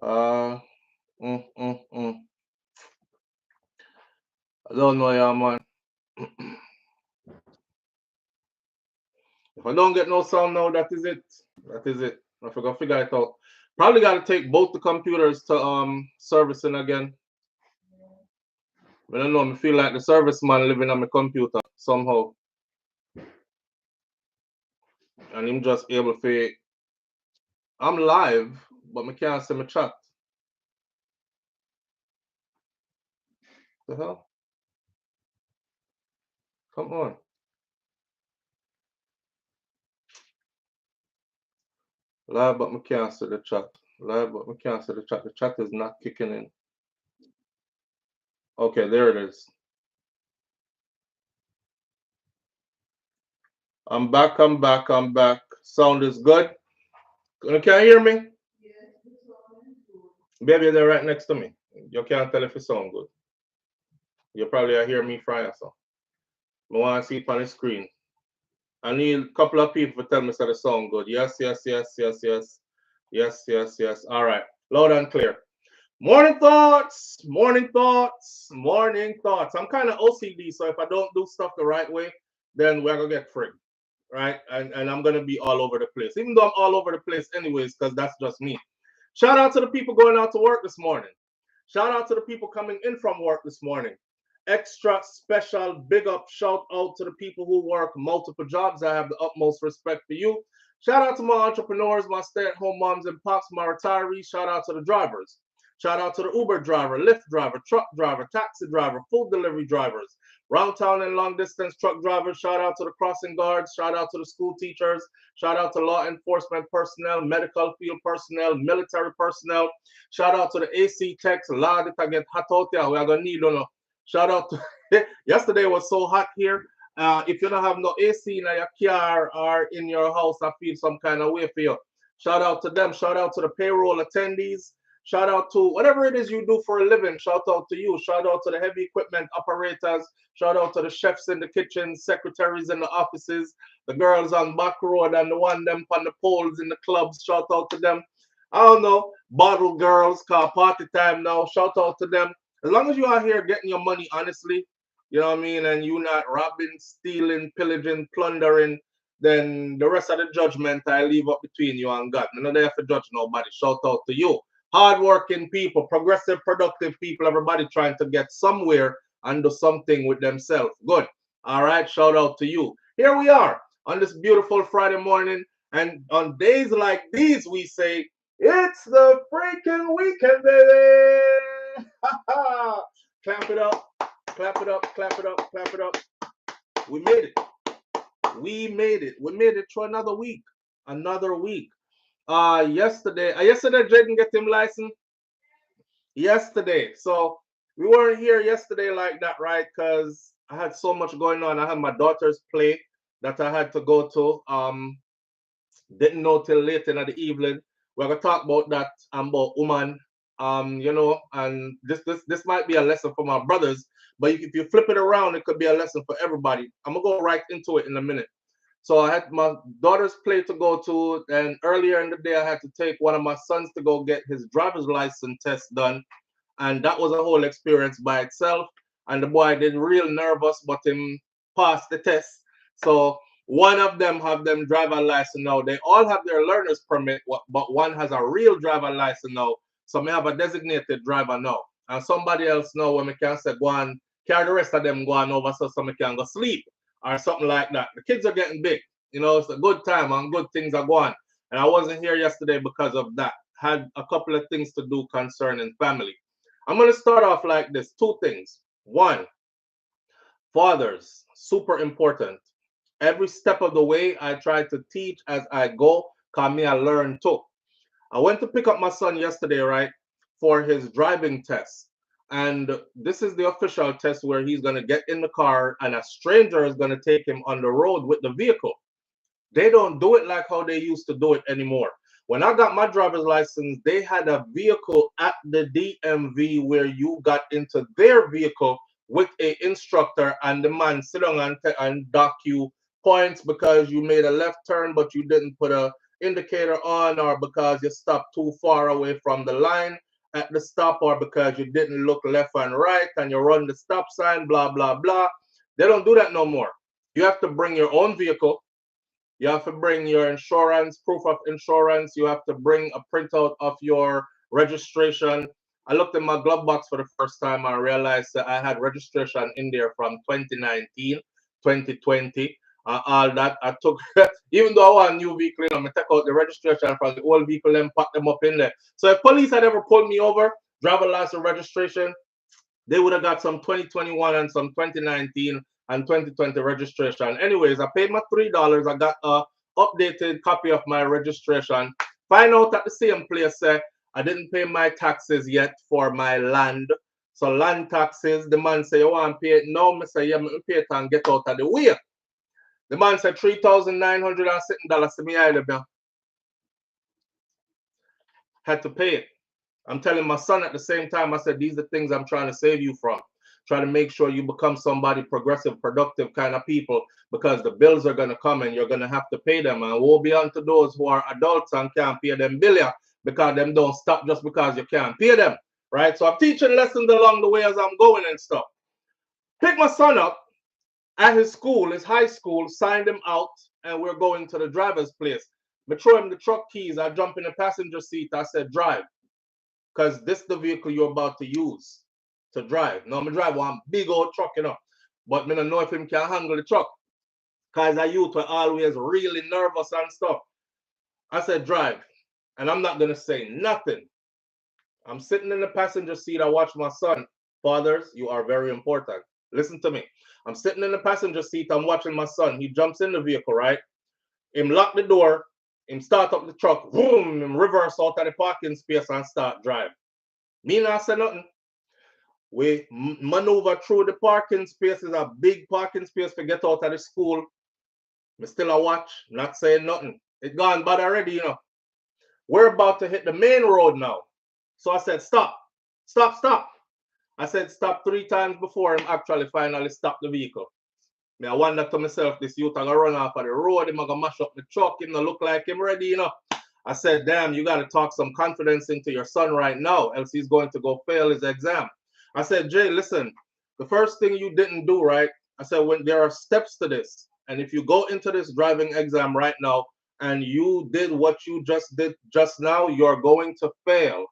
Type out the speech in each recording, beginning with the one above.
Uh, mm, mm, mm. I don't know, yeah, man. If I don't get no sound now, that is it. That is it. I forgot figure it out. Probably got to take both the computers to servicing again. I don't know. I feel like the serviceman living on my computer somehow, and him just able to. I'm live, but I can't see my chat. The hell? Come on. Live, but I can't see the chat. Live, but I can't see the chat. The chat is not kicking in. Okay, there it is. I'm back. I'm back. I'm back. Sound is good. Can you hear me? Baby, they're right next to me. You can't tell if it sound good. You probably hear me fry or so. I want to see it on the screen. I need a couple of people to tell me that the sound good. Yes, yes, yes, yes, yes. Yes, yes, yes. All right. Loud and clear. Morning thoughts, morning thoughts, morning thoughts. I'm kind of OCD, so if I don't do stuff the right way, then we're going to get frigged, right? And I'm going to be all over the place, even though I'm all over the place anyways, because that's just me. Shout out to the people going out to work this morning. Shout out to the people coming in from work this morning. Extra special big up shout out to the people who work multiple jobs. I have the utmost respect for you. Shout out to my entrepreneurs, my stay-at-home moms and pops, my retirees. Shout out to the drivers. Shout out to the Uber driver, Lyft driver, truck driver, taxi driver, food delivery drivers, round town and long distance truck drivers. Shout out to the crossing guards. Shout out to the school teachers. Shout out to law enforcement personnel, medical field personnel, military personnel. Shout out to the AC techs. Lord, if I get hot out there, we are going to need on. Shout out to yesterday was so hot here. If you don't have no AC in your car or in your house, I feel some kind of way for you. Shout out to them. Shout out to the payroll attendees. Shout out to whatever it is you do for a living. Shout out to you. Shout out to the heavy equipment operators. Shout out to the chefs in the kitchens, secretaries in the offices, the girls on back road, and the one them on the poles in the clubs. Shout out to them. I don't know, bottle girls, car party time now. Shout out to them. As long as you are here getting your money honestly, you know what I mean, and you not robbing, stealing, pillaging, plundering, then the rest of the judgment I leave up between you and God. I'm not there to judge nobody. Shout out to you. Hardworking people, progressive, productive people, everybody trying to get somewhere and do something with themselves. Good. All right. Shout out to you. Here we are on this beautiful Friday morning. And on days like these, we say, it's the freaking weekend, baby. Clap it up, clap it up, clap it up, clap it up. We made it. We made it. We made it to another week. Another week. Yesterday Jaden get him license. Yesterday. So we weren't here yesterday like that, right? Because I had so much going on. I had my daughter's play that I had to go to. Didn't know till late in the evening. We're gonna talk about that about woman. And this might be a lesson for my brothers, but if you flip it around, it could be a lesson for everybody. I'm gonna go right into it in a minute. So I had my daughter's play to go to, and earlier in the day I had to take one of my sons to go get his driver's license test done, and that was a whole experience by itself. And the boy did real nervous, but him passed the test. So one of them have them driver license now. They all have their learner's permit, but one has a real driver license now. So me have a designated driver now, and somebody else now when me can say go and carry the rest of them going over so me can go sleep or something like that. The kids are getting big. It's a good time and good things are going. And I wasn't here yesterday because of that. Had a couple of things to do concerning family. I'm going to start off like this. Two things. One, fathers, super important. Every step of the way, I try to teach as I go, because me I learn too. I went to pick up my son yesterday, right, for his driving test. And this is the official test where he's going to get in the car and a stranger is going to take him on the road with the vehicle. They don't do it like how they used to do it anymore. When I got my driver's license, they had a vehicle at the DMV where you got into their vehicle with a instructor and the man sit down and dock you points because you made a left turn but you didn't put a indicator on, or because you stopped too far away from the line at the stop, or because you didn't look left and right and you run the stop sign, blah, blah, blah. They don't do that no more. You have to bring your own vehicle. You have to bring your insurance, proof of insurance. You have to bring a printout of your registration. I looked in my glove box for the first time and realized that I had registration in there from 2019, 2020, all that. I took, even though I want a new vehicle, I take out the registration from the old vehicle and put them up in there. So if police had ever pulled me over, driver license registration, they would have got some 2021 and some 2019 and 2020 registration. Anyways, I paid my $3. I got a updated copy of my registration. Find out at the same place, I didn't pay my taxes yet for my land. So land taxes, the man say, you want to pay it now? I say, yeah, I pay it and get out of the way. The man said $3,900 to me. I had to pay it. I'm telling my son at the same time, I said, these are the things I'm trying to save you from. Try to make sure you become somebody progressive, productive kind of people, because the bills are going to come and you're going to have to pay them. And woe be unto those who are adults and can't pay them billion, because them don't stop just because you can't pay them, right? So I'm teaching lessons along the way as I'm going and stuff. Pick my son up at his school, his high school, signed him out, and we're going to the driver's place. I throw him the truck keys. I jump in the passenger seat. I said, drive, because this is the vehicle you're about to use to drive. Now, I'm drive one big old truck, you know, but I don't know if him can handle the truck, because I youth were always really nervous and stuff. I said, drive, and I'm not going to say nothing. I'm sitting in the passenger seat. I watch my son. Fathers, you are very important. Listen to me. I'm sitting in the passenger seat. I'm watching my son. He jumps in the vehicle, right? Him lock the door. Him start up the truck. Boom. Him reverse out of the parking space and start drive. Me not say nothing. We maneuver through the parking space. Is a big parking space to get out of the school. Me still a watch, not saying nothing. It gone bad already, you know. We're about to hit the main road now. So I said, stop, stop, stop. I said, stop 3 times before him actually finally stopped the vehicle. Me, I wonder to myself, this youth are going to run off of the road. Him going to mash up the truck. Him not look like him ready, you know. I said, damn, you got to talk some confidence into your son right now, else he's going to go fail his exam. I said, Jay, listen, the first thing you didn't do, right? I said, when there are steps to this, and if you go into this driving exam right now and you did what you just did just now, you're going to fail.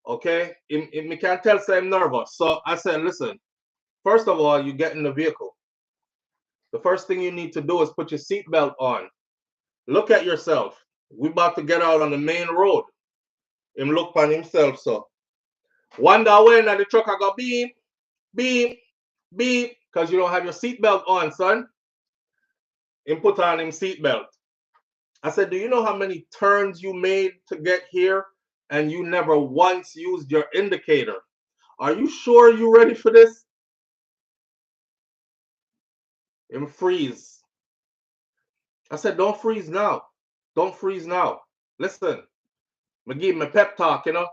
Okay? Me can't tell, say I'm nervous. So I said, listen, first of all, you get in the vehicle. The first thing you need to do is put your seatbelt on. Look at yourself. We about to get out on the main road. Him look on himself, so. Wonder when the truck I go beep, beep, beep, because you don't have your seatbelt on, son. Him put on him seatbelt. I said, do you know how many turns you made to get here and you never once used your indicator? Are you sure you ready for this? Him freeze. I said, don't freeze now. Don't freeze now. Listen, I give him a pep talk, you know.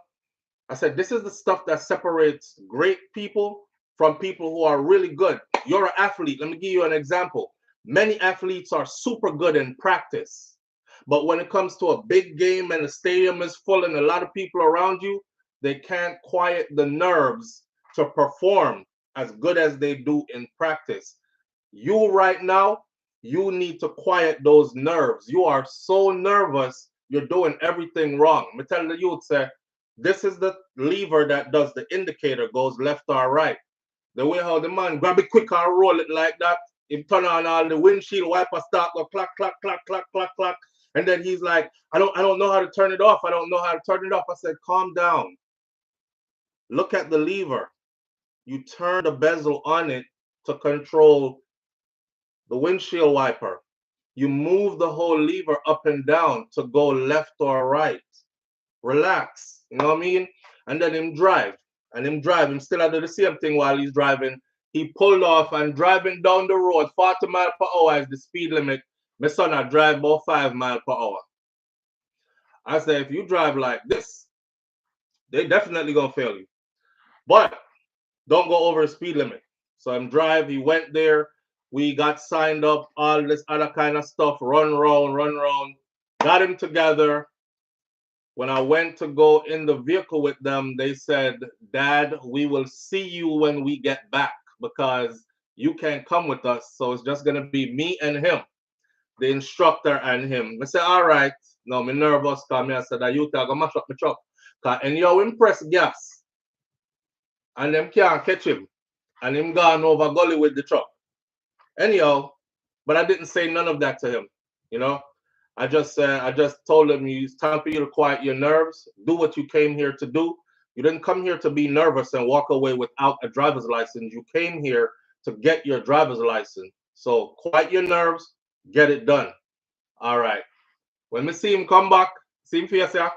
I said, this is the stuff that separates great people from people who are really good. You're an athlete. Let me give you an example. Many athletes are super good in practice. But when it comes to a big game and the stadium is full and a lot of people around you, they can't quiet the nerves to perform as good as they do in practice. You right now, you need to quiet those nerves. You are so nervous, you're doing everything wrong. Me tell the youth, say, this is the lever that does the indicator, goes left or right. The way how the man grab it quick and roll it like that, he turn on all the windshield wiper start go clack, clack, clack, clack, clack, clack. And then he's like, I don't know how to turn it off. I don't know how to turn it off. I said, calm down. Look at the lever. You turn the bezel on it to control the windshield wiper. You move the whole lever up and down to go left or right. Relax. You know what I mean? And then him drive. And him drive. Him still do the same thing while he's driving. He pulled off and driving down the road. 40 miles per hour is the speed limit. My son, I drive about 5 miles per hour. I say, if you drive like this, they definitely gonna fail you. But don't go over the speed limit. So I'm drive. He went there. We got signed up. All this other kind of stuff. Run round, run round. got him together. When I went to go in the vehicle with them, they said, Dad, we will see you when we get back because you can't come with us. So it's just going to be me and him, the instructor and him. I said, all right. No, me nervous because I said that you are going to mash up my truck. Because anyhow, him press gas and them can't catch him. And him gone over gully with the truck. Anyhow, but I didn't say none of that to him, you know. I just told him it's time for you to quiet your nerves, do what you came here to do. You didn't come here to be nervous and walk away without a driver's license. You came here to get your driver's license. So quiet your nerves, get it done. All right. When we see him come back, see him face, yeah.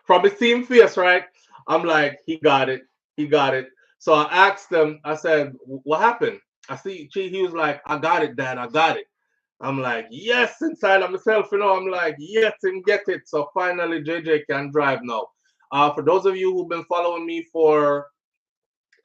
From the same face, right? I'm like, he got it. He got it. So I asked him, I said, what happened? I see, he was like, I got it, Dad. I got it. I'm like, yes, inside of myself, you know, I'm like, yes, and get it. So finally, JJ can drive now. For those of you who've been following me for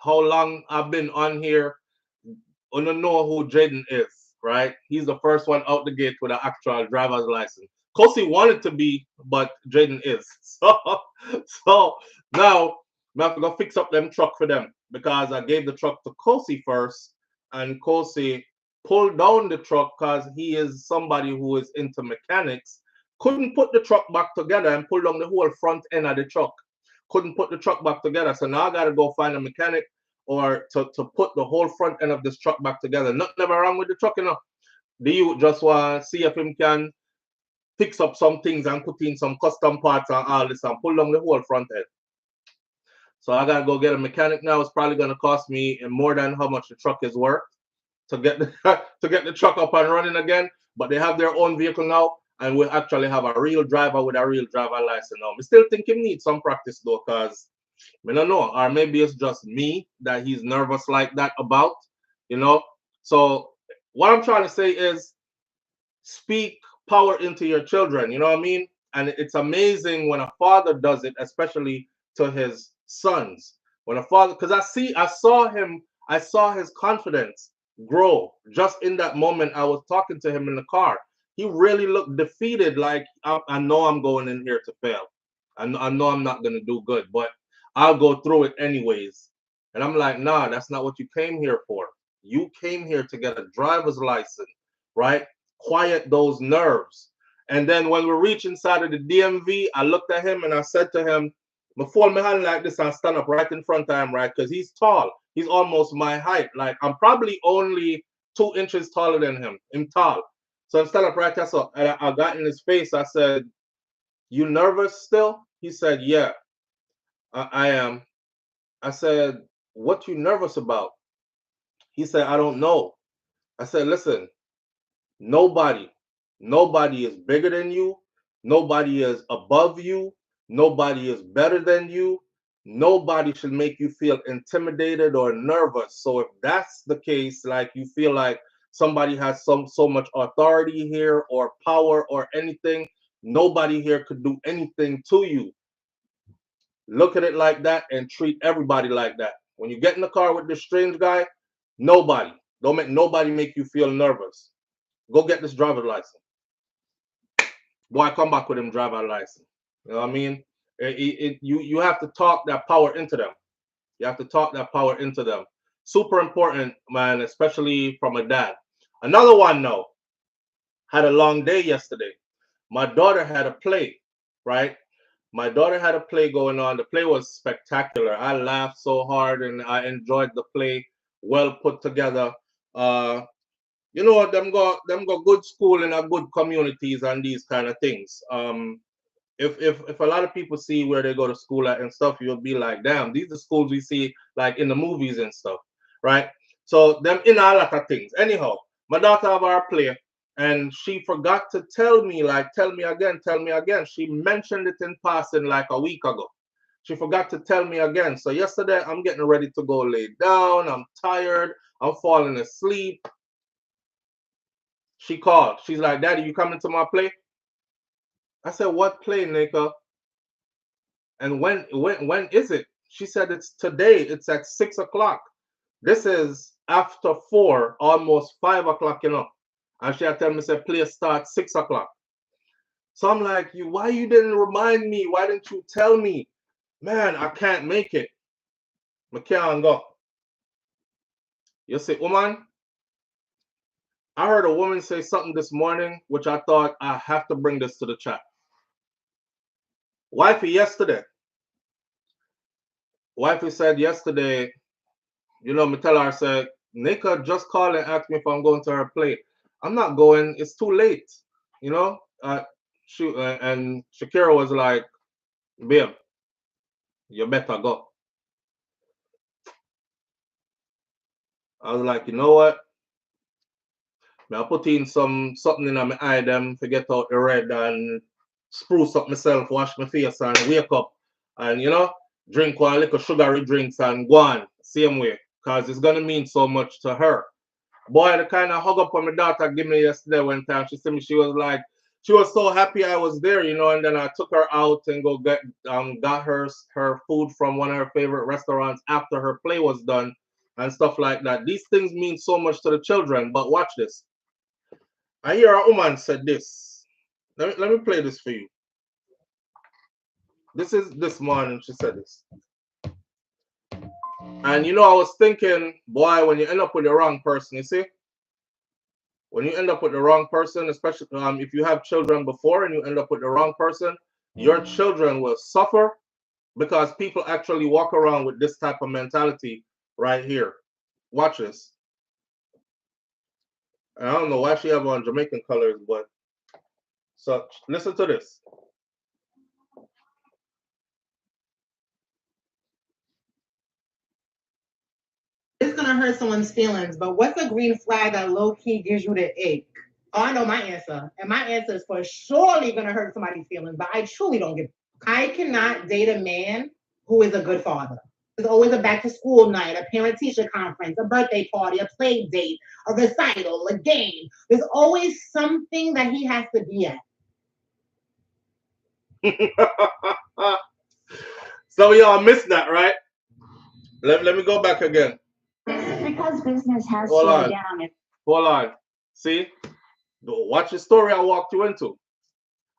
how long I've been on here, you don't know who Jaden is, right? He's the first one out the gate with an actual driver's license. Kosi wanted to be, but Jaden is. So now I have to go fix up them truck for them because I gave the truck to Kosi first, and Kosi pulled down the truck because he is somebody who is into mechanics. Couldn't put the truck back together and pull down the whole front end of the truck. Couldn't put the truck back together. So now I got to go find a mechanic or to put the whole front end of this truck back together. Nothing ever wrong with the truck, you know. Do you just want to see if him can fix up some things and put in some custom parts and all this and pull down the whole front end? So I gotta go get a mechanic now. It's probably gonna cost me more than how much the truck is worth to get the, to get the truck up and running again. But they have their own vehicle now, and we actually have a real driver with a real driver license now. I still think he needs some practice though, cause I don't know, or maybe it's just me that he's nervous like that about, you know. So what I'm trying to say is speak power into your children, you know what I mean? And it's amazing when a father does it, especially to his sons. When a father, because I saw his confidence grow just in that moment. I was talking to him in the car. He really looked defeated, like I know I'm going in here to fail. I know I'm not gonna do good, but I'll go through it anyways. And I'm like, nah, that's not what you came here for. You came here to get a driver's license, right? Quiet those nerves. And then when we reach inside of the DMV, I looked at him and I said to him, I fold my hand like this and stand up right in front of him, right? Because he's tall. He's almost my height. Like I'm probably only 2 inches taller than him. I'm tall. So I'm stand up right there. So I got in his face. I said, you nervous still? He said, yeah, I am. I said, what you nervous about? He said, I don't know. I said, listen, nobody, nobody is bigger than you. Nobody is above you. Nobody is better than you. Nobody should make you feel intimidated or nervous. So if that's the case, like you feel like somebody has so much authority here or power or anything, nobody here could do anything to you. Look at it like that and treat everybody like that. When you get in the car with this strange guy, nobody, don't make nobody make you feel nervous. Go get this driver's license. Boy, come back with him driver's license. You know what I mean? You have to talk that power into them. You have to talk that power into them. Super important, man, especially from a dad. Another one, no. Had a long day yesterday. My daughter had a play, right? My daughter had a play going on. The play was spectacular. I laughed so hard and I enjoyed the play. Well put together. You know what? Them go good school in a good communities and these kind of things. If a lot of people see where they go to school at and stuff, you'll be like, damn, these are schools we see like in the movies and stuff, right? So them in a lot of things. Anyhow, my daughter have our play and she forgot to tell me, like, tell me again, tell me again. She mentioned it in passing like a week ago. She forgot to tell me again. So yesterday I'm getting ready to go lay down. I'm tired. I'm falling asleep. She called. She's like, Daddy, you coming to my play? I said, what play, Nika? And when is it? She said it's today. It's at 6 o'clock. This is after 4, almost 5 o'clock, you know. And she had tell me, say, play start 6 o'clock. So I'm like, why you didn't remind me? Why didn't you tell me? Man, I can't make it. I can't go. You see, woman, I heard a woman say something this morning, which I thought I have to bring this to the chat. Wifey said yesterday, me tell her, I said, Nika just called and asked me if I'm going to her play. I'm not going. It's too late. And Shakira was like, babe, you better go. I was like, you know what? I put in something in my eye them to get out the red and spruce up myself, wash my face and wake up and drink one little sugary drinks and go on same way. Cause it's gonna mean so much to her. Boy, the kind of hug up on my daughter give me yesterday one time. She said me she was so happy I was there, and then I took her out and got her food from one of her favorite restaurants after her play was done and stuff like that. These things mean so much to the children, but watch this. I hear a woman said this. Let me play this for you. This is this morning she said this. And I was thinking, boy, when you end up with the wrong person, you see? When you end up with the wrong person, especially if you have children before and you end up with the wrong person, your children will suffer because people actually walk around with this type of mentality right here. Watch this. And I don't know why she have on Jamaican colors, but so listen to this. It's gonna hurt someone's feelings, but what's a green flag that low-key gives you the ache? Oh, I know my answer. And my answer is for surely gonna hurt somebody's feelings, but I truly don't give. I cannot date a man who is a good father. There's always a back to school night, a parent teacher conference, a birthday party, a play date, a recital, a game. There's always something that he has to be at. Some of y'all missed that, right? Let me go back again. Because business has slowed down. Hold on. See? Watch the story I walked you into.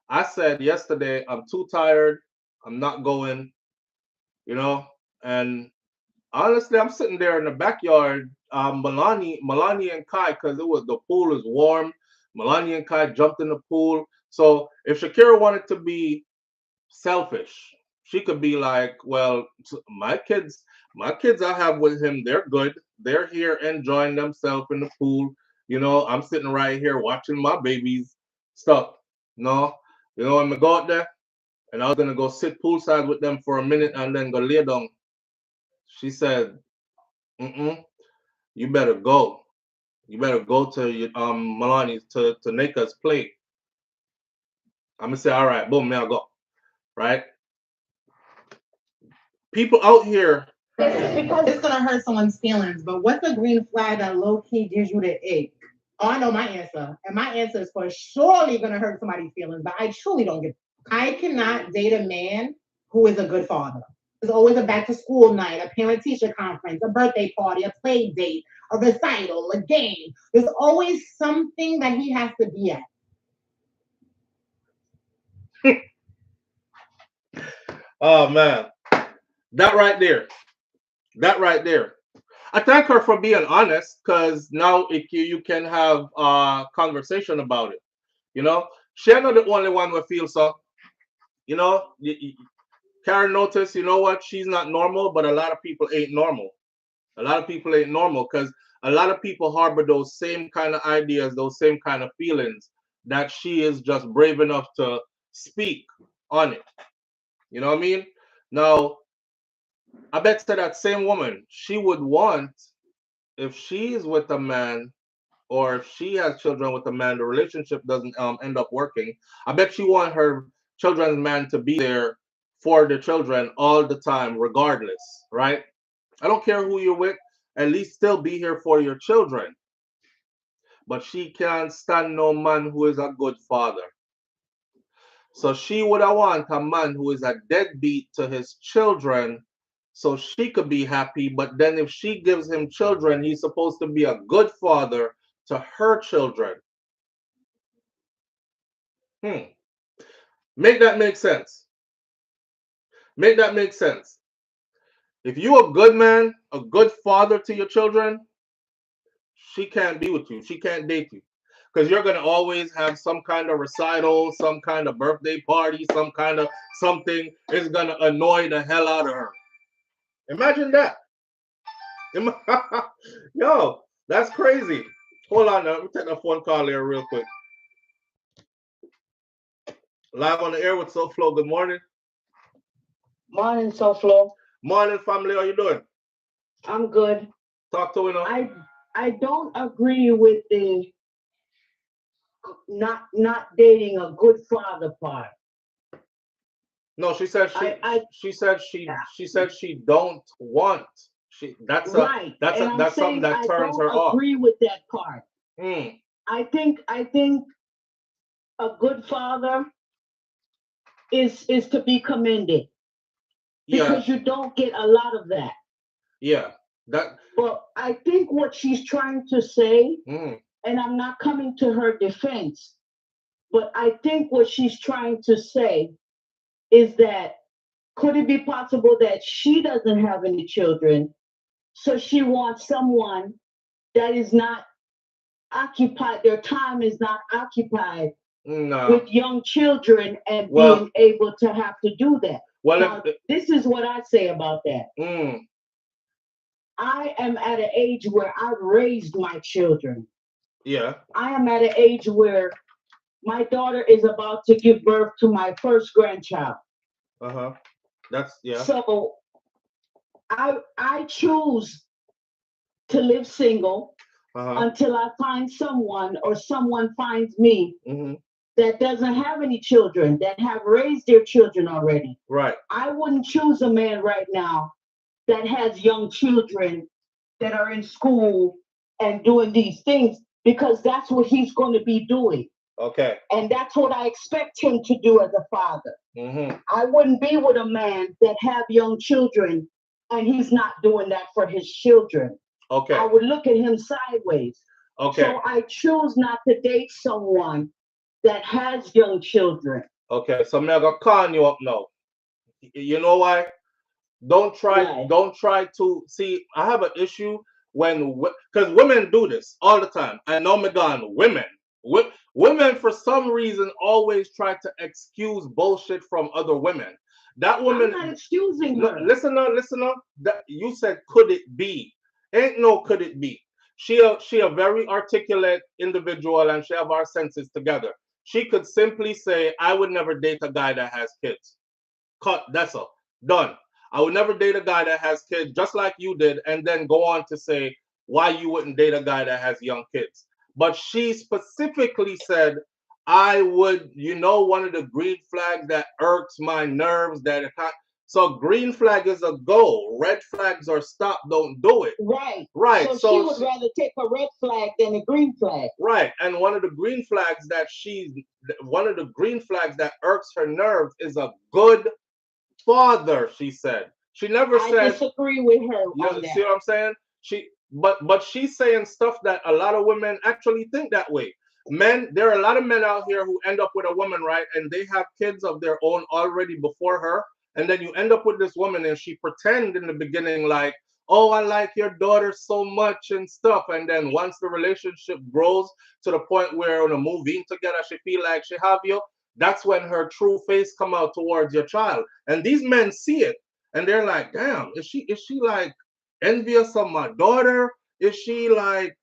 I said yesterday, I'm too tired. I'm not going, and honestly, I'm sitting there in the backyard. Milani and Kai, because the pool is warm. Milani and Kai jumped in the pool. So if Shakira wanted to be selfish, she could be like, well, my kids I have with him, they're good. They're here enjoying themselves in the pool. I'm sitting right here watching my babies stuff. No, I'm gonna go out there and I was gonna go sit poolside with them for a minute and then go lay down. She said, you better go. You better go to Milani's to Nika's play. I'm gonna say, all right, boom, now go. Right? People out here. It's gonna hurt someone's feelings, but what's a green flag that low-key gives you the ache? Oh, I know my answer. And my answer is for surely gonna hurt somebody's feelings, but I truly don't give. I cannot date a man who is a good father. There's always a back to school night, a parent teacher conference, a birthday party, a play date, a recital, a game. There's always something that he has to be at. Oh man. That right there. I thank her for being honest, because now you can have a conversation about it. She's not the only one who feels so. Karen noticed, what? She's not normal, but a lot of people ain't normal. A lot of people ain't normal because a lot of people harbor those same kind of ideas, those same kind of feelings that she is just brave enough to speak on it. You know what I mean? Now, I bet that same woman, she would want, if she's with a man or if she has children with a man, the relationship doesn't end up working. I bet she want her children's man to be there for the children all the time, regardless, right? I don't care who you're with, at least still be here for your children. But she can't stand no man who is a good father. So she would want a man who is a deadbeat to his children so she could be happy. But then if she gives him children, he's supposed to be a good father to her children. Make that make sense. Make that make sense. If you're a good man, a good father to your children, she can't be with you. She can't date you. Because you're going to always have some kind of recital, some kind of birthday party, some kind of something is going to annoy the hell out of her. Imagine that. Yo, that's crazy. Hold on now. Let me take a phone call here real quick. Live on the air with SouFLo. Good morning. Morning, SouFLo. Morning, family. How you doing? I'm good. Talk to me now. I don't agree with the not dating a good father part. No, she said she don't want. That's something that turns her off. I don't agree with that part. I think a good father is to be commended. Because you don't get a lot of that. Yeah. Well, I think what she's trying to say, and I'm not coming to her defense, but I think what she's trying to say is that could it be possible that she doesn't have any children, so she wants someone that is not occupied, their time is not occupied with young children and being able to have to do that. Well, now, this is what I say about that. I am at an age where I've raised my children. Yeah. I am at an age where my daughter is about to give birth to my first grandchild. So I choose to live single until I find someone or someone finds me that doesn't have any children, that have raised their children already. Right. I wouldn't choose a man right now that has young children that are in school and doing these things, because that's what he's going to be doing. Okay. And that's what I expect him to do as a father. I wouldn't be with a man that have young children and he's not doing that for his children. Okay. I would look at him sideways. Okay. So I choose not to date someone that has young children. Okay, so I'm gonna call you up now. You know why? Don't try to see. I have an issue because women do this all the time. I know me gone. Women for some reason always try to excuse bullshit from other women. That woman. I'm not excusing her. Listen up. That you said, could it be? Ain't no could it be. She a very articulate individual and she have our senses together. She could simply say, I would never date a guy that has kids. Cut. That's all. Done. I would never date a guy that has kids, just like you did, and then go on to say why you wouldn't date a guy that has young kids. But she specifically said, I would, one of the green flags that irks my nerves, so green flag is a go. Red flags are stop, don't do it. Right. Right. So she would rather take a red flag than a green flag. Right. And one of the green flags that irks her nerves is a good father, she said. She never said. I disagree with her on that. See what I'm saying? But she's saying stuff that a lot of women actually think that way. There are a lot of men out here who end up with a woman, right? And they have kids of their own already before her. And then you end up with this woman and she pretend in the beginning like, oh, I like your daughter so much and stuff. And then once the relationship grows to the point where on a moving together, she feel like she have you. That's when her true face come out towards your child. And these men see it and they're like, damn, is she like envious of my daughter? Is she like,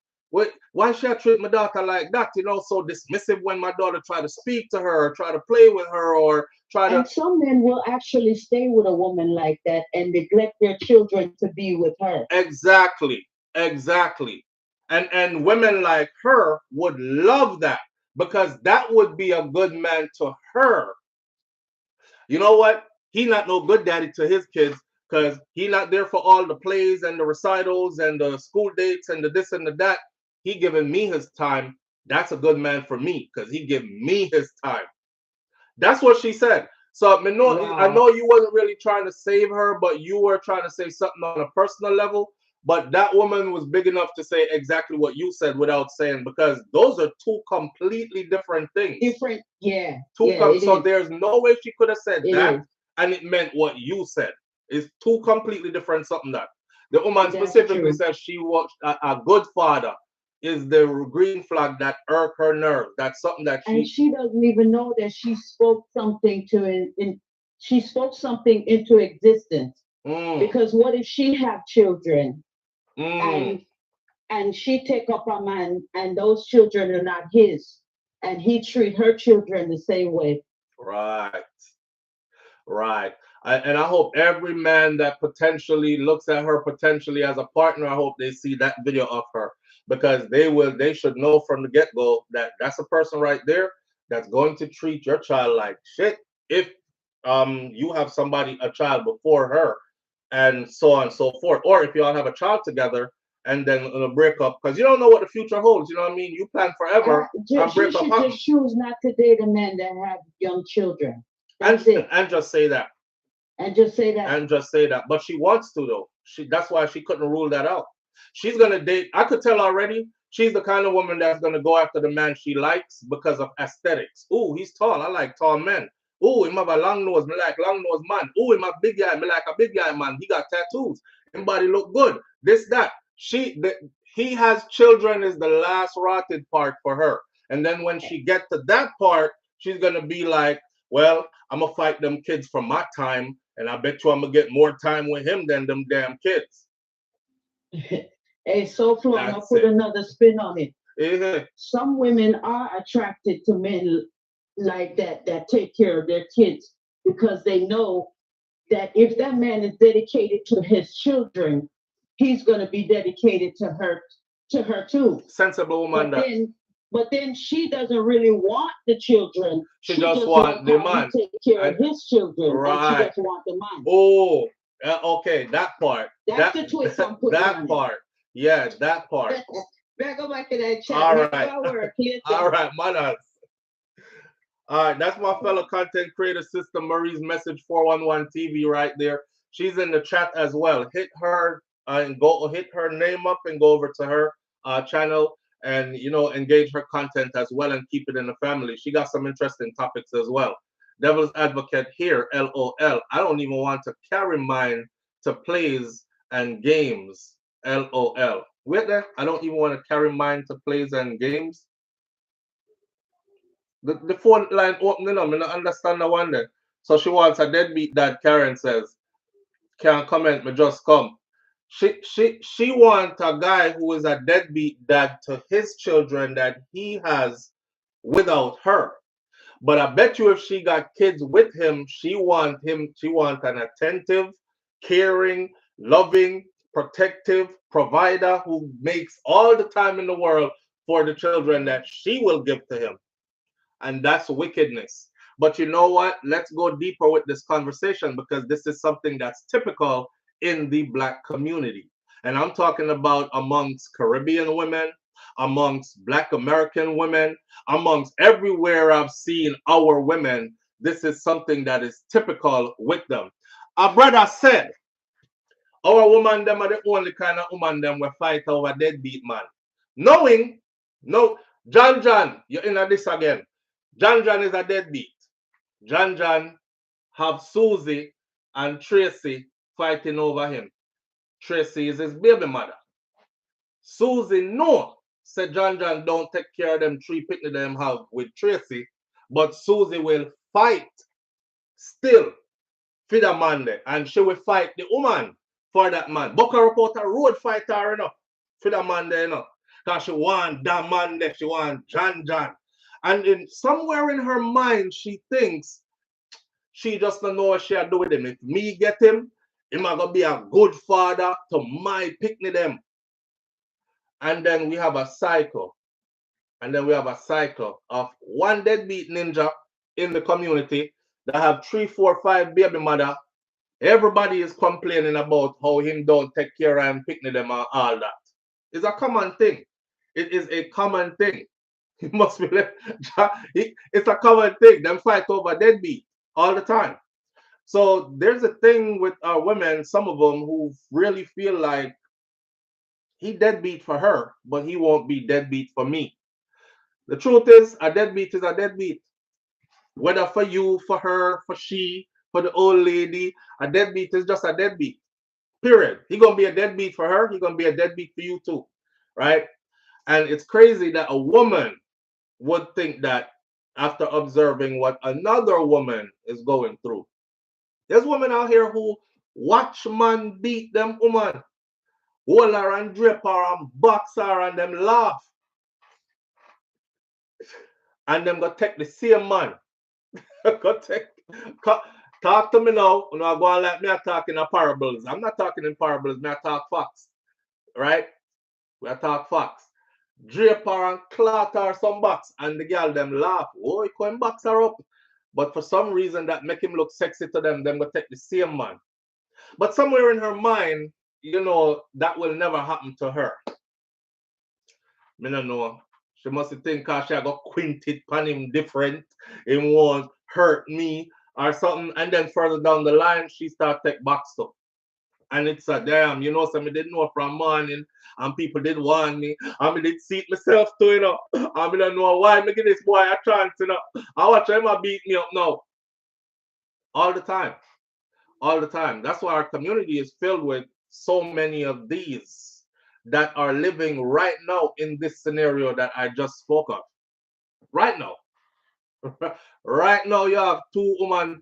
why should I treat my daughter like that? So dismissive when my daughter try to speak to her, or try to play with her, or try to. And some men will actually stay with a woman like that and neglect their children to be with her. Exactly. And women like her would love that because that would be a good man to her. You know what? He not no good daddy to his kids because he not there for all the plays and the recitals and the school dates and the this and the that. He giving me his time. That's a good man for me because he give me his time. That's what she said. So I know you wasn't really trying to save her, but you were trying to say something on a personal level. But that woman was big enough to say exactly what you said without saying, because those are two completely different things. Different, yeah. So there's no way she could have said that is. and it meant what you said. It's two completely different something that. The woman That's specifically true. says she watched a good father is the green flag that irk her nerve. That's something that and she doesn't even know that she spoke something she spoke something into existence. Because what if she have children and she take up a man and those children are not his and he treat her children the same way? Right. And I hope every man that potentially looks at her potentially as a partner, I hope they see that video of her, because they should know from the get-go that that's a person right there that's going to treat your child like shit if you have a child before her, and so on and so forth. Or if y'all have a child together and then break up, because you don't know what the future holds. You know what I mean? You plan forever and break up. She should just choose not to date a man that have young children. And just say that. And just say that. And just say that. But she wants to, though. That's why she couldn't rule that out. She's gonna date. I could tell already. She's the kind of woman that's gonna go after the man she likes because of aesthetics. Ooh, he's tall. I like tall men. Ooh, he have a long nose. Me like long nose man. Ooh, he have big guy. Me like a big guy man. He got tattoos. His body look good. This, that. He has children is the last rotted part for her. And then when she gets to that part, she's gonna be like, well, I'm gonna fight them kids from my time, and I bet you I'm gonna get more time with him than them damn kids. Hey, SouFLo, I'll put another spin on it. Some women are attracted to men like that take care of their kids because they know that if that man is dedicated to his children, he's gonna be dedicated to her too. Sensible woman. But then she doesn't really want the children. She just want the man. Take care of his children. Right. And she just want the man. Oh, okay, that part. That's the twist I'm putting on that part. Yeah, that part. Better go back to that chat. All right. All right, manners. All right, that's my fellow content creator sister Marie's Message 411 TV right there. She's in the chat as well. Hit her and hit her name up and go over to her channel and engage her content as well and keep it in the family. She got some interesting topics as well. Devil's Advocate here, LOL. I don't even want to carry mine to plays and games, LOL. Wait there. I don't even want to carry mine to plays and games. The phone line opening up. I don't understand the one there. So she wants a deadbeat dad, Karen says. Can't comment, me just come. She wants a guy who is a deadbeat dad to his children that he has without her. But I bet you if she got kids with him, she want an attentive, caring, loving, protective provider who makes all the time in the world for the children that she will give to him. And that's wickedness. But you know what? Let's go deeper with this conversation, because this is something that's typical in the Black community. And I'm talking about amongst Caribbean women, amongst Black American women, amongst everywhere I've seen our women. This is something that is typical with them. Our brother said, our woman, them are the only kind of woman them will fight over deadbeat man. Knowing, no, John, you're in this again. John is a deadbeat. John have Susie and Tracy fighting over him. Tracy is his baby mother. Susie said John don't take care of them 3 picnic them have with Tracy, but Susie will fight still for the man there, and she will fight the woman for that man. Boca Reporter road fighter enough for the man there, because she want that man there, she want John. And somewhere in her mind, she thinks she just don't know what she do with him. If me get him gonna be a good father to my picnic them. And then we have a cycle. And then we have a cycle of one deadbeat ninja in the community that have 3, 4, 5 baby mother. Everybody is complaining about how him don't take care of him, picnic them and all that. It's a common thing. It is a common thing. It must be it's a common thing. Them fight over deadbeat all the time. So there's a thing with our women, some of them who really feel like he deadbeat for her, but he won't be deadbeat for me. The truth is, a deadbeat is a deadbeat. Whether for you, for her, for she, for the old lady, a deadbeat is just a deadbeat. Period. He gonna be a deadbeat for her. He gonna be a deadbeat for you too, right? And it's crazy that a woman would think that after observing what another woman is going through. There's women out here who watch man beat them woman, hold her and drape her and box her and them laugh. And them go take the same man. Go take, talk to me now. You know, go on like me I talk in parables. I'm not talking in parables, me I talk facts. Right? We are talk facts. Drape her and clot her some box and the girl them laugh. Oh, he can box her up. But for some reason that make him look sexy to them go take the same man. But somewhere in her mind, you know, that will never happen to her. I don't know. She must think she got quinted pan him different. It won't hurt me or something. And then further down the line, she start take back stuff. And it's a damn, you know, some didn't know from morning and people did want me. I did see it myself too, you know. I don't know why making this boy a chance, you know. I watch him beat me up now. All the time. All the time. That's why our community is filled with so many of these that are living right now in this scenario that I just spoke of. Right now. Right now, you have two women,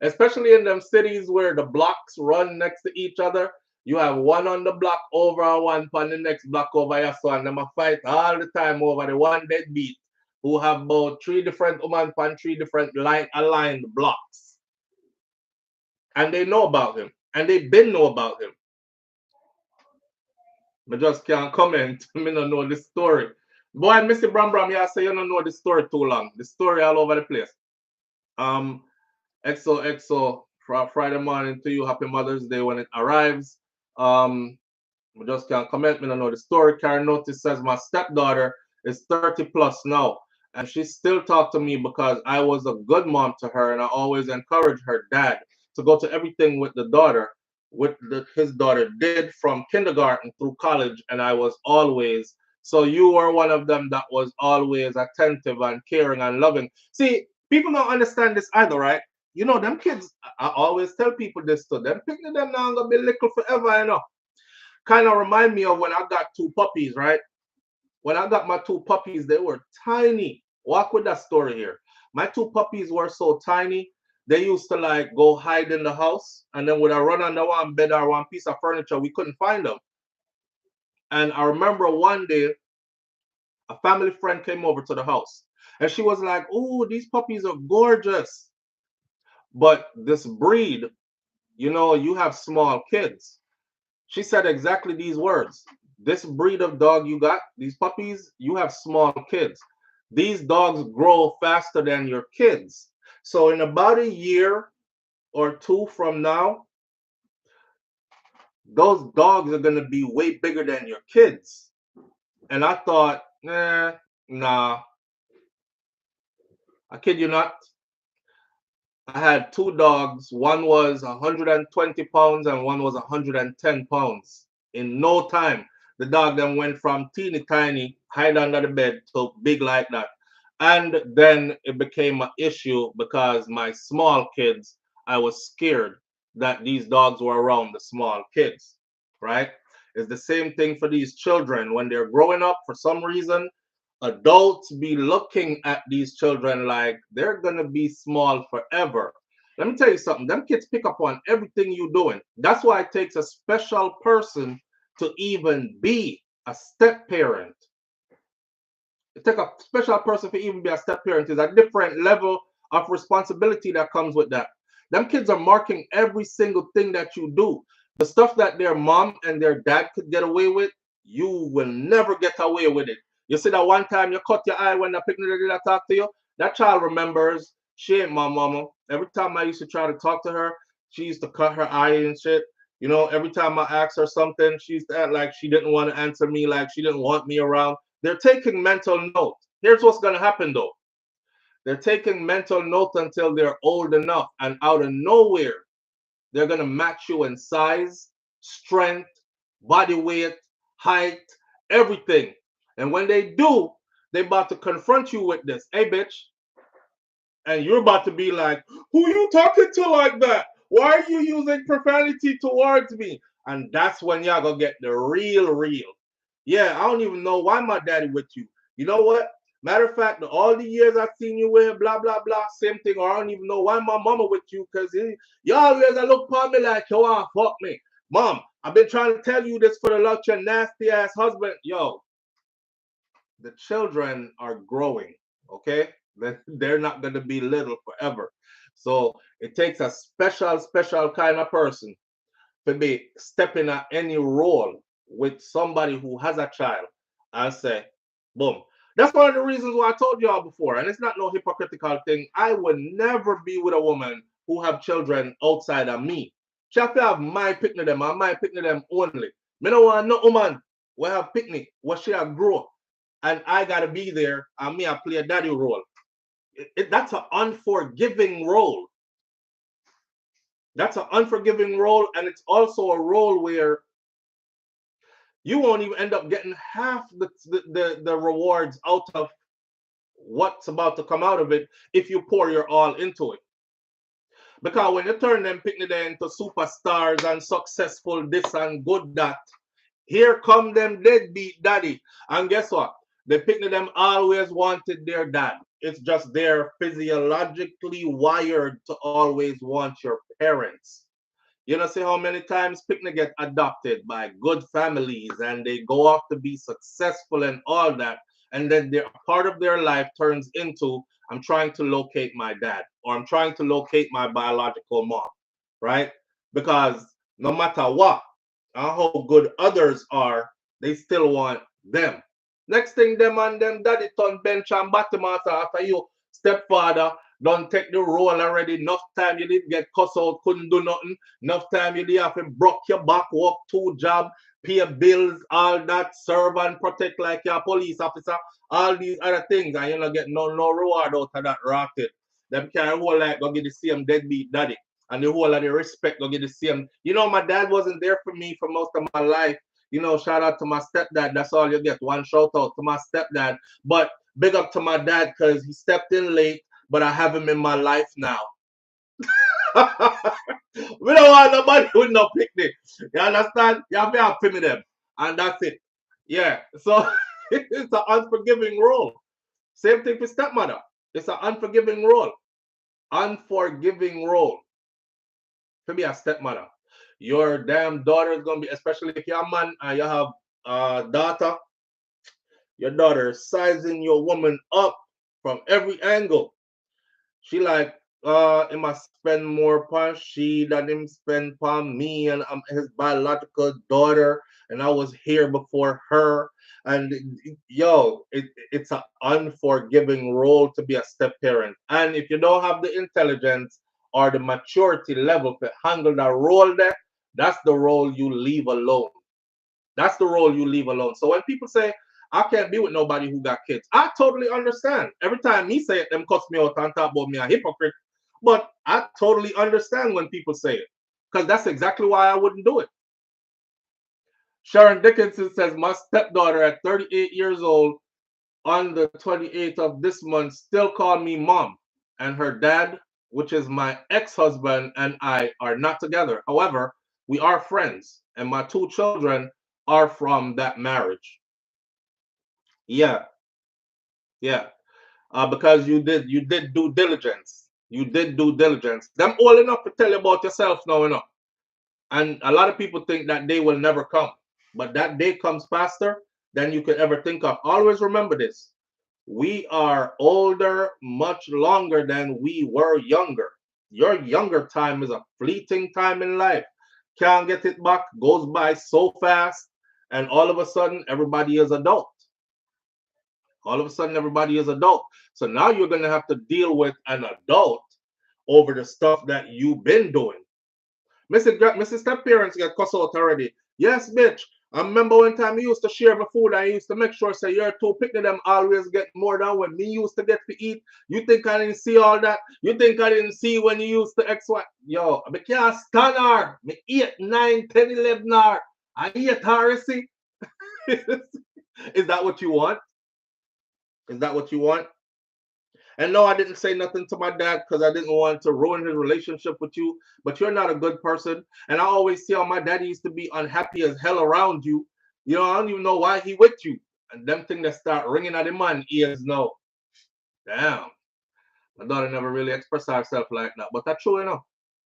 especially in them cities where the blocks run next to each other. You have one on the block over and one on the next block over here. So, and them a fight all the time over the one deadbeat who have about 3 different women on 3 different aligned blocks. And they know about him. And they been know about him. I just can't comment. I don't know the story. Boy, Mr. Bram, you say you don't know the story too long. The story all over the place. XOXO Friday morning to you. Happy Mother's Day when it arrives. I just can't comment. I don't know the story. Karen Notice says my stepdaughter is 30 plus now. And she still talked to me because I was a good mom to her and I always encouraged her dad to go to everything with the daughter, his daughter did from kindergarten through college, and I was always, so you were one of them that was always attentive and caring and loving. See, people don't understand this either, right? You know, them kids, I always tell people this too, them picking them now gonna be little forever, you know. Kind of remind me of when I got 2 puppies, right? When I got my 2 puppies, they were tiny. Walk with that story here. My 2 puppies were so tiny, they used to like go hide in the house, and then when I run under one bed or one piece of furniture, we couldn't find them. And I remember one day, a family friend came over to the house, and she was like, "Oh, these puppies are gorgeous. But this breed, you know, you have small kids." She said exactly these words. "This breed of dog you got, these puppies, you have small kids. These dogs grow faster than your kids. So in about a year or 2 from now, those dogs are going to be way bigger than your kids." And I thought, nah, I kid you not. I had 2 dogs. One was 120 pounds and one was 110 pounds. In no time, the dog then went from teeny tiny, hide under the bed, to big like that. And then it became an issue because my small kids, I was scared that these dogs were around the small kids, right? It's the same thing for these children. When they're growing up, for some reason, adults be looking at these children like they're going to be small forever. Let me tell you something. Them kids pick up on everything you're doing. That's why it takes a special person to even be a step parent. It takes a special person to even be a step parent. It's a different level of responsibility that comes with that. Them kids are marking every single thing that you do. The stuff that their mom and their dad could get away with, you will never get away with it. You see that one time you cut your eye when the picnic did talk to you? That child remembers, she ain't my mama. Every time I used to try to talk to her, she used to cut her eye and shit. You know, every time I asked her something, she used to act like she didn't want to answer me, like she didn't want me around. They're taking mental note. Here's what's going to happen though. They're taking mental note until they're old enough, and out of nowhere, they're going to match you in size, strength, body weight, height, everything. And when they do, they about to confront you with this. Hey, bitch. And you're about to be like, who you talking to like that? Why are you using profanity towards me? And that's when y'all gonna get the real. Yeah, I don't even know why my daddy with you. You know what? Matter of fact, all the years I've seen you with blah, blah, blah, same thing. Or I don't even know why my mama with you, because you always look upon me like you want to fuck me. Mom, I've been trying to tell you this for the love your nasty ass husband. Yo, the children are growing, okay? They're not going to be little forever. So it takes a special kind of person to be stepping at any role with somebody who has a child and say, boom. That's one of the reasons why I told y'all before, and it's not no hypocritical thing. I would never be with a woman who have children outside of me. She have to have my picnic them and my picnic them only. Me no want no woman who have picnic, where she have grow. And I gotta be there and me I play a daddy role. That's an unforgiving role. That's an unforgiving role, and it's also a role where you won't even end up getting half the rewards out of what's about to come out of it if you pour your all into it. Because when you turn them picnic into superstars and successful this and good that, here come them deadbeat daddy. And guess what? The picnic them always wanted their dad. It's just they're physiologically wired to always want your parents. You know, see how many times picnic get adopted by good families and they go off to be successful and all that. And then part of their life turns into, I'm trying to locate my dad, or I'm trying to locate my biological mom, right? Because no matter what, how good others are, they still want them. Next thing, them and them daddy turn bench and bottom after you, stepfather, don't take the role already. Enough time you did get cussed out, couldn't do nothing. Enough time you did have to broke your back, work 2 jobs, pay bills, all that, serve and protect like your police officer, all these other things, and you don't get no reward out of that rocket. Them carry whole like go get the same deadbeat daddy. And the whole of the respect go get the same. You know, my dad wasn't there for me for most of my life. You know, shout out to my stepdad. That's all you get. One shout out to my stepdad. But big up to my dad because he stepped in late, but I have him in my life now. We don't want nobody with no picnic. You understand? You have to have with them. And that's it. Yeah. So it's an unforgiving role. Same thing for stepmother. It's an unforgiving role. Unforgiving role. To be a stepmother. Your damn daughter is going to be, especially if you're a man and you have a daughter, your daughter is sizing your woman up from every angle. She like, he must spend more upon she than him spend upon me, and I'm his biological daughter, and I was here before her. And yo, it's an unforgiving role to be a step parent. And if you don't have the intelligence or the maturity level to handle that role there, that's the role you leave alone. That's the role you leave alone. So when people say, I can't be with nobody who got kids, I totally understand. Every time me say it, them cuss me out and talk about me a hypocrite. But I totally understand when people say it, because that's exactly why I wouldn't do it. Sharon Dickinson says, my stepdaughter at 38 years old on the 28th of this month still call me mom, and her dad, which is my ex-husband, and I are not together. However, we are friends, and my 2 children are from that marriage. Yeah. Because you did due diligence. You did due diligence. Them old enough to tell you about yourself now, you know. And a lot of people think that day will never come, but that day comes faster than you could ever think of. Always remember this: we are older much longer than we were younger. Your younger time is a fleeting time in life. Can't get it back. Goes by so fast, and all of a sudden, everybody is adult. All of a sudden, everybody is adult. So now you're going to have to deal with an adult over the stuff that you've been doing. Mrs. Step Parents get cussed out already. Yes, bitch. I remember one time you used to share my food. I used to make sure say your 2 picnic them always get more than when me used to get to eat. You think I didn't see all that? You think I didn't see when you used to X, Y? Yo, I can't stand her. Me 8, 9, 10, 11 her. I eat her, see? Is that what you want? Is that what you want? And no, I didn't say nothing to my dad because I didn't want to ruin his relationship with you. But you're not a good person. And I always see how my daddy used to be unhappy as hell around you. You know, I don't even know why he with you. And them things that start ringing at him man ears now. Damn. My daughter never really expressed herself like that. But that's true enough.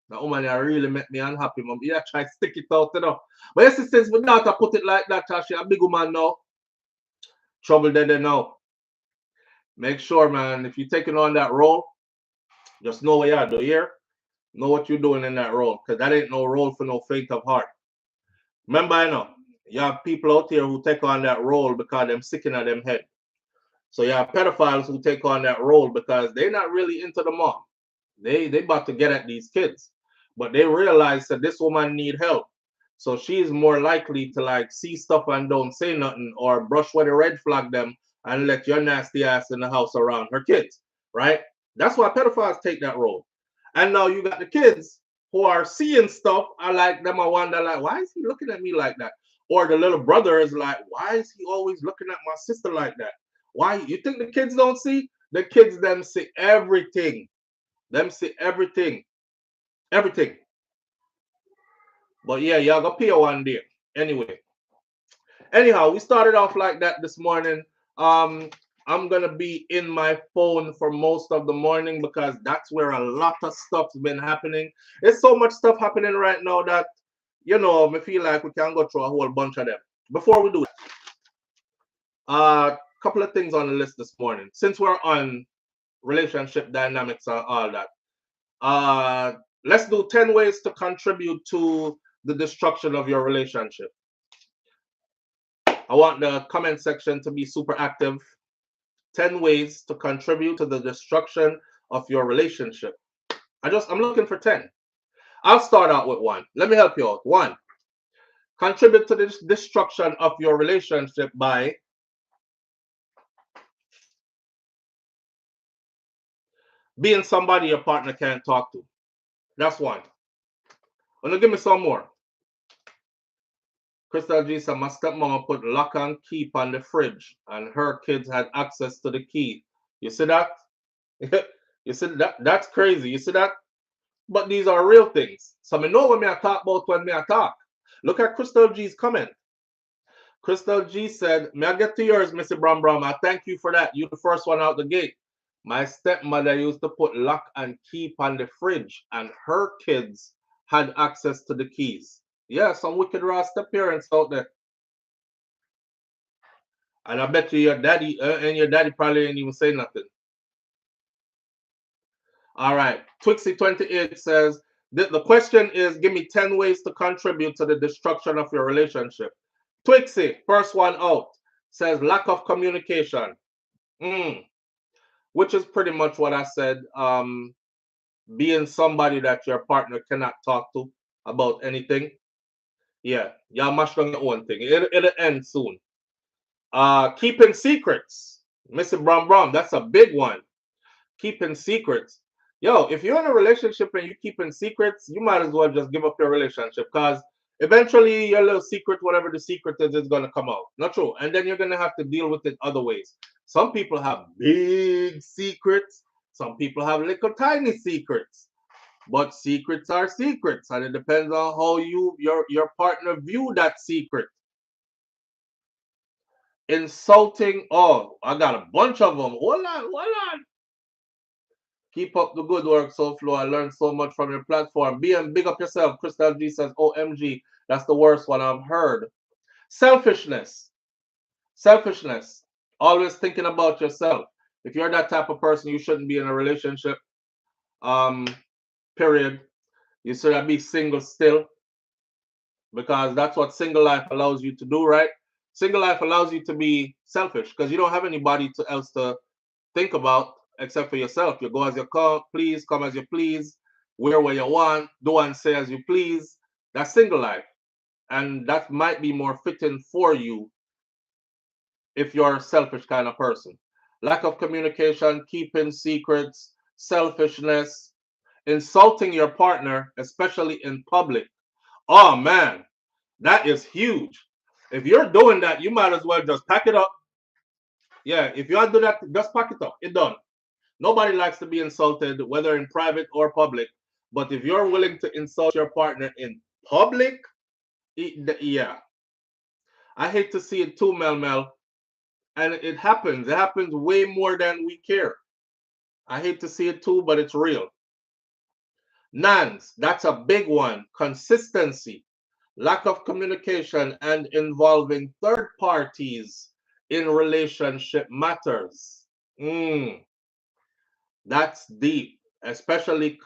That woman really make me unhappy, mom. Yeah, try to stick it out, you know. But yes, since my daughter put it like that, she a big woman now. Trouble there now. Make sure, man, if you're taking on that role, just know what you do here. Know what you're doing in that role. Because that ain't no role for no faint of heart. Remember, I know, you have people out here who take on that role because them sicking at them head. So you have pedophiles who take on that role because they're not really into the mom. They about to get at these kids. But they realize that this woman need help. So she's more likely to like see stuff and don't say nothing or brush where the red flag them and let your nasty ass in the house around her kids, right? That's why pedophiles take that role. And now you got the kids who are seeing stuff. I like them. I wonder like, why is he looking at me like that? Or the little brother is like, why is he always looking at my sister like that? Why? You think the kids don't see? The kids them see everything. Them see everything. Everything. But yeah, y'all go pay one day. Anyway. Anyhow, we started off like that this morning. I'm gonna be in my phone for most of the morning because that's where a lot of stuff's been happening. There's so much stuff happening right now that, you know, I feel like we can go through a whole bunch of them. Before we do it, couple of things on the list this morning. Since we're on relationship dynamics and all that, let's do 10 ways to contribute to the destruction of your relationship. I want the comment section to be super active. 10 ways to contribute to the destruction of your relationship. I'm looking for 10. I'll start out with one. Let me help you out. 1, contribute to the destruction of your relationship by being somebody your partner can't talk to. That's 1. Wanna give me some more? Crystal G said, my stepmama put lock and key on the fridge and her kids had access to the key. You see that? You see that? That's crazy. You see that? But these are real things. So I know what I talk about when I talk. Look at Crystal G's comment. Crystal G said, may I get to yours, Mr. Bram Bram? I thank you for that. You the first one out the gate. My stepmother used to put lock and key on the fridge and her kids had access to the keys. Yeah, some wicked rasta parents out there. And I bet you your daddy probably didn't even say nothing. All right. Twixie28 says, the question is, give me 10 ways to contribute to the destruction of your relationship. Twixie, first one out, says lack of communication. Which is pretty much what I said. Being somebody that your partner cannot talk to about anything. Yeah, y'all mash on your own thing. It'll end soon. Keeping secrets. Mr. Brom Brom, that's a big one. Keeping secrets. Yo, if you're in a relationship and you're keeping secrets, you might as well just give up your relationship because eventually your little secret, whatever the secret is going to come out. Not true. And then you're going to have to deal with it other ways. Some people have big secrets. Some people have little tiny secrets. But secrets are secrets. And it depends on how your partner view that secret. Insulting. Oh, I got a bunch of them. Hold on. Keep up the good work, SouFLo. I learned so much from your platform. Big up yourself. Crystal G says, OMG, that's the worst one I've heard. Selfishness. Always thinking about yourself. If you're that type of person, you shouldn't be in a relationship. Period. You should be single still. Because that's what single life allows you to do, right? Single life allows you to be selfish because you don't have anybody else to think about except for yourself. You go as you come, please, come as you please, wear what you want, do and say as you please. That's single life. And that might be more fitting for you if you're a selfish kind of person. Lack of communication, keeping secrets, selfishness, insulting your partner, especially in public. Oh man, that is huge. If you're doing that, you might as well just pack it up. Yeah, if you want to do that, just pack it up. It's done. Nobody likes to be insulted, whether in private or public. But if you're willing to insult your partner in public, yeah. I hate to see it too, Mel. And it happens. It happens way more than we care. I hate to see it too, but it's real. Nans, that's a big one. Consistency, lack of communication, and involving third parties in relationship matters. That's deep, especially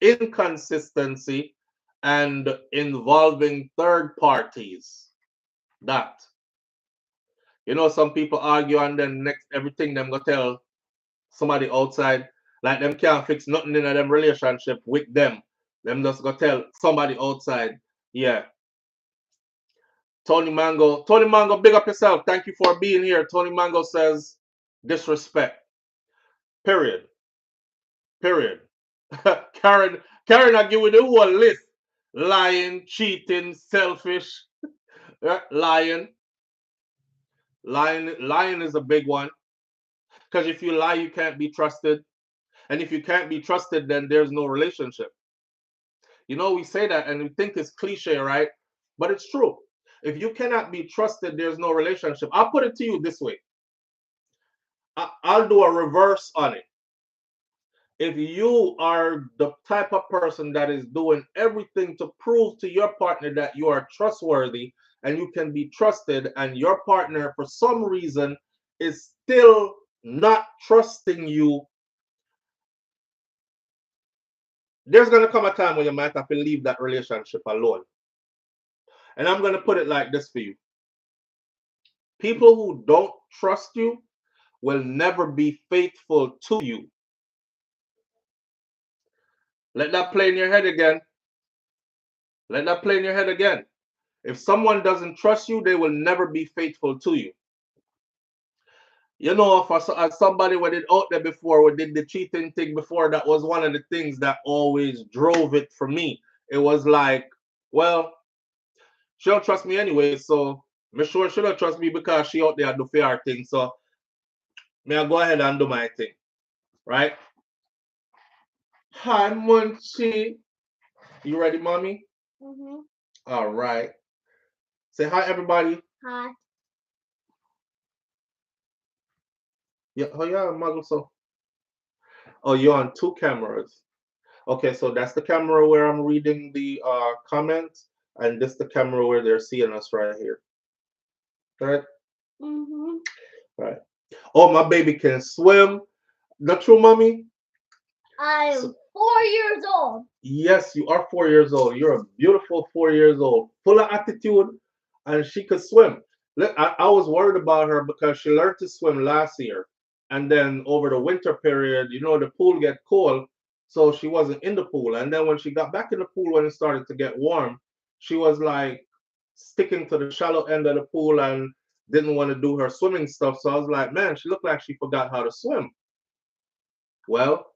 inconsistency and involving third parties. That. You know, some people argue and then next everything them go tell somebody outside, like them can't fix nothing in a them relationship with them. Them just go tell somebody outside. Yeah. Tony Mango, big up yourself. Thank you for being here. Tony Mango says disrespect. Period. Karen, I give you the whole list. Lying, cheating, selfish, lying. Lying is a big one. Because if you lie, you can't be trusted. And if you can't be trusted, then there's no relationship. You know, we say that and we think it's cliche, right? But it's true. If you cannot be trusted, there's no relationship. I'll put it to you this way. I'll do a reverse on it. If you are the type of person that is doing everything to prove to your partner that you are trustworthy and you can be trusted, and your partner for some reason is still not trusting you, there's going to come a time when you might have to leave that relationship alone. And I'm going to put it like this for you. People who don't trust you will never be faithful to you. Let that play in your head again. Let that play in your head again. If someone doesn't trust you, they will never be faithful to you. You know, for somebody who did out there before, who did the cheating thing before, that was one of the things that always drove it for me. It was like, well, she don't trust me anyway, so I'm sure she don't trust me because she out there do fair thing. So may I go ahead and do my thing, right? Hi, Munchie. You ready, mommy? Mm-hmm. All right. Say hi, everybody. Hi. Yeah, oh yeah, Muggle. So, oh, you're on two cameras. Okay, so that's the camera where I'm reading the comments, and this the camera where they're seeing us right here. Right? Mm-hmm. Right. Oh, my baby can swim. Not true, mommy? I'm 4 years old. Yes, you are 4 years old. You're a beautiful 4 years old, full of attitude, and she could swim. I was worried about her because she learned to swim last year, and then over the winter period, you know, the pool get cold, so she wasn't in the pool. And then when she got back in the pool when it started to get warm, she was like sticking to the shallow end of the pool and didn't want to do her swimming stuff. So I was like, man, she looked like she forgot how to swim. Well,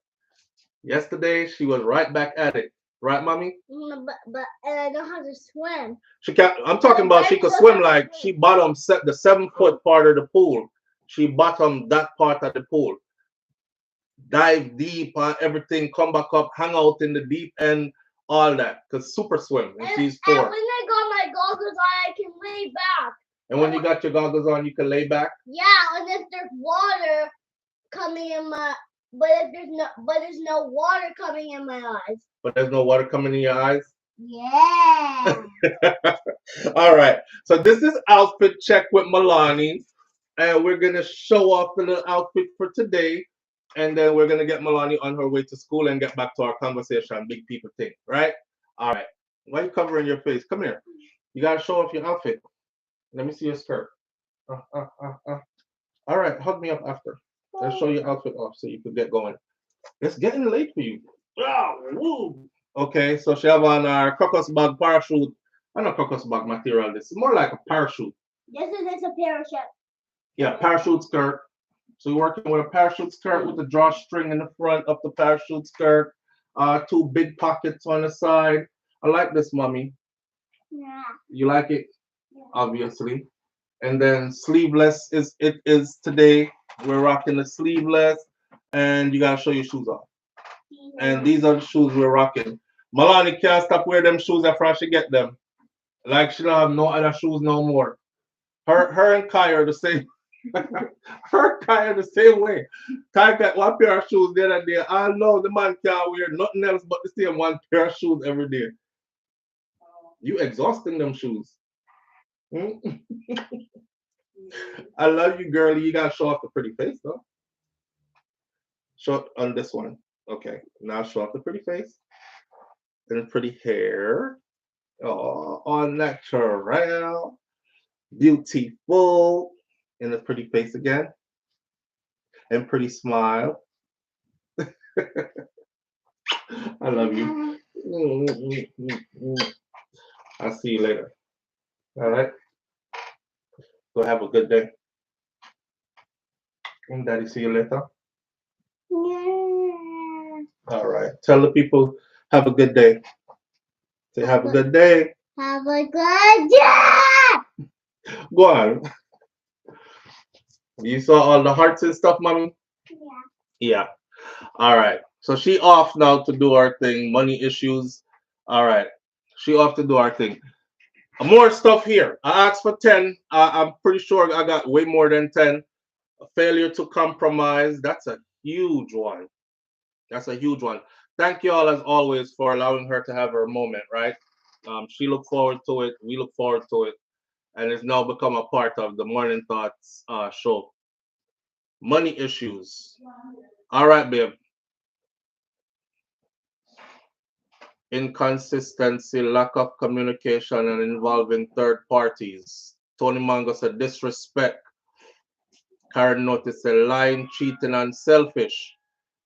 yesterday she was right back at it. Right, mommy? But I don't know how to swim. She can't. I'm talking about she could swim like she bottomed the 7-foot part of the pool. She bottomed that part of the pool. Dive deep on everything, come back up, hang out in the deep end, all that. Cause super swim. And she's 4. And when I got my goggles on, I can lay back. And when you got your goggles on, you can lay back. Yeah, and if there's water coming in my, but there's no water coming in my eyes. But there's no water coming in your eyes? Yeah. All right. So this is outfit check with Milani. And we're going to show off the little outfit for today. And then we're going to get Milani on her way to school and get back to our conversation, big people thing. Right? All right. Why are you covering your face? Come here. You got to show off your outfit. Let me see your skirt. All right. Hug me up after. Let's show your outfit off so you can get going. It's getting late for you. Oh, woo. Okay, so she have on our crocus bag parachute. I know crocus bag material. This is more like a parachute. This is a parachute. Yeah, parachute skirt. So you're working with a parachute skirt with a drawstring in the front of the parachute skirt. 2 big pockets on the side. I like this, mommy. Yeah. You like it? Yeah. obviously. And then sleeveless is today. We're rocking the sleeveless, and you gotta show your shoes off. And these are the shoes we're rocking. Malani can't stop wearing them shoes after she get them. Like she don't have no other shoes no more. Her and Kai are the same. Her and Kai are the same way. Kai got one pair of shoes the other day. I know the man can't wear nothing else but the same one pair of shoes every day. You exhausting them shoes. Hmm? I love you, girlie. You gotta show off the pretty face though. Show on this one. Okay. Now show off the pretty face. And the pretty hair. Oh, all natural. Beautiful. And the pretty face again. And pretty smile. I love you. I'll see you later. All right. So have a good day. And Daddy, see you later. Yeah. All right. Tell the people have a good day. Say have a good day. Have a good day. Go on. You saw all the hearts and stuff, mommy? Yeah. Yeah. All right. So she off now to do our thing. Money issues. All right. She off to do our thing. More stuff here. I asked for 10. I'm pretty sure I got way more than 10. Failure to compromise. That's a huge one. That's a huge one. Thank you all as always for allowing her to have her moment, right? She looked forward to it. We look forward to it. And it's now become a part of the Morning Thoughts show. Money issues. All right, babe. Inconsistency, lack of communication, and involving third parties. Tony Mango said disrespect. Karen noticed said lying, cheating, and selfish.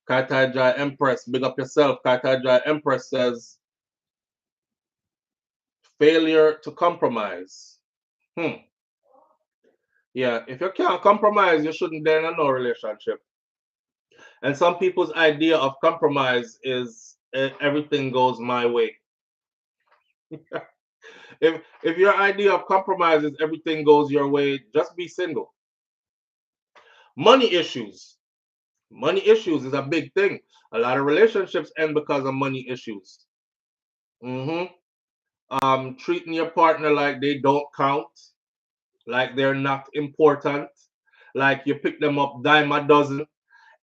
Kaitaja Empress, big up yourself. Kaitaja Empress says failure to compromise. Yeah, if you can't compromise, you shouldn't be in no relationship. And some people's idea of compromise is everything goes my way. If your idea of compromise is everything goes your way, just be single. Money issues. Money issues is a big thing. A lot of relationships end because of money issues. Treating your partner like they don't count, like they're not important, like you pick them up dime a dozen.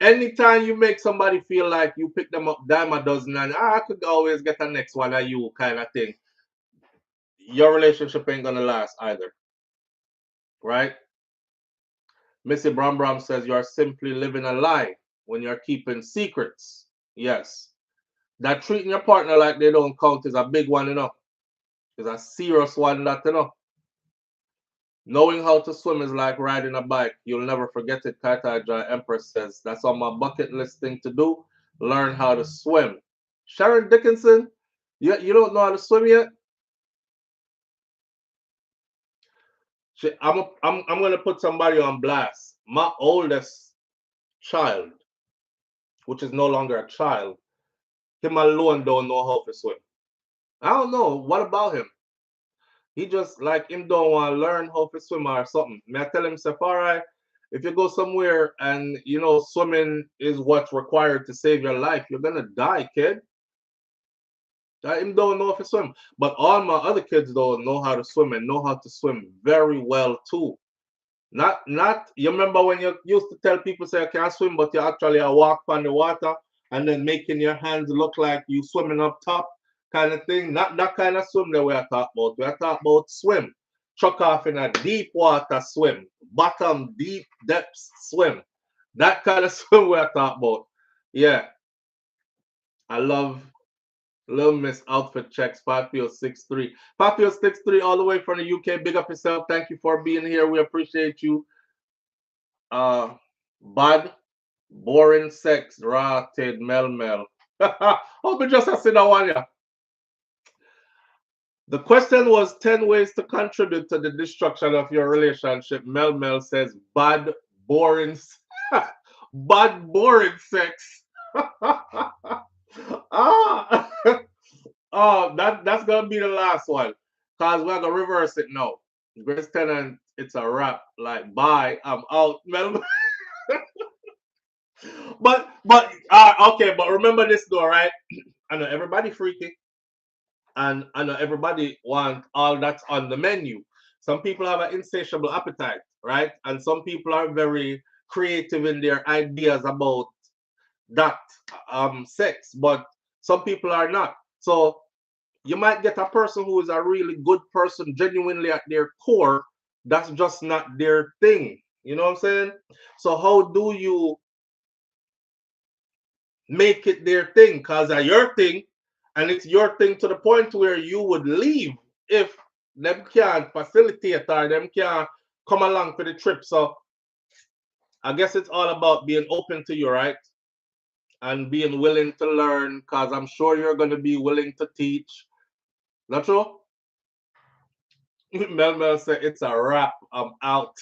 Anytime you make somebody feel like you pick them up dime a dozen and I could always get the next one of you kind of thing, your relationship ain't gonna last either. Right? Missy Bram Bram says you are simply living a lie when you're keeping secrets. Yes. That treating your partner like they don't count is a big one, you know. It's a serious one, that, you know. Knowing how to swim is like riding a bike. You'll never forget it, Kaitaja Empress says. That's on my bucket list thing to do. Learn how to swim. Sharon Dickinson, you don't know how to swim yet? I'm going to put somebody on blast. My oldest child, which is no longer a child, him alone don't know how to swim. I don't know. What about him? He just like him don't want to learn how to swim or something. May I tell him, Safari, if you go somewhere and you know swimming is what's required to save your life, you're gonna die, kid. Him don't know how to swim. But all my other kids don't know how to swim and know how to swim very well too. Not you remember when you used to tell people say I can't swim, but you actually walk on the water and then making your hands look like you swimming up top kind of thing. Not that kind of swim that we are talking about. We are talking about swim. Chuck off in a deep water swim. Bottom deep depths swim. That kind of swim we are talking about. Yeah. I love Little Miss Outfit Checks, Papio63. Papio63 all the way from the UK. Big up yourself. Thank you for being here. We appreciate you. Bad, boring sex, rotted, Mel. Hope we just sit that one, yeah. The question was 10 ways to contribute to the destruction of your relationship. Mel says bad, boring, bad, boring sex. Oh, that's gonna be the last one, cause we're gonna reverse it now. Grace Tennant, it's a wrap. Like, bye, I'm out. but okay, but remember this though, right? I know everybody freaky, and I know everybody want all that's on the menu. Some people have an insatiable appetite, right? And some people are very creative in their ideas about that sex, but some people are not. So you might get a person who is a really good person, genuinely at their core. That's just not their thing. You know what I'm saying? So how do you make it their thing? Because it's your thing, and it's your thing to the point where you would leave if them can't facilitate or them can't come along for the trip. So I guess it's all about being open to you, right? And being willing to learn, because I'm sure you're going to be willing to teach. Not true? Mel said, it's a wrap. I'm out.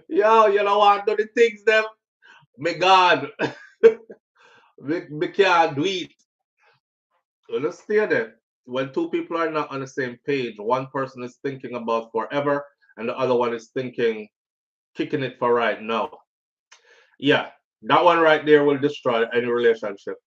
Yo, you know what? Do the things them. My God. we can't do it. So let's stay there. When two people are not on the same page, one person is thinking about forever and the other one is thinking, kicking it for right now. Yeah, that one right there will destroy any relationship.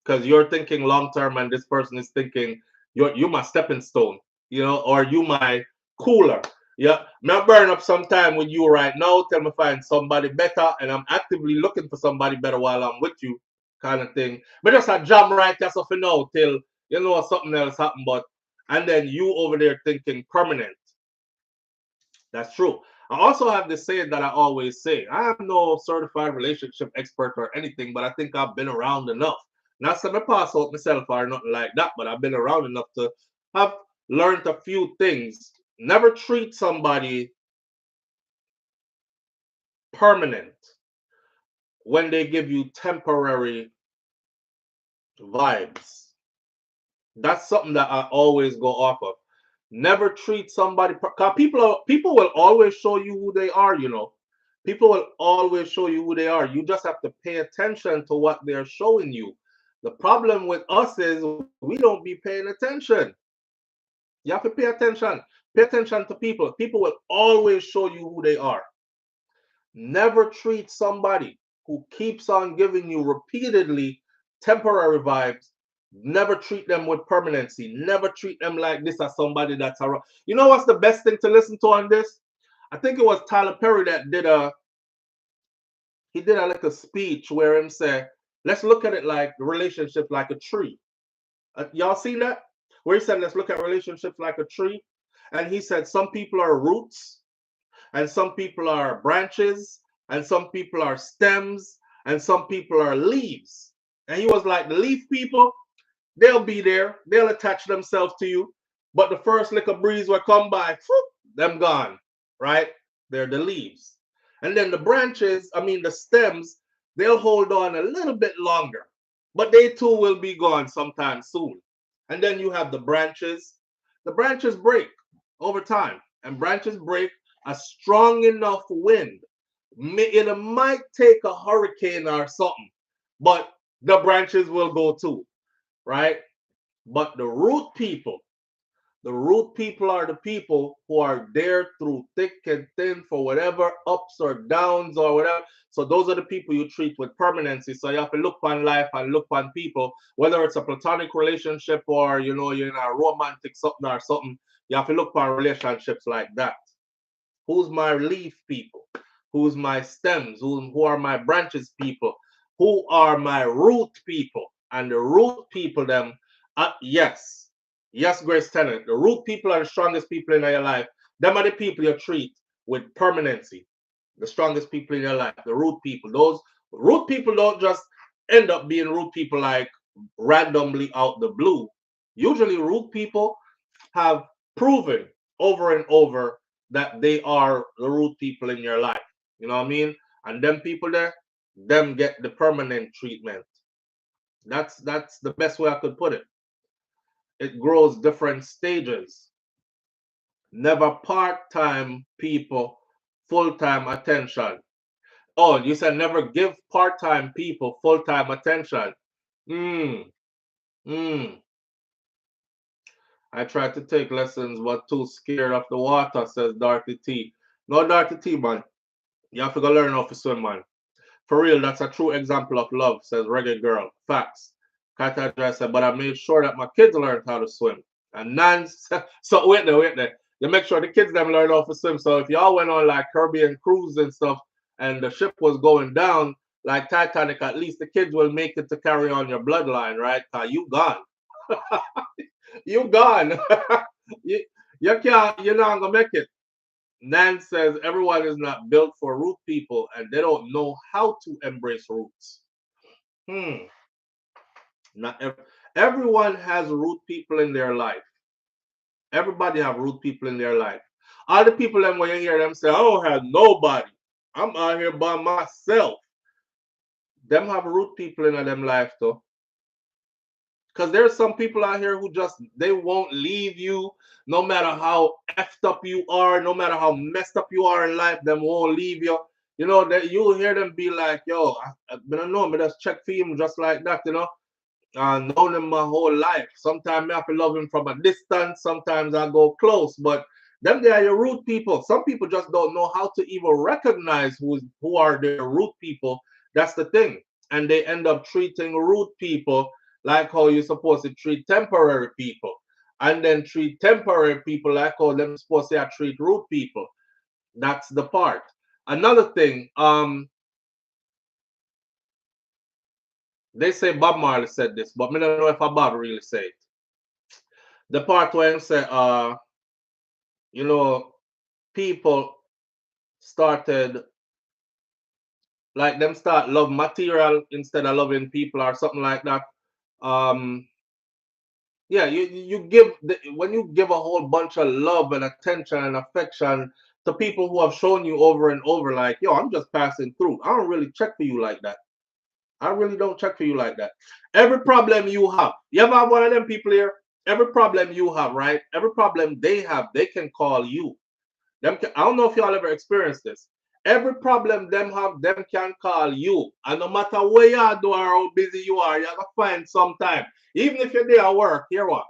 Because you're thinking long term and this person is thinking, you my stepping stone, or you my cooler. Yeah, me burn up some time with you right now, tell me find somebody better, and I'm actively looking for somebody better while I'm with you, kind of thing. But just a jam right just for now till something else happen, and then you over there thinking permanent. That's true. I also have this saying that I always say. I am no certified relationship expert or anything, but I think I've been around enough. Not some pass out myself or nothing like that, but I've been around enough to have learned a few things. Never treat somebody permanent when they give you temporary vibes. That's something that I always go off of. Never treat somebody, because people will always show you who they are. People will always show you who they are. You just have to pay attention to what they're showing you. The problem with us is we don't be paying attention. You have to pay attention. Pay attention to people. People will always show you who they are. Never treat somebody who keeps on giving you repeatedly temporary vibes. Never treat them with permanency. Never treat them like this as somebody that's around. You know what's the best thing to listen to on this? I think it was Tyler Perry that did a like a speech where him say, let's look at it like the relationship like a tree. Y'all seen that? Where he said, let's look at relationships like a tree. And he said, some people are roots, and some people are branches, and some people are stems, and some people are leaves. And he was like, the leaf people, they'll be there, they'll attach themselves to you, but the first lick of breeze will come by, whoop, them gone, right? They're the leaves. And then the branches, the stems, they'll hold on a little bit longer, but they too will be gone sometime soon. And then you have the branches. The branches break over time, and branches break a strong enough wind. It might take a hurricane or something, but the branches will go too, right? But the root people are the people who are there through thick and thin for whatever ups or downs or whatever. So those are the people you treat with permanency. So you have to look on life and look on people, whether it's a platonic relationship or you're in a romantic something or something. You have to look on relationships like that. Who's my leaf people? Who's my stems? Who are my branches people? Who are my root people? And the root people, them, yes, Grace Tennant. The root people are the strongest people in your life. Them are the people you treat with permanency. The strongest people in your life, the root people. Those root people don't just end up being root people like randomly out the blue. Usually, root people have proven over and over that they are the root people in your life. You know what I mean? And them people there, them get the permanent treatment. That's the best way I could put it. It grows different stages. Never part-time people full-time attention. Oh, you said never give part-time people full-time attention. I tried to take lessons, but too scared of the water, says Dorothy T. No, Dorothy T, man. You have to go learn how to swim, man. For real, that's a true example of love, says Reggae Girl. Facts. Kata said, but I made sure that my kids learned how to swim. And Nance, so wait there. You make sure the kids them learn how to swim. So if y'all went on like Caribbean cruise and stuff and the ship was going down, like Titanic, at least the kids will make it to carry on your bloodline, right? Cause you gone. You gone. you can't, you're not gonna make it. Nan says everyone is not built for root people and they don't know how to embrace roots. Not everyone has root people in their life. Everybody have root people in their life. All the people them when you hear them say, I don't have nobody. I'm out here by myself. Them have root people in them life though. Because there's some people out here who just, they won't leave you no matter how effed up you are, no matter how messed up you are in life, them won't leave you. You know, that you'll hear them be like, yo, I don't know, I just check for him just like that, you know. I known him my whole life. Sometimes I have to love him from a distance. Sometimes I go close. But them they are your root people. Some people just don't know how to even recognize who are their root people. That's the thing. And they end up treating root people like how you're supposed to treat temporary people. And then treat temporary people like how they're supposed to treat root people. That's the part. Another thing, they say Bob Marley said this, but I don't know if Bob really said it. The part where he said, you know, people started, like them start love material instead of loving people or something like that. Yeah, you give, when you give a whole bunch of love and attention and affection to people who have shown you over and over, like, yo, I'm just passing through. I don't really check for you like that. I really don't check for you like that. Every problem you have, you ever have one of them people here? Every problem you have, right? Every problem they have, they can call you. I don't know if y'all ever experienced this. Every problem them have, them can call you. And no matter where you do or how busy you are, you have to find some time. Even if you're there at work, here what?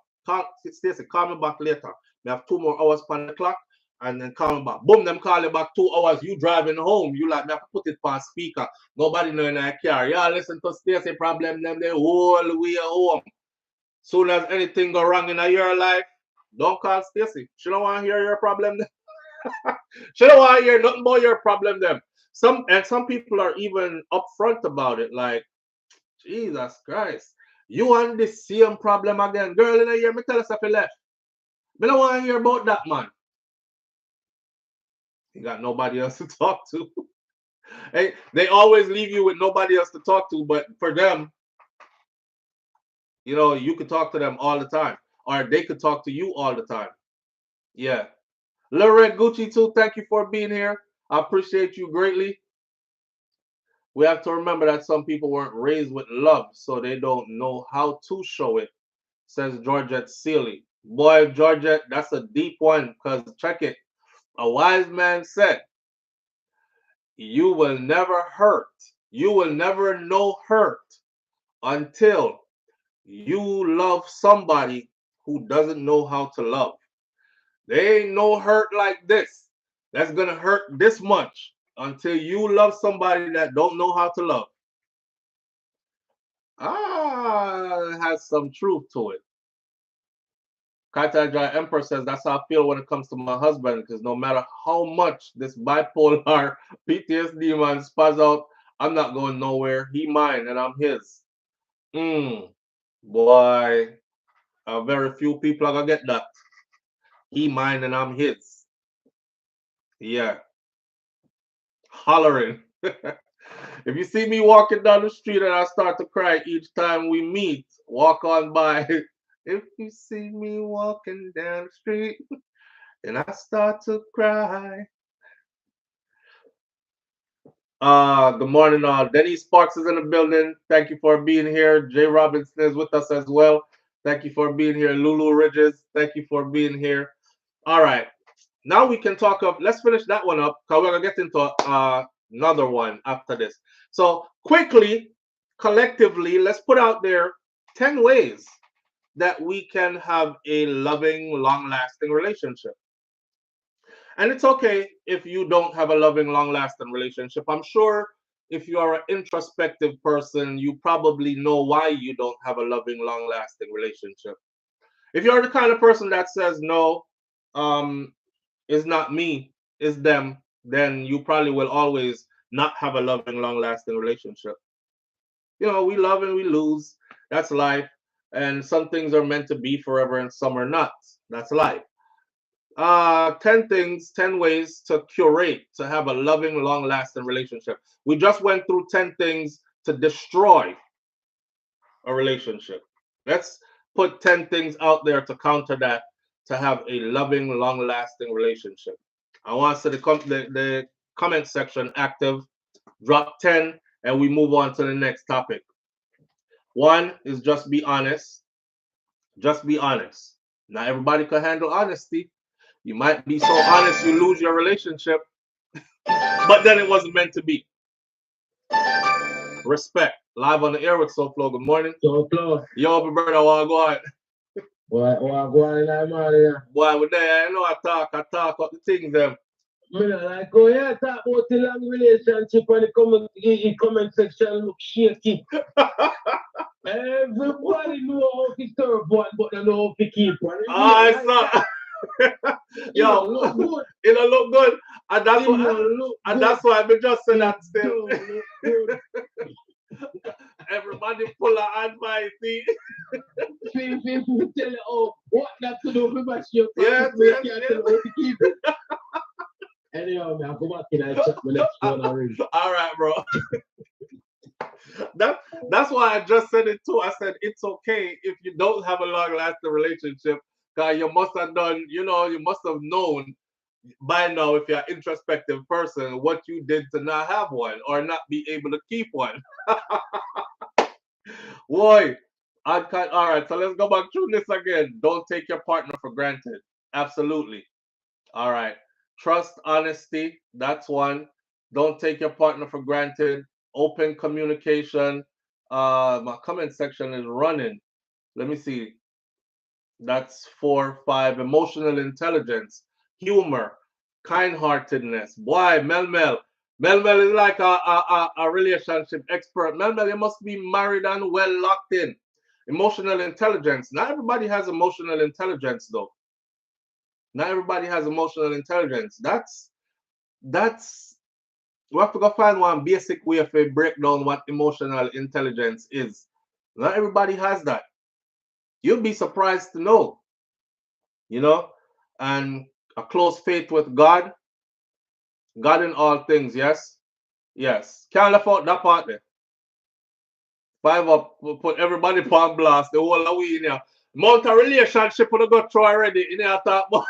Stacey, call me back later. We have 2 more hours on the clock. And then call me back. Boom, them call you back 2 hours. You driving home. You like, me have to put it on speaker. Nobody know in that car. Y'all listen to Stacey problem them the whole way home. Soon as anything go wrong in your life, don't call Stacey. She don't want to hear your problem. She don't want to hear nothing about your problem them. Some people are even upfront about it. Like, Jesus Christ, you want the same problem again. Girl, in a year, me tell us if you left. Me don't want to hear about that, man. You got nobody else to talk to. Hey, they always leave you with nobody else to talk to, but for them, you know, you could talk to them all the time, or they could talk to you all the time. Yeah. Lorette Gucci too, thank you for being here. I appreciate you greatly. We have to remember that some people weren't raised with love, so they don't know how to show it, says Georgette Seeley. Boy, Georgette, that's a deep one, because check it. A wise man said, you will never hurt. You will never know hurt until you love somebody who doesn't know how to love. There ain't no hurt like this that's going to hurt this much until you love somebody that don't know how to love. It has some truth to it. Kataja Emperor says, that's how I feel when it comes to my husband, because no matter how much this bipolar PTSD man spaz out, I'm not going nowhere. He mine and I'm his. Boy, very few people are going to get that. He mine and I'm his. Yeah. Hollering. If you see me walking down the street and I start to cry each time we meet, walk on by. If you see me walking down the street and I start to cry. Good morning, all. Denny Sparks is in the building. Thank you for being here. Jay Robinson is with us as well. Thank you for being here. Lulu Ridges, thank you for being here. All right. Now we can talk of, let's finish that one up because we're going to get into another one after this. So quickly, collectively, let's put out there 10 ways that we can have a loving, long-lasting relationship. And it's okay if you don't have a loving, long-lasting relationship. I'm sure if you are an introspective person, you probably know why you don't have a loving, long-lasting relationship. If you're the kind of person that says no, it's not me, it's them, then you probably will always not have a loving, long-lasting relationship. You know, we love and we lose. That's life. And some things are meant to be forever and some are not. That's life. 10 things, 10 ways to curate, to have a loving, long-lasting relationship. We just went through 10 things to destroy a relationship. Let's put 10 things out there to counter that, to have a loving, long-lasting relationship. I want to see the comment section active. Drop 10 and we move on to the next topic. One is just be honest. Just be honest. Not everybody can handle honesty. You might be so honest you lose your relationship, but then it wasn't meant to be. Respect. Live on the air with SouFLo. Good morning. SouFLo. Yo, my brother, what go on? What go on in that morning? Boy, with that, I know I talk up the things them. Me not like go here talk about the long relationship and the comment section look shaky. Everybody know how to serve one, but they know how to keep one. I saw. Yo, look good. It don't look good. And that's why I just said that still. Everybody pull a advice, see? See, tell you, oh, what not to do with my shit. Yes. Tell how to keep it. Anyhow, man, go back in and check my next one already. All right, bro. That's why I just said it too. I said it's okay if you don't have a long-lasting relationship, because you must have done, you must have known by now, if you're an introspective person, what you did to not have one or not be able to keep one. Boy, all right, so let's go back through this again. Don't take your partner for granted. Absolutely. All right. Trust, honesty, that's one. Don't take your partner for granted. Open communication. My comment section is running. Let me see. That's 4, 5. Emotional intelligence, humor, kind-heartedness. Boy, Mel is like a relationship expert. Mel, you must be married and well locked in. Emotional intelligence. Not everybody has emotional intelligence, though. Not everybody has emotional intelligence. That's we have to go find one basic way to break down what emotional intelligence is. Not everybody has that. You'll be surprised to know. And a close faith with God. God in all things, yes? Yes. Can't left out that part there. 5 up, we'll put everybody on blast, the whole of we in here. Mount a relationship we got through already. In here talk about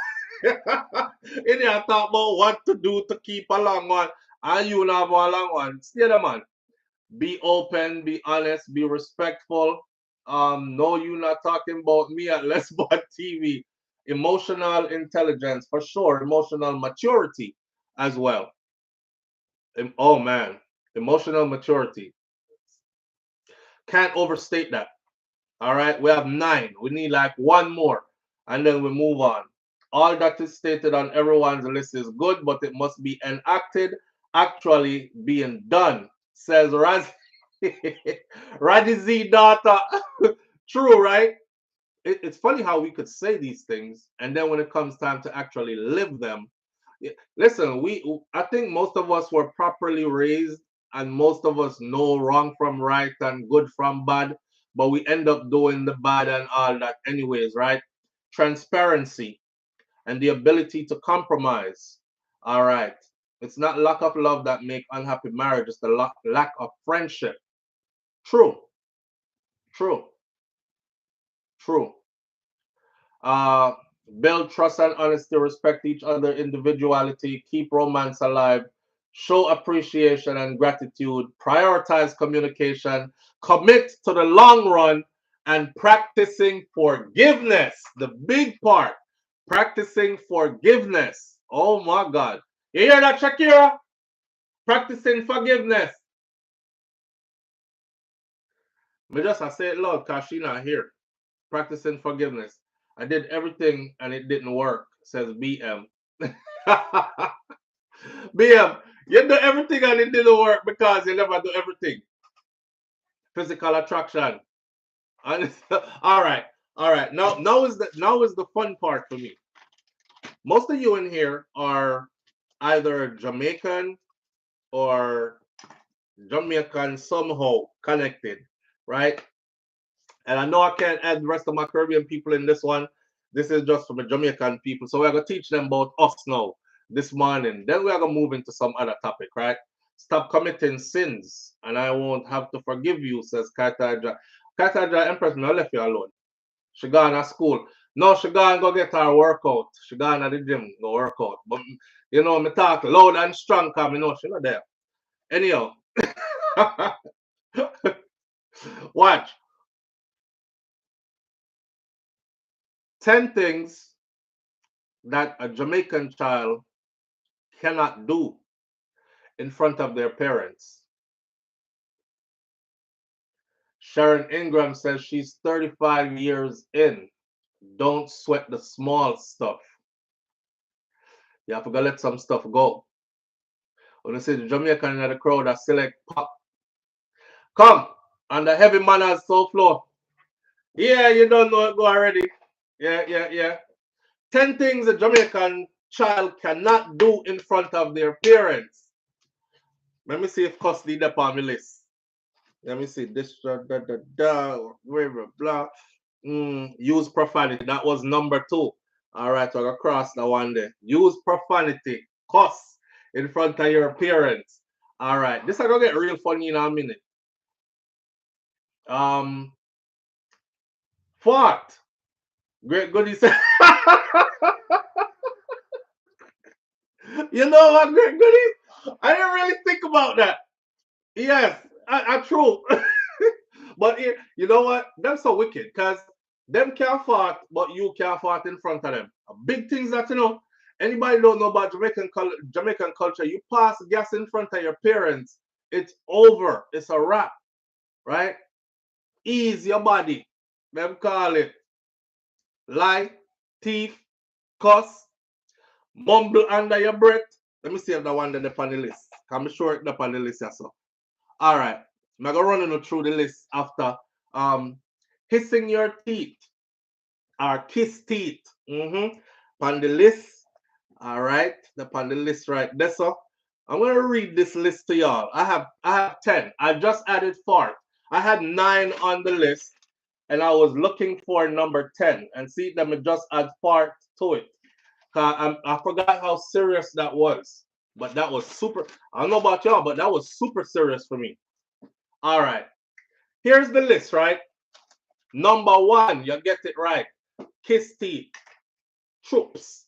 what to do to keep a long one. And you not have a long one. Stay there, man. Be open, be honest, be respectful. No, you not talking about me at Let's Bot TV. Emotional intelligence, for sure. Emotional maturity as well. Oh, man. Emotional maturity. Can't overstate that. All right. We have 9. We need like 1 more. And then we move on. All that is stated on everyone's list is good, but it must be enacted, actually being done, says Raddy Z daughter. True, right? It's funny how we could say these things, and then when it comes time to actually live them, listen, I think most of us were properly raised, and most of us know wrong from right and good from bad, but we end up doing the bad and all that anyways, right? Transparency and the ability to compromise. All right. It's not lack of love that make unhappy marriage. It's the lack of friendship. True. Build trust and honesty, respect each other individuality, keep romance alive, show appreciation and gratitude, prioritize communication, commit to the long run, and practicing forgiveness. The big part, practicing forgiveness. Oh my God. You hear that, Shakira? Practicing forgiveness. I say it loud because she's not here. practicing forgiveness. I did everything and it didn't work, says BM. BM, you do everything and it didn't work because you never do everything. Physical attraction. And all right. Now is the fun part for me. Most of you in here are either Jamaican or Jamaican somehow connected, right? And I know I can't add the rest of my Caribbean people in this one. This is just for the Jamaican people. So we're going to teach them about us now this morning. Then we're going to move into some other topic, right? Stop committing sins and I won't have to forgive you, says Kaitaja. Kaitaja Empress, me I left you alone. She gone to school. No, she gone go get her workout. She gone to the gym go work out. But, you know, me talk loud and strong because me know she not there. Anyhow. Watch. 10 things that a Jamaican child cannot do in front of their parents. Sharon Ingram says she's 35 years in. Don't sweat the small stuff. You have to go let some stuff go. When you see the Jamaican in the crowd that select pop. Come, and the heavy manners SouFLo. Yeah, you don't know it go already. Yeah. 10 things a Jamaican child cannot do in front of their parents. Let me see if custody is on my list. Let me see this blah. Use profanity. That was number 2. All right, so I'm gonna cross that one there. Use profanity, cuss in front of your parents. All right, this is gonna get real funny in a minute. Fart. Great goodie said. You know what, Great goodie? I didn't really think about that. Yes, I true. But you know what? That's so wicked because them can't fart, but you can't fart in front of them. Big things that you know. Anybody don't know about Jamaican culture, you pass gas in front of your parents, it's over. It's a wrap, right? Ease your body. Them call it lie, thief, cuss, mumble under your breath. Let me see if that one then up on the list. I'm sure it's up on the list also. All right. I'm gonna run through the list after hissing your teeth or kiss teeth. On the list. All right, on the list right there. So I'm gonna read this list to y'all. I have 10. I just added 4. I had 9 on the list, and I was looking for number 10. And see, let me just add 4 to it. I forgot how serious that was, but that was super. I don't know about y'all, but that was super serious for me. All right, here's the list. Right, number 1, you get it right. Kiss teeth. Troops.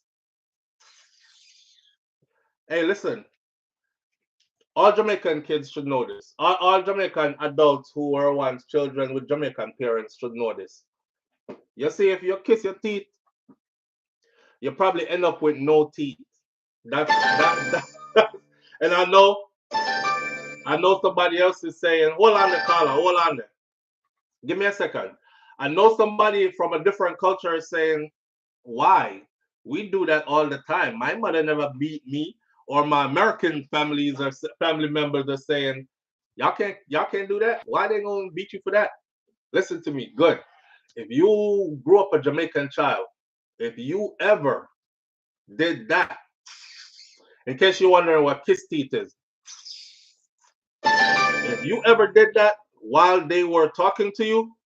Hey, listen. All Jamaican kids should know this. All Jamaican adults who were once children with Jamaican parents should know this. You see, if you kiss your teeth, you probably end up with no teeth. That. And I know somebody else is saying, hold on the caller, hold on there. Give me a second. I know somebody from a different culture is saying, why? We do that all the time. My mother never beat me. Or my American family members are saying, y'all can't do that. Why they gonna beat you for that? Listen to me, good. If you grew up a Jamaican child, if you ever did that, in case you're wondering what kiss teeth is, if you ever did that while they were talking to you,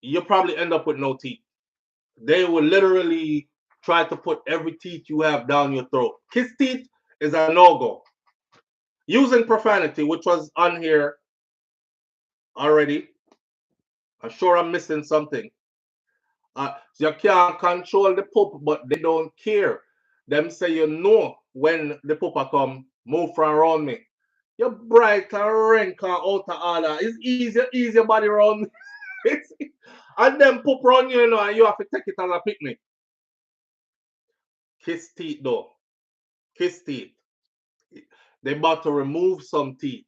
you'll probably end up with no teeth. They will literally try to put every teeth you have down your throat. Kiss teeth is a no-go. Using profanity, which was on here already. I'm sure I'm missing something. You can't control the poop, but they don't care. Them say you know when the pooper come, move from around me. You're bright and rank and out of order. It's easy your body around me. And them poop around you, and you have to take it as a picnic. Kiss teeth though. Kiss teeth. They about to remove some teeth.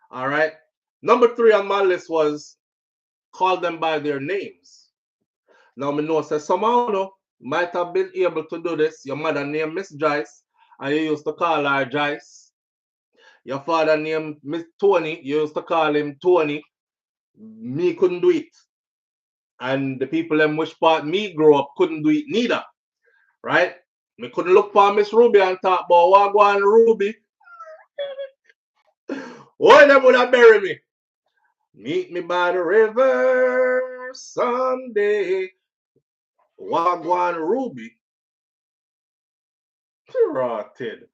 All right. Number 3 on my list was call them by their names. Now, me know say some of you might have been able to do this. Your mother named Miss Joyce, and you used to call her Joyce. Your father named Miss Tony, you used to call him Tony. Me couldn't do it. And the people in which part me grew up couldn't do it neither. Right? Me couldn't look for Miss Ruby and talk about what go on Ruby. Why them would have bury me? Meet me by the river someday. Wagwan Ruby. Rotted.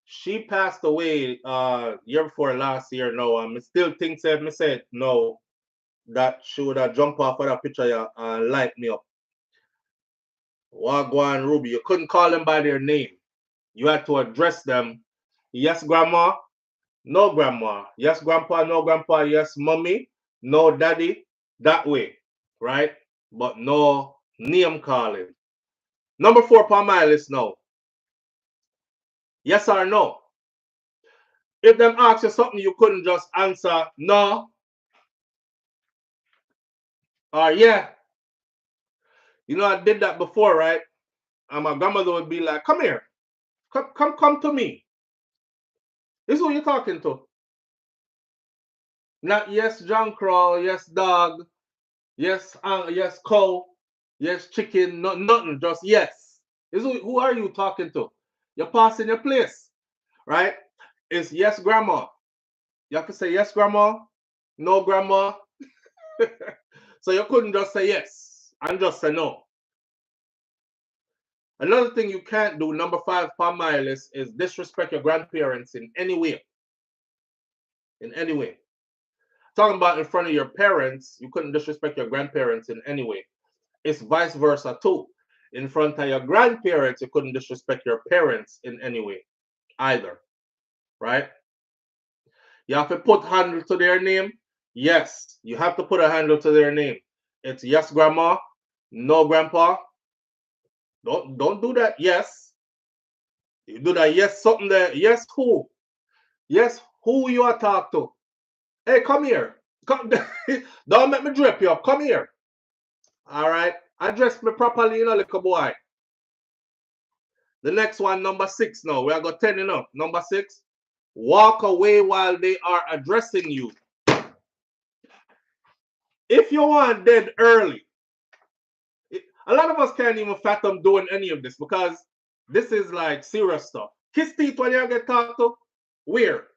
She passed away year before last year now. And I still think that me said no, that she would have jumped off of that picture and light me up. Wagwan Ruby. You couldn't call them by their name. You had to address them. Yes, grandma. No, grandma. Yes, grandpa. No, grandpa. Yes, mommy. No, daddy. That way. Right? But no name calling. Number 4 on my list now. Yes or no? If them ask you something, you couldn't just answer no or yeah. You know, I did that before, right? And my grandmother would be like, come here. Come to me. This is who you're talking to. Not yes, John Crow, yes, dog, yes, yes, cow, yes, chicken, nothing, just yes. This is who are you talking to? You're passing your place, right? It's yes, grandma. You have to say yes, grandma, no, grandma. So you couldn't just say yes and just say no. Another thing you can't do, number 5 on my list, is disrespect your grandparents in any way. In any way. Talking about in front of your parents, you couldn't disrespect your grandparents in any way. It's vice versa too. In front of your grandparents, you couldn't disrespect your parents in any way either. Right? You have to put handle to their name. Yes, you have to put a handle to their name. It's yes, grandma, no, grandpa. Don't do that. Yes. You do that. Yes, something there. Yes, who? Yes, who you are talk to? Hey, come here. Come. Don't make me drip you up. Come here. All right. Address me properly, you know, little boy. The next one, number 6 now. We are got 10 enough. Number 6. Walk away while they are addressing you. If you want dead early, a lot of us can't even fathom doing any of this because this is like serious stuff. Kiss teeth when you get talked to. Where?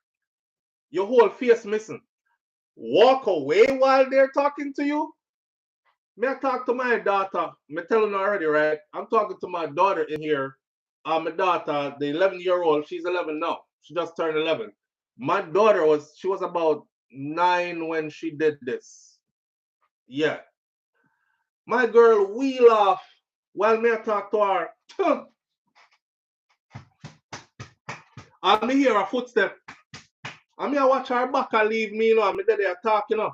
Your whole face missing. Walk away while they're talking to you. May I talk to my daughter? I'm telling her already, right? I'm talking to my daughter in here. My daughter, the 11-year-old, she's 11 now. She just turned 11. My daughter she was about 9 when she did this. Yeah. My girl wheel off while me I talk to her. I hear a footstep. I watch her back and leave me, you know, I'm there talking, you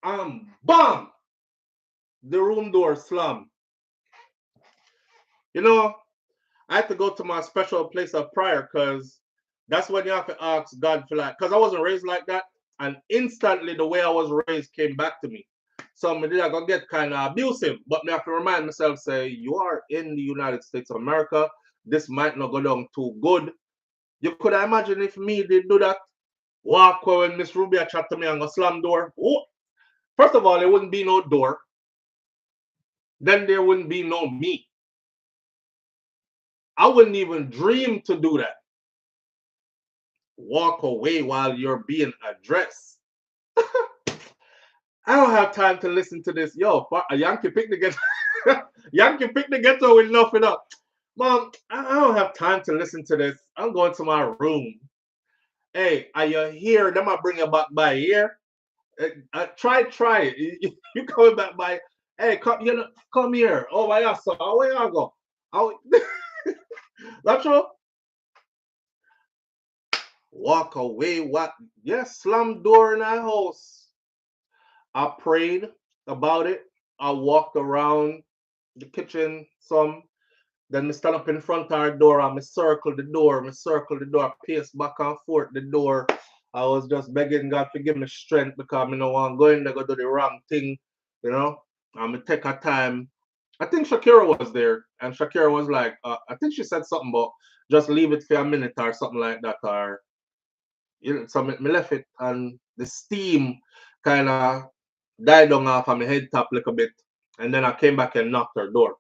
know. Bam! The room door slam. You know, I had to go to my special place of prayer because that's when you have to ask God for like, because I wasn't raised like that. And instantly the way I was raised came back to me. So I did I go get kind of abusive. But I have to remind myself, say, you are in the United States of America. This might not go down too good. You could imagine if me did do that. Walk when Miss Ruby chat to me and go slam door. Oh. First of all, there wouldn't be no door. Then there wouldn't be no me. I wouldn't even dream to do that. Walk away while you're being addressed. I don't have time to listen to this. Yo, a Yankee picnic ghetto. Yankee picnic ghetto with nothing up. Mom, I don't have time to listen to this. I'm going to my room. Hey, are you here? Then I bring you back by here. Try it. You coming back by? Hey, come here. Oh my God, so where you go? That's true. Walk away. What? Yes, slam door in our house. I prayed about it. I walked around the kitchen some. Then I stand up in front of our door and I circle the door. I pace back and forth the door. I was just begging God to give me strength because I don't want to go in there, go do the wrong thing, you know. I'm going to take her time. I think Shakira was there, and Shakira was like, I think she said something about just leave it for a minute or something like that, or you know, so me left it, and the steam kind of died down off of my head top a little bit, and then I came back and knocked her door.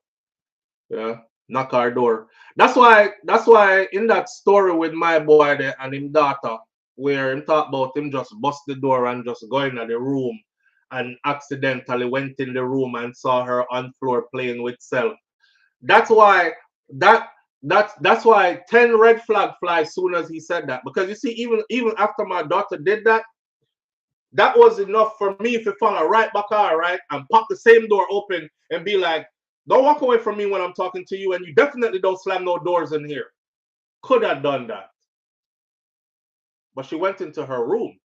Yeah, knock her door. That's why in that story with my boy there and him daughter, where him talk about him just bust the door and just go in the room and accidentally went in the room and saw her on floor playing with self. That's why that's why 10 red flag fly as soon as he said that. Because you see, even after my daughter did that, that was enough for me to follow right back out, right, and pop the same door open and be like, don't walk away from me when I'm talking to you, and you definitely don't slam no doors in here. Could have done that. But she went into her room.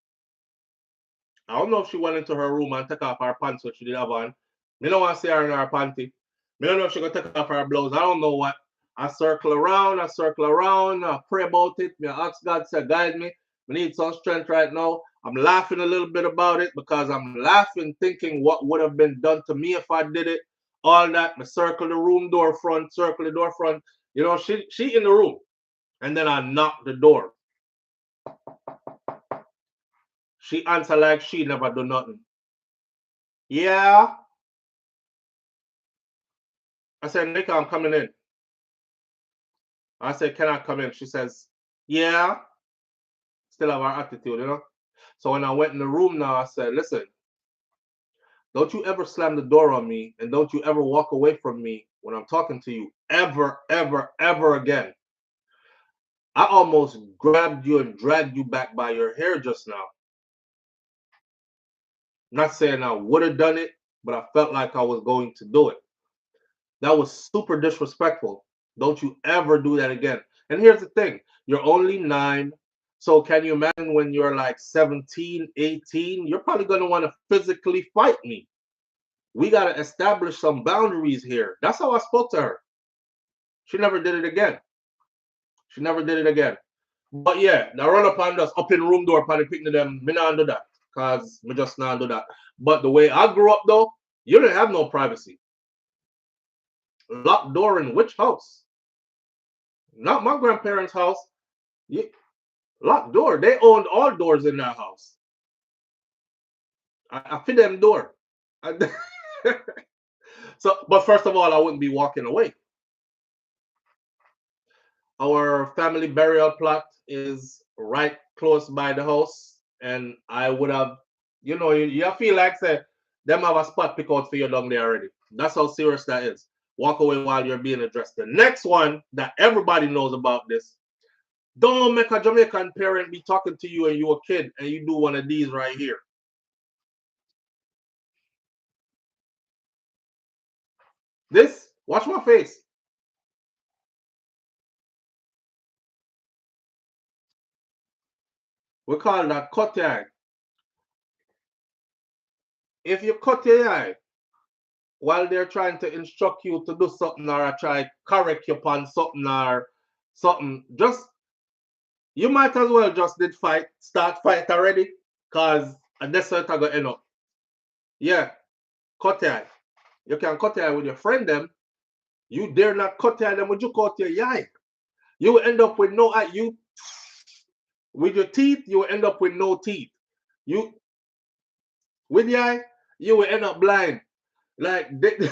I don't know if she went into her room and took off her pants, which she did have on. Me don't want to see her in her panty. Me don't know if she gonna take off her blouse. I don't know what. I circle around, I pray about it. Me ask God to guide me. I need some strength right now. I'm laughing a little bit about it because I'm laughing thinking what would have been done to me if I did it. All that, me circle the room door front, circle the door front. You know, she in the room. And then I knock the door. She answer like she never do nothing. Yeah. I said, Nika, I'm coming in. I said, can I come in? She says, yeah. Still have her attitude, you know? So when I went in the room now, I said, listen, don't you ever slam the door on me, and don't you ever walk away from me when I'm talking to you, ever, ever, ever again. I almost grabbed you and dragged you back by your hair just now. Not saying I would have done it, but I felt like I was going to do it. That was super disrespectful. Don't you ever do that again. And here's the thing. You're only 9. So can you imagine when you're like 17, 18? You're probably going to want to physically fight me. We got to establish some boundaries here. That's how I spoke to her. She never did it again. She never did it again. But yeah, the run up on us, up in room door, probably picking them. Me not do that. Because me just not do that. But the way I grew up though, you didn't have no privacy. Locked door in which house? Not my grandparents' house. Locked door. They owned all doors in that house. I fit them door. So, but first of all, I wouldn't be walking away. Our family burial plot is right close by the house, and I would have, you know, you feel like say them have a spot pick out for you down there already. That's how serious that is. Walk away while you're being addressed. The next one that everybody knows about this. Don't make a Jamaican parent be talking to you and you're a kid and you do one of these right here. This, watch my face. We call that cut your eye. If you cut your eye while they're trying to instruct you to do something or try correct you upon something or something, just, you might as well just did start fight already, because that's what I got end up. Yeah, cut your eye. You can cut your eye with your friend them. You dare not cut your eye them with you cut your eye. You will end up with no eye. You with your teeth, you will end up with no teeth. You with your eye, you will end up blind. Like them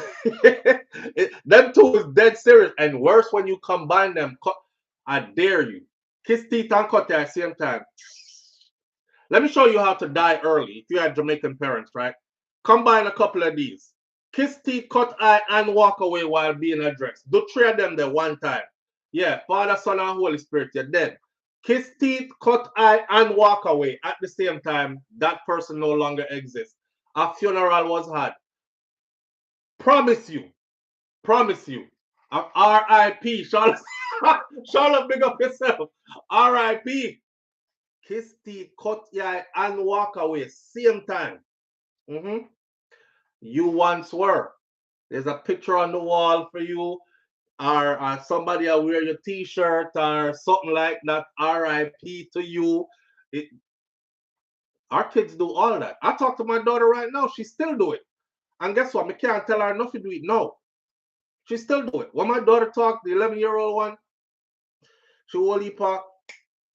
two is dead serious, and worse when you combine them. I dare you, kiss teeth and cut your eye at the same time. Let me show you how to die early. If you had Jamaican parents, right? Combine a couple of these. Kiss teeth, cut eye, and walk away while being addressed. Do 3 of them there one time. Yeah, Father, Son, and Holy Spirit, you're dead. Kiss teeth, cut eye, and walk away. At the same time, that person no longer exists. A funeral was had. Promise you. R.I.P. Charlotte, big up yourself. R.I.P. Kiss teeth, cut eye, and walk away. Same time. You once were. There's a picture on the wall for you, or somebody will wear your t-shirt or something like that. R.I.P. to you. Our kids do all that. I talk to my daughter right now. She still do it. And guess what? I can't tell her enough to do it now. She still do it. When my daughter talk, the 11-year-old one, she whole heap of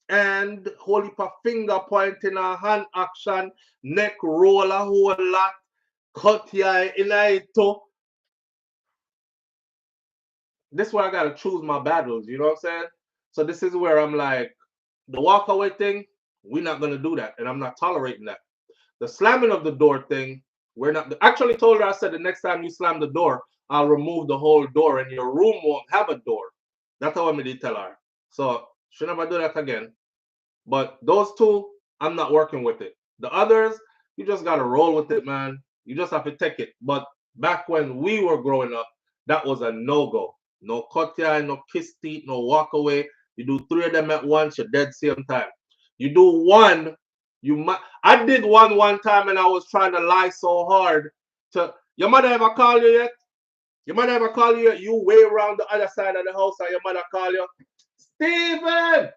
and whole heap of finger pointing, her hand action, neck roll a whole lot, cut your in it too. This is where I gotta choose my battles, you know what I'm saying? So this is where I'm like, the walk away thing, we're not gonna do that, and I'm not tolerating that. The slamming of the door thing, we're not. Actually told her, I said, the next time you slam the door, I'll remove the whole door and your room won't have a door. That's how I did tell her. So she never do that again. But those two, I'm not working with it. The others, you just gotta roll with it, man. You just have to take it. But back when we were growing up, that was a no-go. No cut eye, no kiss teeth, no walk away. You do 3 of them at once, you're dead same time. You do one, you might. I did one time, and I was trying to lie so hard. To your mother ever call you yet? Your mother ever call you yet? You way around the other side of the house, and your mother call you, Stephen,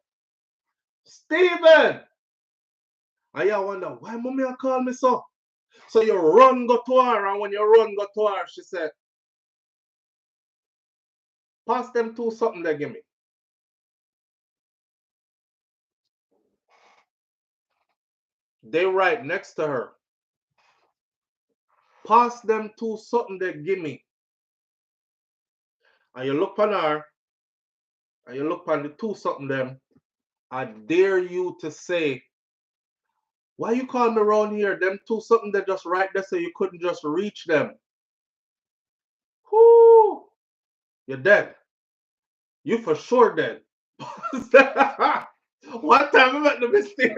Stephen. And you wonder, why mommy call me so? So you run go to her, and when you run go to her, she said, pass them 2 something they give me. They right next to her. Pass them 2 something they give me. And you look on her, and you look on the 2 something them. I dare you to say, why you call me around here? Them 2 something they just right there, so you couldn't just reach them. Whoo! You're dead. You for sure dead. One time I made the mistake.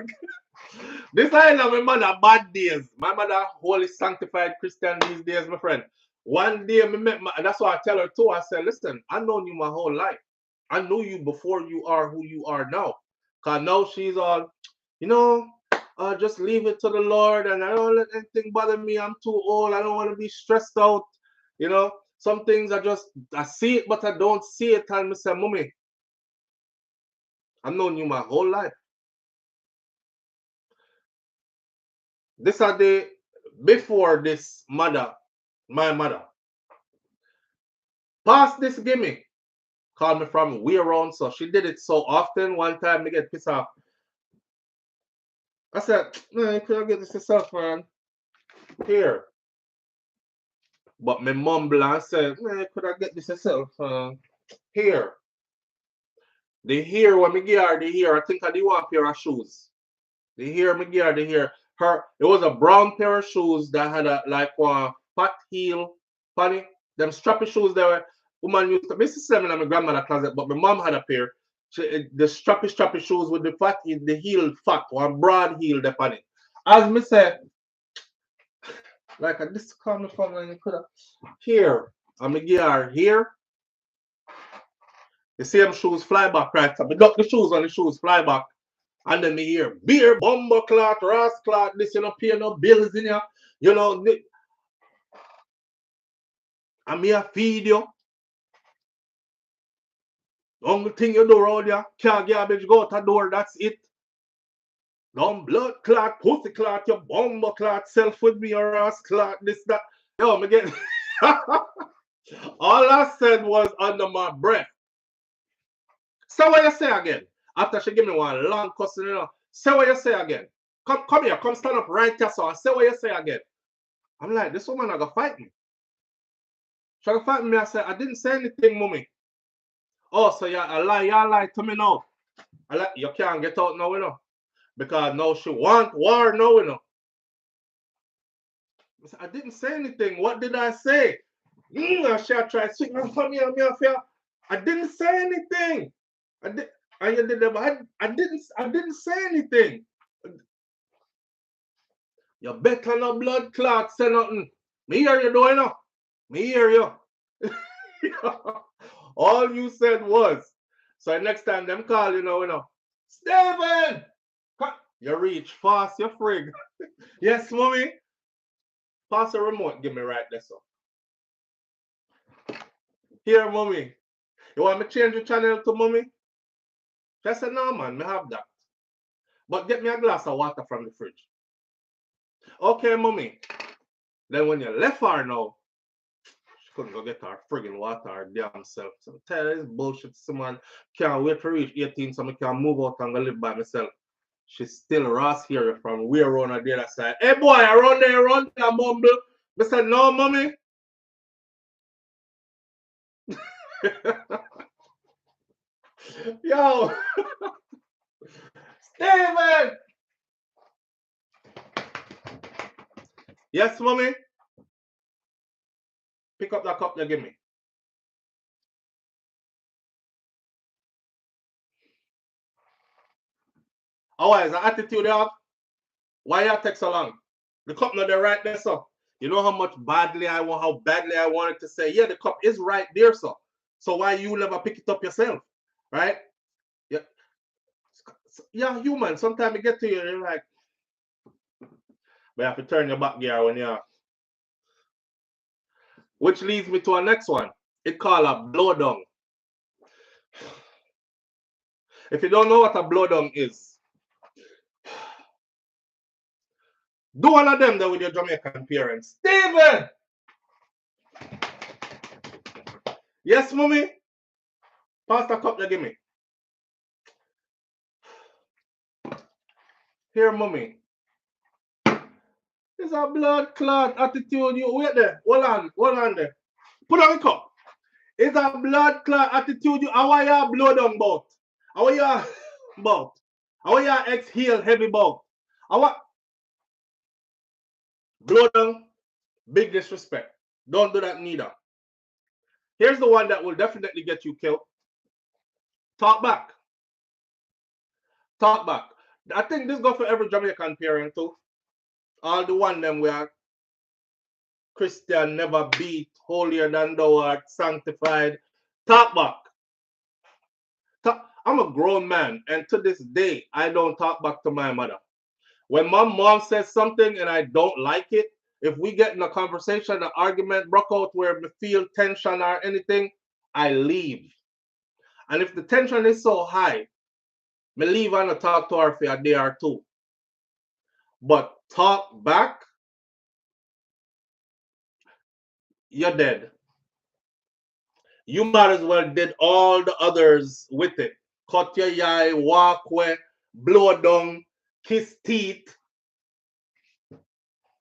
This I know my mother bad days. My mother holy sanctified Christian these days, my friend. One day me met and that's why I tell her too. I said, listen, I known you my whole life. I knew you before you are who you are now. Cause now she's all, you know, just leave it to the Lord, and I don't let anything bother me. I'm too old. I don't want to be stressed out. You know, some things I see it, but I don't see it. And I say, mommy, I've known you my whole life. This are the before this mother, my mother. Pass this gimme. Call me from way around, so she did it so often. One time me get pissed off. I said, man, you could get this yourself, man. Here. But me mumble and said, man, you could have get this yourself, here. The here when me give her the here, I think I did one pair of shoes. The here me give her the here. It was a brown pair of shoes that had a like one fat heel, funny. Them strappy shoes that were woman used to. Mrs. Seven in my grandmother's closet, but my mom had a pair. The strappy shoes with the fat heel, the heel fat, one broad heel there on it. As me say, like this coming from when you could have here. I'm gonna give her here. The same shoes fly back right. So I duck the shoes on the shoes fly back. And then me hear beer, bumper clot, ras clot, this, you know, pay no bills in here. You know, and me a feed you. The only thing you do around here, can't garbage go out the door, that's it. Don't blood clot, pussy clot, your bumper clot, self with me, or ras clot, this, that. Yo, me get all I said was under my breath. Say what you say again. After she give me one long cussing, you know. Say what you say again. Come here, come stand up right here, so say what you say again. I'm like, this woman not gonna fight me. She gonna fight me. I said, I didn't say anything, mommy. Oh, so you lie to me now. You can't get out now, you know. Because now she want war now, you know. I said, I didn't say anything. What did I say? She tried to swing for me and me affair. I didn't say anything. I didn't say anything. You better no blood clot say nothing. Me hear you doing now. Me hear you. All you said was, so next time them call you know, Stephen, you reach fast, you frig. Yes, mommy. Pass the remote, give me right there, so. Here, mommy. You want me to change the channel to mommy? She said, no, man, me have that. But get me a glass of water from the fridge. Okay, mommy. Then when you left her now, she couldn't go get her friggin' water her damn self. So tell her this bullshit. Someone can't wait to reach 18 so I can move out and go live by myself. She's still Ross here from way around on the other side. Hey boy, around there, mumble. I said, no, mommy. Yo, Steven! Yes, mommy? Pick up that cup you give me. Oh, is the attitude you have? Why you take so long? The cup not there right there, so. You know how badly I wanted to say, yeah, the cup is right there, so. So why you never pick it up yourself? Right? Yeah. Yeah, human. Sometimes you get to you, you're like, but you have to turn your back gear when you're. Which leads me to our next one. It's called a blowdown. If you don't know what a blowdown is, do one of them there with your Jamaican parents. Steven! Yes, mommy? Pass the cup you give me. Here, mommy. It's a blood clot attitude. You wait there. Hold on there. Put on the cup. It's a blood clot attitude. How are you blow down about? How are you about? How are you exhale heavy about? How are blow down? Big disrespect. Don't do that neither. Here's the one that will definitely get you killed. Talk back. Talk back. I think this goes for every Jamaican parent too. All the one them where Christian never beat, holier than thou art, sanctified. Talk back. I'm a grown man, and to this day, I don't talk back to my mother. When my mom says something and I don't like it, if we get in a conversation, an argument broke out where we feel tension or anything, I leave. And if the tension is so high, me leave and talk to her for a day or two. But talk back, you're dead. You might as well did all the others with it. Cut your eye, walk away, blow down, kiss teeth.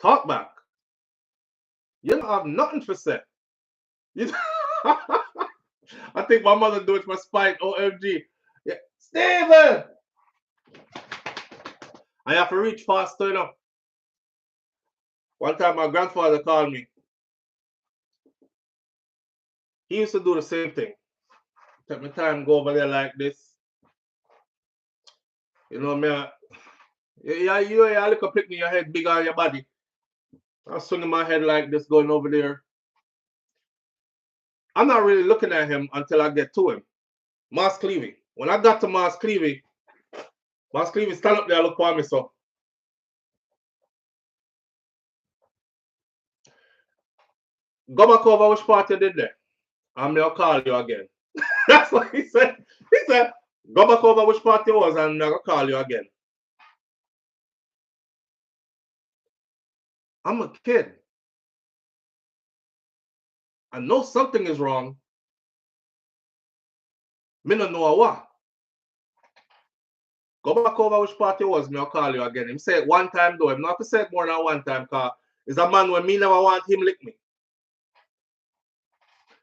Talk back. You don't have nothing to say. I think my mother do it for spite. OMG. Yeah. Steven! I have to reach faster enough. One time my grandfather called me. He used to do the same thing. Take my time, go over there like this. You know, me, you look up in your head big on your body. I'm swinging my head like this, going over there. I'm not really looking at him until I get to him. Mas Cleavy. When I got to Mas Cleavy stand up there, look for me, so. Go back over which part you did there. And I'll call you again. That's what he said. He said, go back over which part you was and I'll call you again. I'm a kid. I know something is wrong. Me no know what. Go back over which part you was, me I'll call you again. Him say it one time though. Him not to say it more than one time because he's a man when me never want him lick me.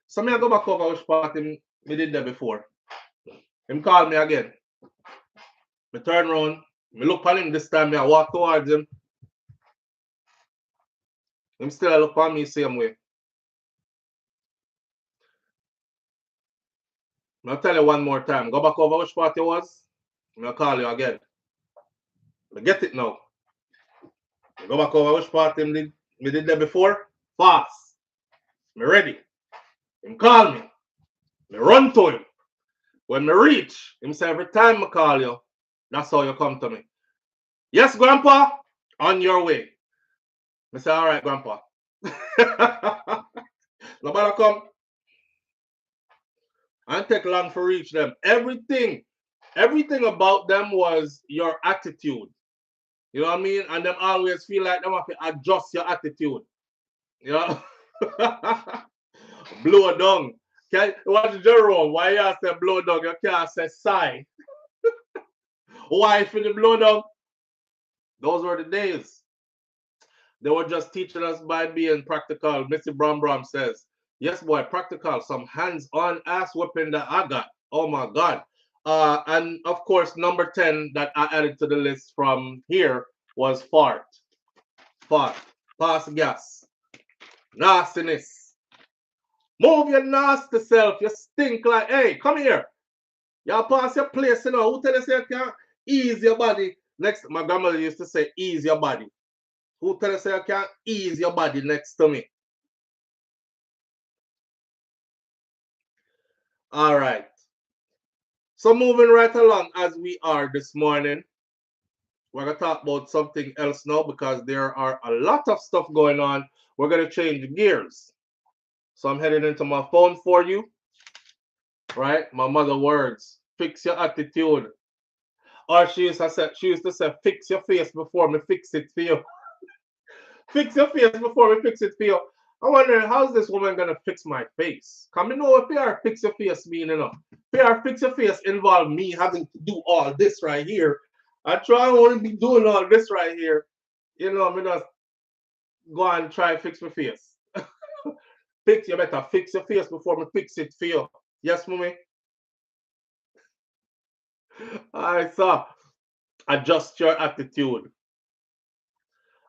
So me I go back over which part me did there before. Him call me again. Me turn around. Me look at him this time. Me I walk towards him. Him still look at me same way. I'll tell you one more time. Go back over which part you was. I'll call you again. I get it now. Go back over which part me did there before. Fast. Me ready. Him call me. Me run to him. When me reach, him say every time I call you, that's how you come to me. Yes, Grandpa, on your way. I say, all right, Grandpa. Nobody come. I don't take long for reach them. Everything about them was your attitude. You know what I mean? And them always feel like them have to adjust your attitude. You know? Blow down. What's Jerome? Why you say blow down? You can't say sigh. Why for the blow down? Those were the days. They were just teaching us by being practical. Missy Bram says, yes, boy, practical. Some hands-on ass whipping that I got. Oh, my God. And, of course, number 10 that I added to the list from here was fart. Fart. Pass gas. Nastiness. Move your nasty self. You stink like, hey, come here. Y'all pass your place, you know. Who tell you say you can't ease your body? Next, my grandmother used to say, ease your body. Who tell you say you can't ease your body next to me? All right. So moving right along as we are this morning, we're going to talk about something else now because there are a lot of stuff going on. We're going to change gears. So I'm heading into my phone for you. Right? My mother words. Fix your attitude. Or she used to say, fix your face before me fix it for you. Fix your face before we fix it for you. I wonder how's this woman gonna fix my face? Come you know if PR fix your face mean enough. PR fix your face involve me having to do all this right here. I want to be doing all this right here. You know, I'm gonna go and try fix my face. You better fix your face before me fix it for you. Yes, mommy? Alright, so adjust your attitude.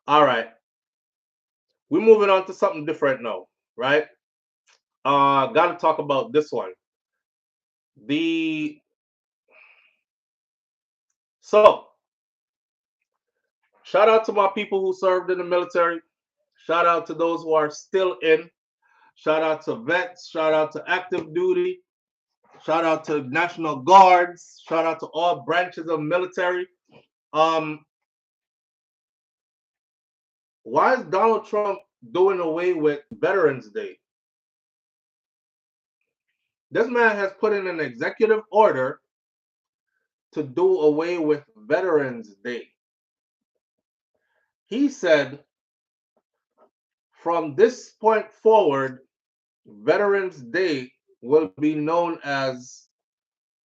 Alright. We're moving on to something different now, right? Gotta talk about this one. So, shout out to my people who served in the military. Shout out to those who are still in. Shout out to vets. Shout out to active duty. Shout out to National Guards. Shout out to all branches of military. Why is Donald Trump doing away with Veterans Day? This man has put in an executive order to do away with Veterans Day. He said, from this point forward, Veterans Day will be known as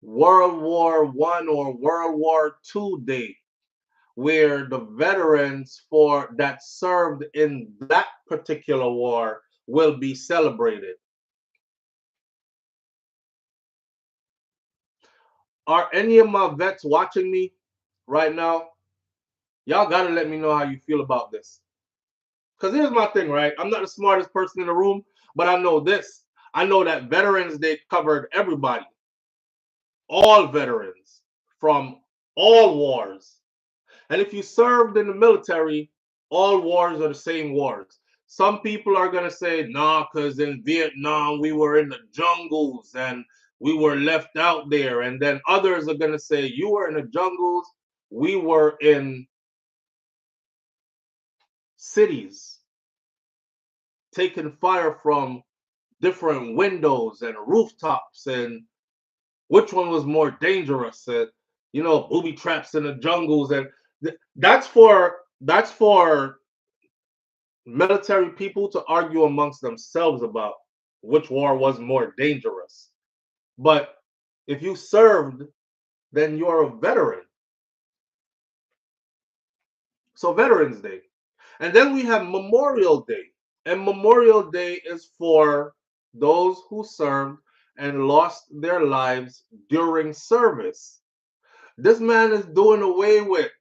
World War I or World War II Day, where the veterans that served in that particular war will be celebrated. Are any of my vets watching me right now? Y'all gotta let me know how you feel about this. Because here's my thing, right? I'm not the smartest person in the room, but I know this. I know that Veterans Day covered everybody. All veterans from all wars. And if you served in the military, all wars are the same wars. Some people are going to say, nah, because in Vietnam, we were in the jungles and we were left out there. And then others are going to say, you were in the jungles, we were in cities, taking fire from different windows and rooftops, and which one was more dangerous? And, you know, booby traps in the jungles. And that's for military people to argue amongst themselves about which war was more dangerous. But if you served, then you're a veteran. So Veterans Day. And then we have Memorial Day. And Memorial Day is for those who served and lost their lives during service. This man is doing away with.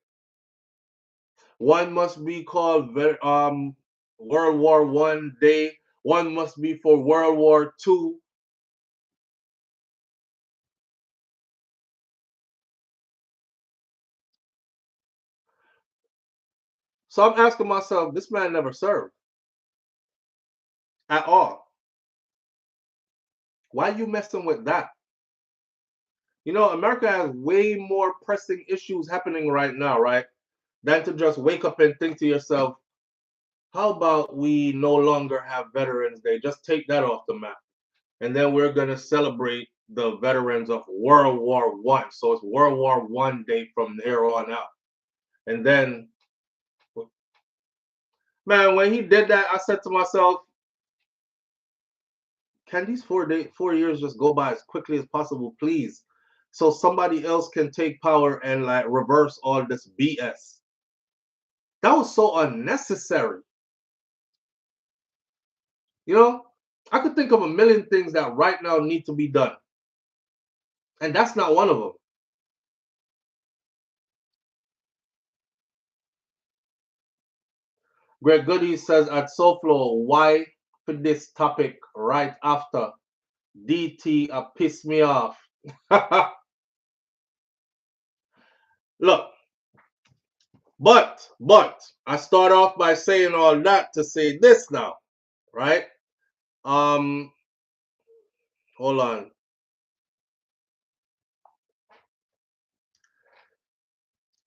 One must be called World War I Day. One must be for World War II. So I'm asking myself, this man never served at all. Why are you messing with that? You know, America has way more pressing issues happening right now, right? Than to just wake up and think to yourself, how about we no longer have Veterans Day? Just take that off the map. And then we're going to celebrate the veterans of World War I. So it's World War I Day from here on out. And then Man, when he did that, I said to myself, can these 4 years just go by as quickly as possible, please? So somebody else can take power and like reverse all this BS. That was so unnecessary. You know, I could think of a million things that right now need to be done. And that's not one of them. Greg Goody says at SouFlo, why put this topic right after DT piss me off? Look, but I start off by saying all that to say this now, right? Hold on.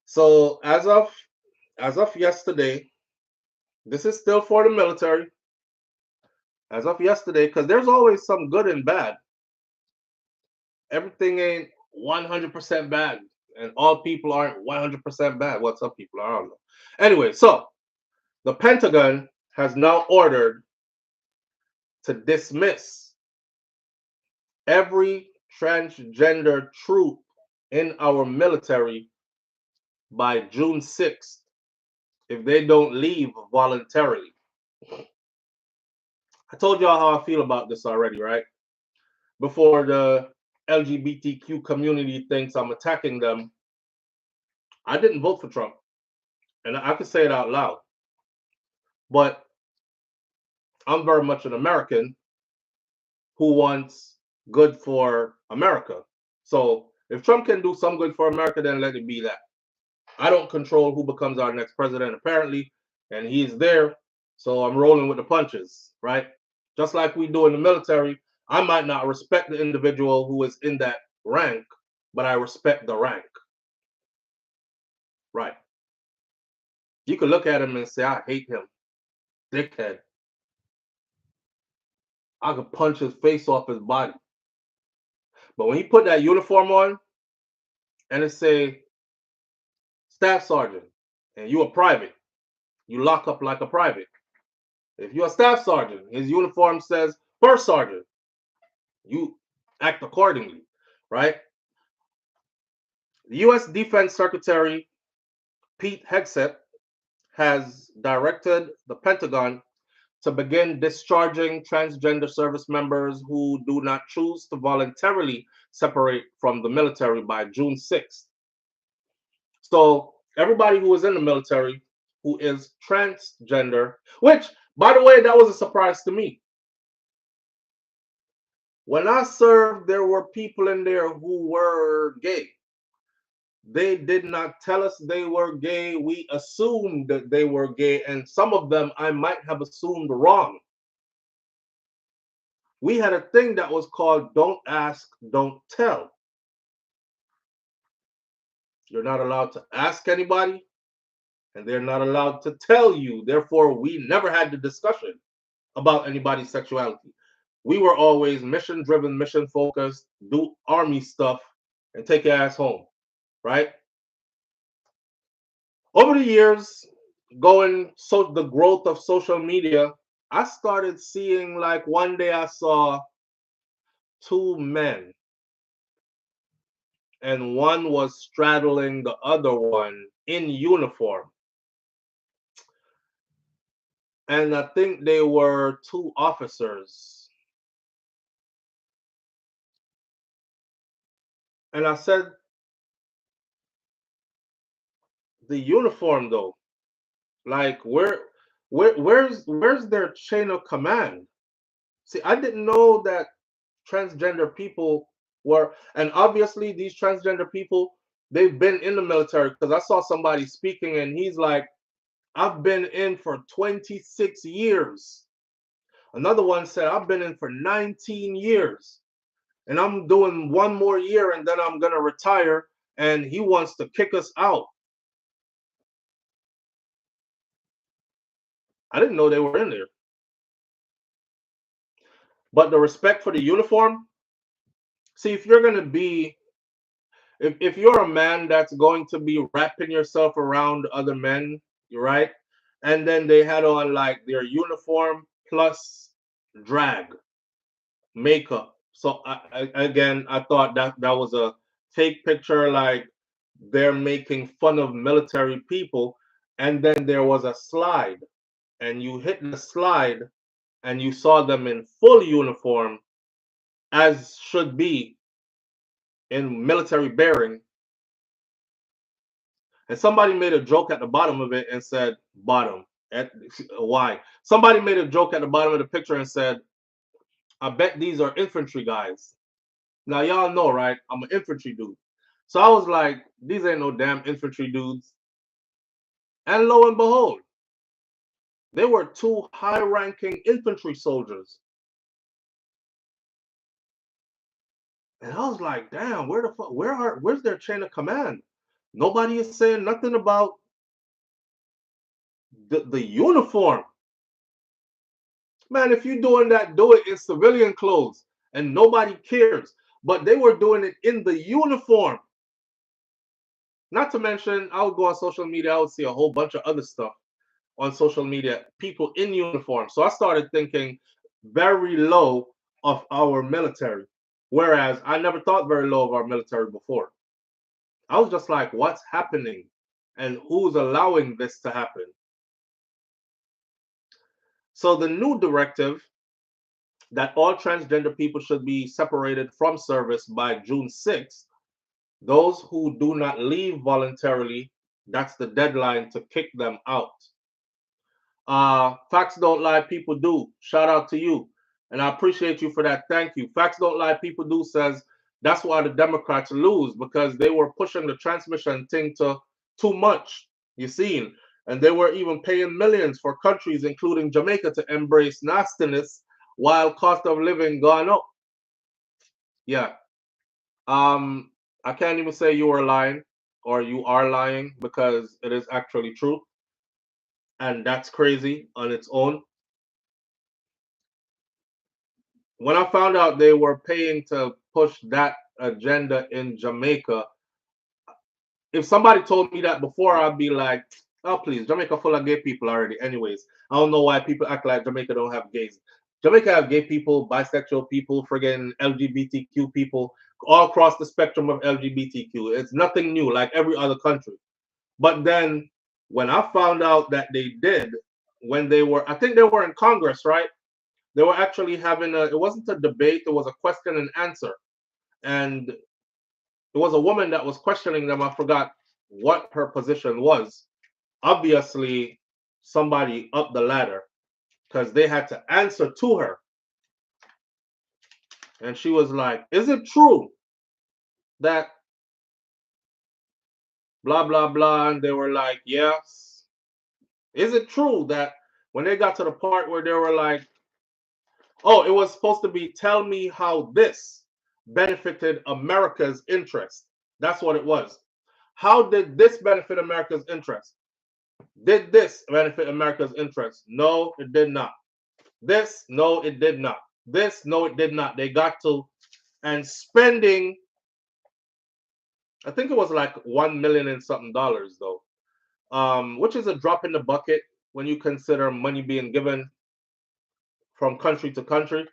So as of yesterday, this is still for the military. As of yesterday, because there's always some good and bad. Everything ain't 100% bad, and all people aren't 100% bad. Well, some people are, I don't know. Anyway, so the Pentagon has now ordered to dismiss every transgender troop in our military by June 6th if they don't leave voluntarily. I told y'all how I feel about this already, right? Before the LGBTQ community thinks I'm attacking them, I didn't vote for Trump. And I can say it out loud. But I'm very much an American who wants good for America. So if Trump can do some good for America, then let it be that. I don't control who becomes our next president, apparently, and he's there. So I'm rolling with the punches, right? Just like we do in the military, I might not respect the individual who is in that rank, but I respect the rank. Right. You can look at him and say, I hate him. Dickhead. I could punch his face off his body. But when he put that uniform on and it say staff sergeant and you a private, you lock up like a private. If you're a staff sergeant, his uniform says first sergeant, you act accordingly, right? The U.S. Defense Secretary Pete Hegseth has directed the Pentagon to begin discharging transgender service members who do not choose to voluntarily separate from the military by June 6th. So everybody who is in the military who is transgender, which, by the way, that was a surprise to me. When I served, there were people in there who were gay. They did not tell us they were gay. We assumed that they were gay, and some of them I might have assumed wrong. We had a thing that was called don't ask, don't tell. You're not allowed to ask anybody, and they're not allowed to tell you. Therefore, we never had the discussion about anybody's sexuality. We were always mission-driven, mission-focused, do army stuff, and take your ass home, right? Over the years, the growth of social media, I started seeing, like, one day I saw two men, and one was straddling the other one in uniform. And I think they were two officers. And I said, the uniform though, like where's their chain of command? See, I didn't know that transgender people were, and obviously these transgender people, they've been in the military, because I saw somebody speaking and he's like, I've been in for 26 years. Another one said, I've been in for 19 years. And I'm doing one more year and then I'm going to retire. And he wants to kick us out. I didn't know they were in there. But the respect for the uniform, see, if you're going to be, if you're a man that's going to be wrapping yourself around other men, you're right, and then they had on like their uniform plus drag makeup. So again, I thought that was a fake picture, like they're making fun of military people. And then there was a slide, and you hit the slide, and you saw them in full uniform, as should be in military bearing. And somebody made a joke at the bottom of it and said, bottom. Why? Somebody made a joke at the bottom of the picture and said, I bet these are infantry guys. Now, y'all know, right? I'm an infantry dude. So I was like, these ain't no damn infantry dudes. And lo and behold, they were two high-ranking infantry soldiers. And I was like, damn, where the fuck, where's their chain of command? Nobody is saying nothing about the uniform. Man, if you're doing that, do it in civilian clothes and nobody cares. But they were doing it in the uniform. Not to mention, I would go on social media, I would see a whole bunch of other stuff on social media, people in uniform. So I started thinking very low of our military. Whereas I never thought very low of our military before. I was just like, what's happening? And who's allowing this to happen? So the new directive that all transgender people should be separated from service by June 6th, those who do not leave voluntarily, that's the deadline to kick them out. Facts don't lie, people do. Shout out to you. And I appreciate you for that. Thank you. Facts don't lie, people do says that's why the Democrats lose, because they were pushing the transmission thing to too much, you seen. And they were even paying millions for countries, including Jamaica, to embrace nastiness while cost of living gone up. Yeah. I can't even say you are lying or you are lying, because it is actually true. And that's crazy on its own. When I found out they were paying to push that agenda in Jamaica, if somebody told me that before, I'd be like, oh, please, Jamaica full of gay people already. Anyways, I don't know why people act like Jamaica don't have gays. Jamaica have gay people, bisexual people, friggin' LGBTQ people, all across the spectrum of LGBTQ. It's nothing new, like every other country. But then when I found out that they did, when they were, I think they were in Congress, right? They were actually having it wasn't a debate, it was a question and answer. And it was a woman that was questioning them. I forgot what her position was. Obviously, somebody up the ladder, because they had to answer to her. And she was like, is it true that blah, blah, blah? And they were like, yes. Is it true that when they got to the part where they were like, oh, it was supposed to be, tell me how this benefited America's interest. That's what it was. How did this benefit America's interest? Did this benefit America's interest? No, it did not. This, no, it did not. This, no, it did not. They got to, and spending, I think it was like $1 million and something though, which is a drop in the bucket when you consider money being given from country to country.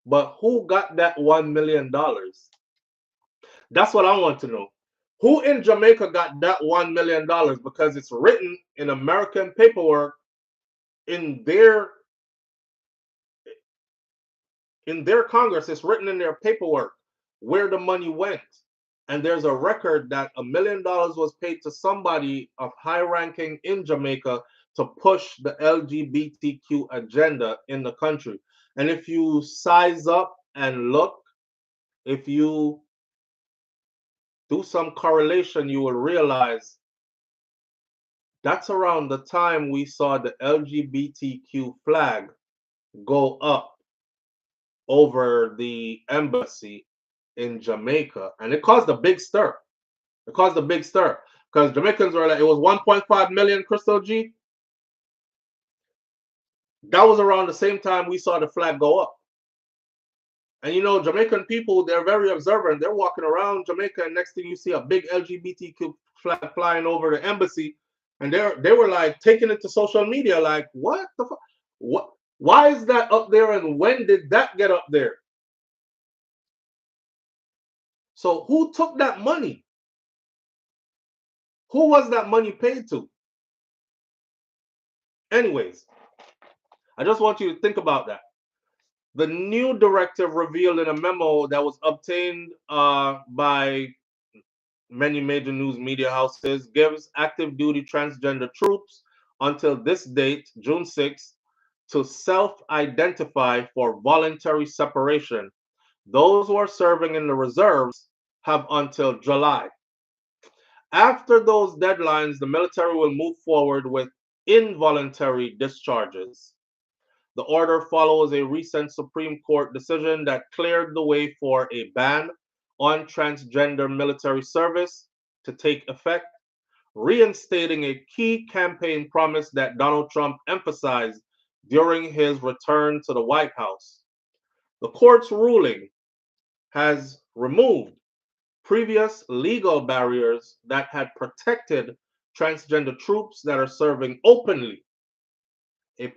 But who got that $1 million? That's what I want to know. Who in Jamaica got that $1 million? Because it's written in American paperwork in their Congress. It's written in their paperwork where the money went. And there's a record that $1 million was paid to somebody of high ranking in Jamaica to push the LGBTQ agenda in the country. And if you size up and look, if you do some correlation, you will realize that's around the time we saw the LGBTQ flag go up over the embassy in Jamaica. And it caused a big stir. It caused a big stir because Jamaicans were like, it was 1.5 million, Crystal G. That was around the same time we saw the flag go up. And you know, Jamaican people, they're very observant. They're walking around Jamaica, and next thing you see a big LGBTQ flag flying over the embassy. And they were like taking it to social media, like, what the fuck? What? Why is that up there? And when did that get up there? So who took that money? Who was that money paid to? Anyways, I just want you to think about that. The new directive revealed in a memo that was obtained by many major news media houses gives active duty transgender troops until this date, June 6th, to self-identify for voluntary separation. Those who are serving in the reserves have until July. After those deadlines, the military will move forward with involuntary discharges. The order follows a recent Supreme Court decision that cleared the way for a ban on transgender military service to take effect, reinstating a key campaign promise that Donald Trump emphasized during his return to the White House. The court's ruling has removed previous legal barriers that had protected transgender troops that are serving openly, a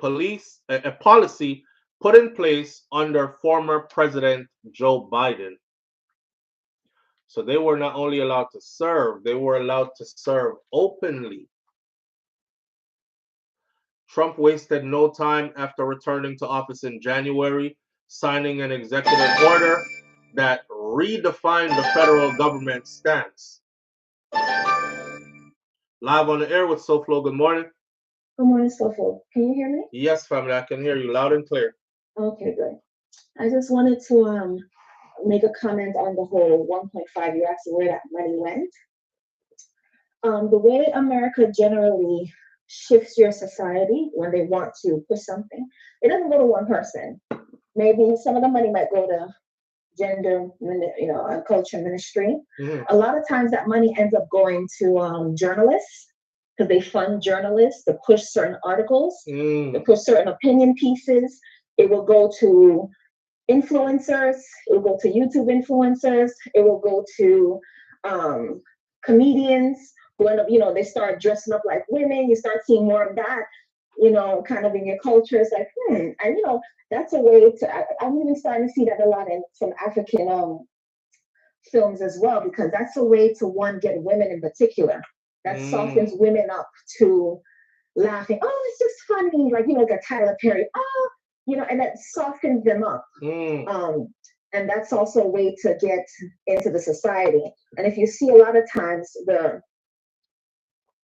policy put in place under former President Joe Biden. So they were not only allowed to serve, they were allowed to serve openly. Trump wasted no time after returning to office in January, signing an executive order that redefined the federal government stance. Live on the air with SouFLo. Good morning. Good morning, SouFLo. Can you hear me? Yes, family, I can hear you loud and clear. Okay, good. I just wanted to make a comment on the whole 1.5. You asked where that money went. The way America generally shifts your society when they want to push something, it doesn't go to one person. Maybe some of the money might go to gender, and culture ministry. Mm-hmm. A lot of times that money ends up going to journalists, because they fund journalists to push certain articles, to push certain opinion pieces. It will go to influencers. It will go to YouTube influencers. It will go to comedians who end up, they start dressing up like women. You start seeing more of that, kind of in your culture. It's like, and that's a way to. I'm even starting to see that a lot in some African films as well, because that's a way to, one, get women in particular. That softens women up to laughing. Oh, it's just funny, like a Tyler Perry. Oh, and that softens them up. And that's also a way to get into the society. And if you see a lot of times the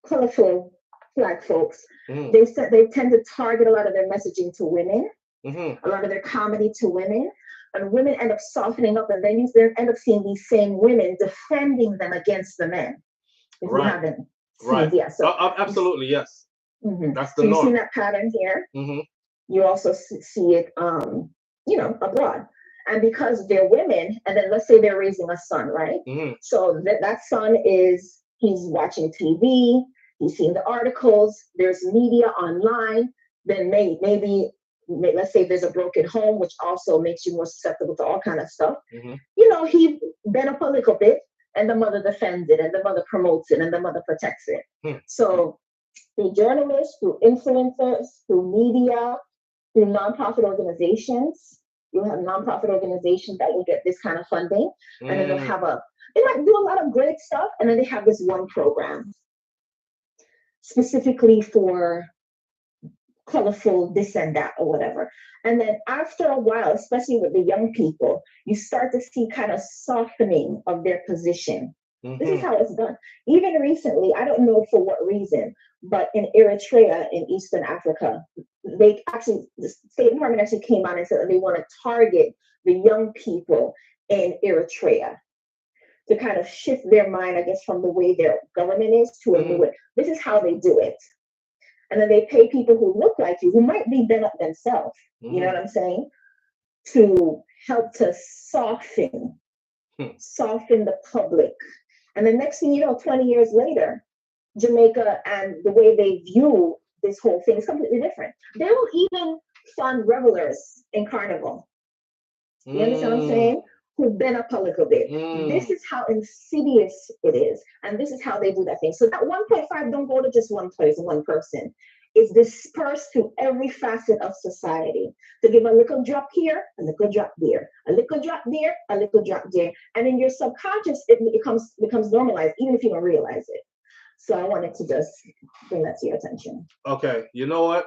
colorful Black folks, they tend to target a lot of their messaging to women, a lot of their comedy to women, and women end up softening up, and then you end up seeing these same women defending them against the men. If you haven't seen, yeah, so absolutely, yes. That's the so norm. you've seen that pattern here. You also see it, abroad. And because they're women, and then let's say they're raising a son, right? So that son he's watching TV, he's seeing the articles, there's media online, then maybe let's say there's a broken home, which also makes you more susceptible to all kind of stuff. He bent up a little bit, and the mother defends it, and the mother promotes it, and the mother protects it. So through journalists, through influencers, through media, through nonprofit organizations, you'll have nonprofit organizations that will get this kind of funding, and then they might do a lot of great stuff, and then they have this one program specifically for colorful this and that or whatever. And then after a while, especially with the young people, you start to see kind of softening of their position. This is how it's done. Even recently, I don't know for what reason, but in Eritrea, in Eastern Africa, the State Department actually came out and said that they want to target the young people in Eritrea to kind of shift their mind, I guess, from the way their government is to a new way. This is how they do it. And then they pay people who look like you, who might be bent up themselves, you know what I'm saying, to help to soften the public. And the next thing you know, 20 years later, Jamaica and the way they view this whole thing is completely different. They will even fund revelers in Carnival. You understand what I'm saying? who bend up a little bit. This is how insidious it is. And this is how they do that thing. So that 1.5 don't go to just one place, one person. It's dispersed through every facet of society. To give a little drop here, a little drop there, a little drop there, a little drop there. And in your subconscious, it becomes normalized, even if you don't realize it. So I wanted to just bring that to your attention. Okay, you know what?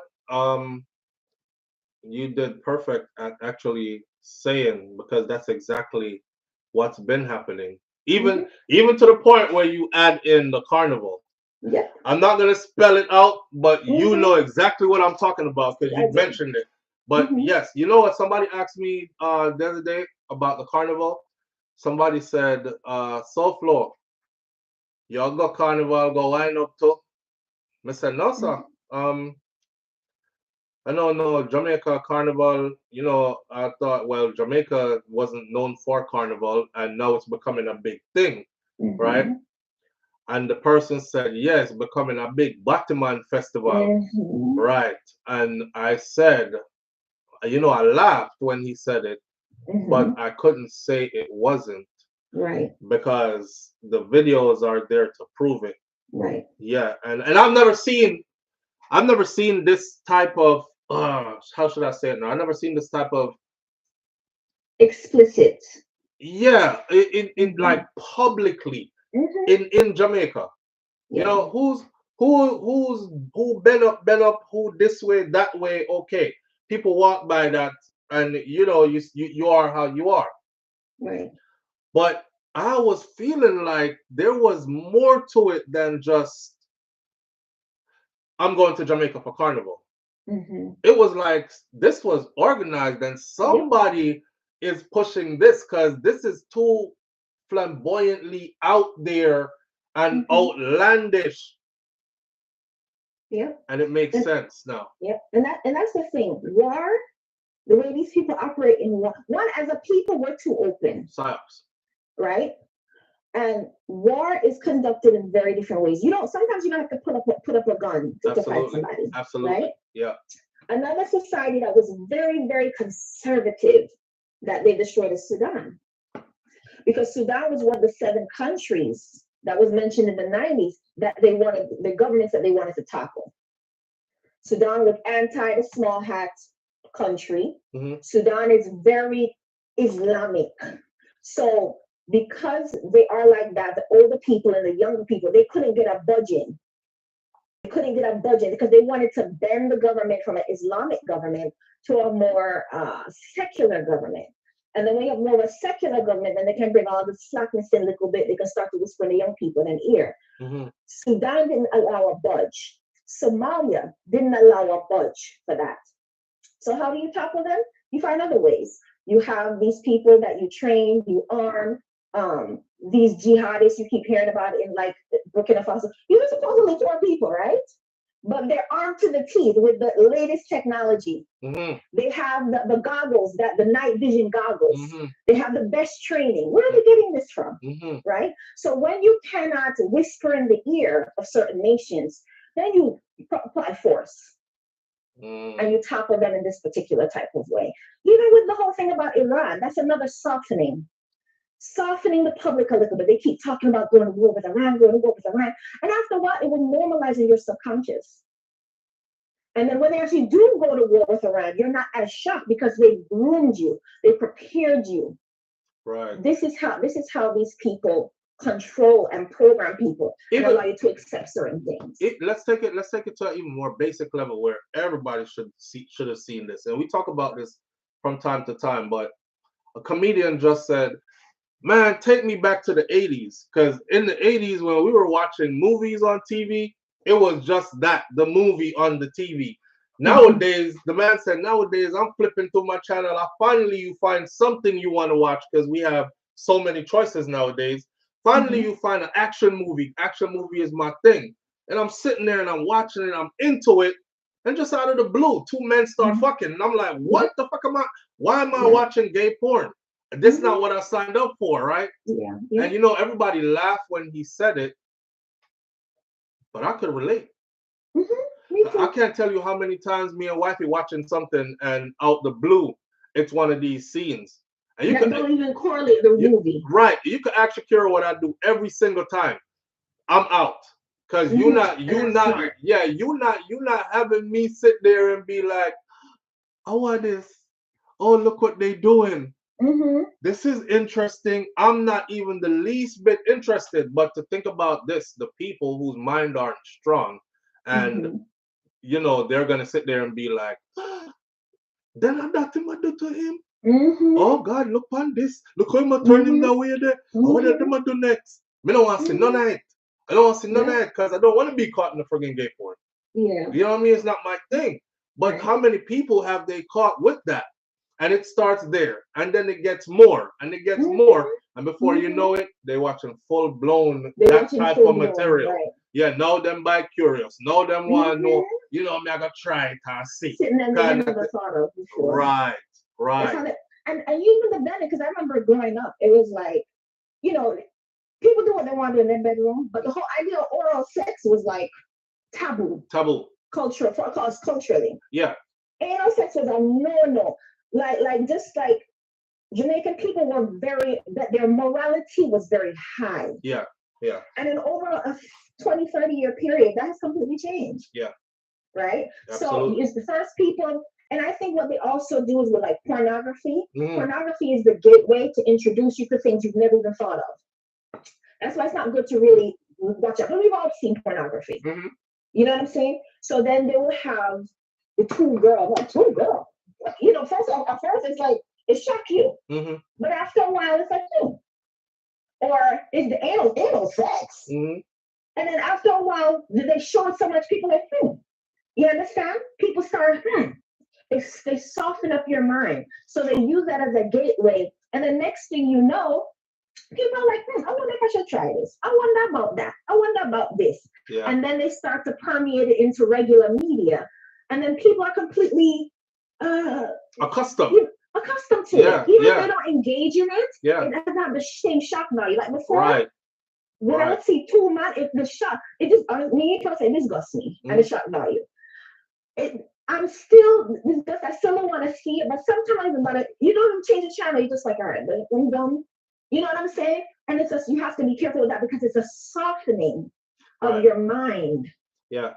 You did perfect at actually saying, because that's exactly what's been happening. Even to the point where you add in the carnival. Yeah. I'm not gonna spell it out, but you know exactly what I'm talking about because you mentioned it. But yes, you know what? Somebody asked me the other day about the carnival. Somebody said, SouFlo, y'all go carnival, go line up too. I said, no, sir. I know Jamaica carnival, you know, I thought, well, Jamaica wasn't known for carnival and now it's becoming a big thing, right? And the person said, yes, becoming a big Batman festival, right? And I said, you know, I laughed when he said it, but I couldn't say it wasn't. Right. Because the videos are there to prove it. Right. Yeah, and I've never seen this type of how should I say it now? I've never seen this type of explicit. Yeah, in like publicly in Jamaica. Yeah. You know, who bend up, who this way, that way, okay. People walk by that and you know you are how you are. Right. But I was feeling like there was more to it than just I'm going to Jamaica for carnival. It was like this was organized and somebody is pushing this because this is too flamboyantly out there and outlandish. Yep. And it makes sense now. Yep. And that's the thing. War, the way these people operate in war, one, as a people, we're too open. Psyops. Right? And war is conducted in very different ways. Sometimes you don't have to put up a gun to fight somebody. Absolutely. Right? Yeah. Another society that was very, very conservative that they destroyed is Sudan. Because Sudan was one of the 7 countries that was mentioned in the 90s that they wanted, the governments that they wanted to topple. Sudan was anti the small hat country. Sudan is very Islamic. So because they are like that, the older people and the younger people, they couldn't get a budget. They couldn't get a budget because they wanted to bend the government from an Islamic government to a more secular government. And then when you have more of a secular government, then they can bring all the slackness in a little bit. They can start to whisper in the young people in the ear. Sudan didn't allow a budge. Somalia didn't allow a budge for that. So how do you topple them? You find other ways. You have these people that you train, you arm, these jihadists you keep hearing about in like Burkina Faso. These are supposedly poor people, right? But they're armed to the teeth with the latest technology. They have the goggles, the night vision goggles. They have the best training. Where are they getting this from? Right? So when you cannot whisper in the ear of certain nations, then you apply force. And you topple them in this particular type of way. Even with the whole thing about Iran, that's another softening the public a little bit. They keep talking about going to war with Iran, and after a while, it will normalize in your subconscious. And then when they actually do go to war with Iran, you're not as shocked because they groomed you, they prepared you. Right. This is how these people control and program people and allow you to accept certain things. Let's take it to an even more basic level where everybody should have seen this. And we talk about this from time to time, but a comedian just said, man, take me back to the 80s. Because in the 80s, when we were watching movies on TV, it was just that, the movie on the TV. Nowadays, the man said, nowadays, I'm flipping through my channel. Finally, you find something you want to watch because we have so many choices nowadays. Finally, you find an action movie. Action movie is my thing. And I'm sitting there and I'm watching it. I'm into it. And just out of the blue, 2 men start fucking. And I'm like, what the fuck am I? Why am I watching gay porn? This is not what I signed up for, right? Yeah. And you know, everybody laughed when he said it. But I could relate. I can't tell you how many times me and wifey watching something and out the blue, it's one of these scenes. And you don't even correlate the movie. Right. You can ask Shakira what I do every single time. I'm out. Cause you're not having me sit there and be like, I want this. Oh, look what they doing. This is interesting. I'm not even the least bit interested. But to think about this, the people whose mind aren't strong, and you know, they're gonna sit there and be like, then I got him do to him. Oh God, look on this. Look how I'm turn him that way there. What did I do next? Me don't want to see none of it. I don't want to see none of it because I don't want to be caught in the friggin' gay porn. Yeah. You know what I mean? It's not my thing. But how many people have they caught with that? And it starts there. And then it gets more. And it gets more. And before you know it, they're watching full-blown that type of material. Right. Yeah, now them by curious. Now them want to know, you know, me I got to try it and see. Sitting in the never thought of before. Right. And even the better, because I remember growing up, it was like, you know, people do what they want to do in their bedroom, but the whole idea of oral sex was like taboo. Culturally. Yeah. Anal sex was a no. Like just like Jamaican people were their morality was very high. Yeah. And in over a 20, 30-year period, that has completely changed. Yeah. Right? Absolutely. So it's the first people, and I think what they also do is with like pornography. Pornography is the gateway to introduce you to things you've never even thought of. That's why it's not good to really watch out. But we've all seen pornography. You know what I'm saying? So then they will have the two girls. You know, first it's like, it shock you. But after a while, it's like, or it's the anal sex. And then after a while, they show it so much, people are like, You understand? People start, they soften up your mind. So they use that as a gateway. And the next thing you know, people are like, I wonder if I should try this. I wonder about that. I wonder about this. Yeah. And then they start to permeate it into regular media. And then people are completely accustomed to it. Even if they don't engage in it, it doesn't have the same shock value. Like before, when I would see two men, it disgusts me and the shock value. I still don't want to see it, but sometimes you don't even change the channel. You're just like, all right, I'm done. You know what I'm saying? And it's just, you have to be careful with that because it's a softening of your mind. Yeah.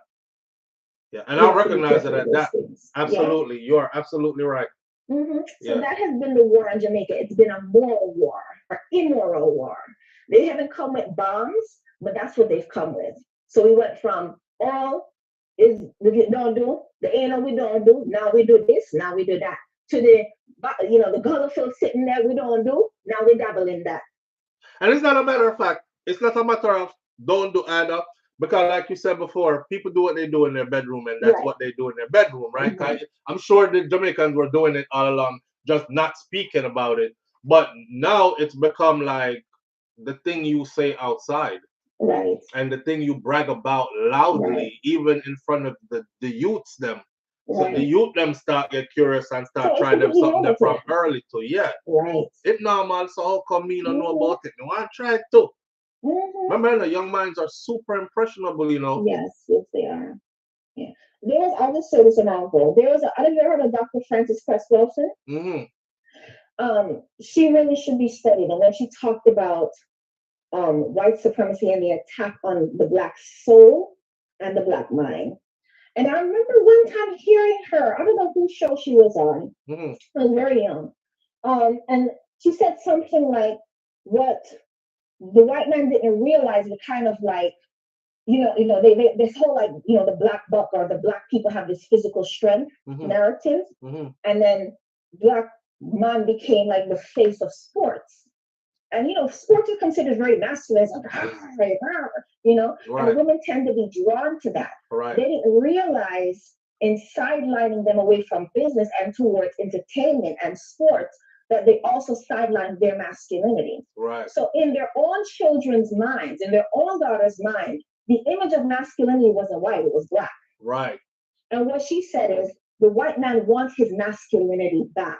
And I recognize it at that. Absolutely. You are absolutely right. So that has been the war in Jamaica. It's been a moral war or immoral war. They haven't come with bombs, but that's what they've come with. So we went from all is we don't do, the anal we don't do, now we do this, now we do that. To the gullah field sitting there we don't do, now we dabble in that. And it's not a matter of fact, it's not a matter of don't do either, because like you said before, people do what they do in their bedroom, and that's what they do in their bedroom, right? I'm sure the Jamaicans were doing it all along, just not speaking about it. But now it's become like the thing you say outside. Right. And the thing you brag about loudly, even in front of the youths them. So the youth them start get curious and start trying them something them from early to It's normal, so how come me don't know about it? No, I try it too. Remember, the young minds are super impressionable, you know. Yes, they are. Yeah. I'll just say this example. I don't know if you heard of Dr. Frances Cress Wilson. She really should be studied. And when she talked about white supremacy and the attack on the Black soul and the Black mind. And I remember one time hearing her, I don't know whose show she was on. I was very young. And she said something like, what the white man didn't realize was kind of like, they this whole like, the Black buck or the Black people have this physical strength narrative. And then Black man became like the face of sports. And sports is considered very masculine. It's like, and the women tend to be drawn to that. They didn't realize in sidelining them away from business and towards entertainment and sports that they also sidelined their masculinity. So in their own children's minds, in their own daughter's mind, the image of masculinity wasn't white, it was Black. And what she said is, the white man wants his masculinity back.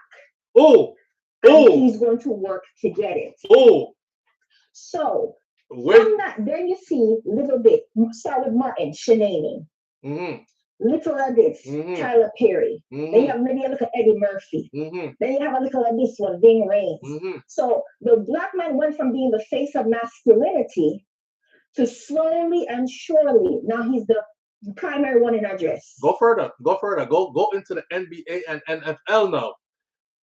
And he's going to work to get it. So from that, then you see a little bit, start with Martin, Shenanigans. little of this, Tyler Perry. Then you have maybe a look at Eddie Murphy. Then you have a little of this one, Ving Rhames. So the black man went from being the face of masculinity to slowly and surely, now he's the primary one in our dress. Go further. Go into the NBA and NFL now.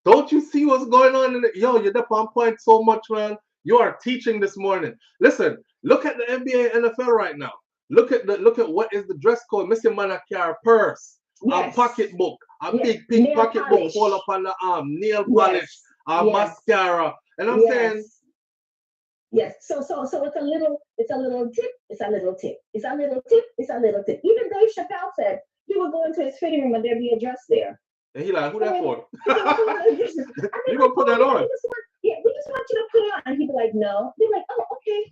Don't you see what's going on in the, yo, you're up on point so much, man. You are teaching this morning. Listen, look at the NBA and NFL right now. Look at what is the dress code. Mr. Man carry a purse, a pocketbook, a big pink pocketbook fall up on the arm, nail polish, mascara. And I'm saying, yes. So it's a little tip. Even Dave Chappelle said he would go into his fitting room and there'd be a dress there. And he like, who that for? You gonna put that on? We just want you to put it on. And he'd be like, no. They'd be like, oh, okay.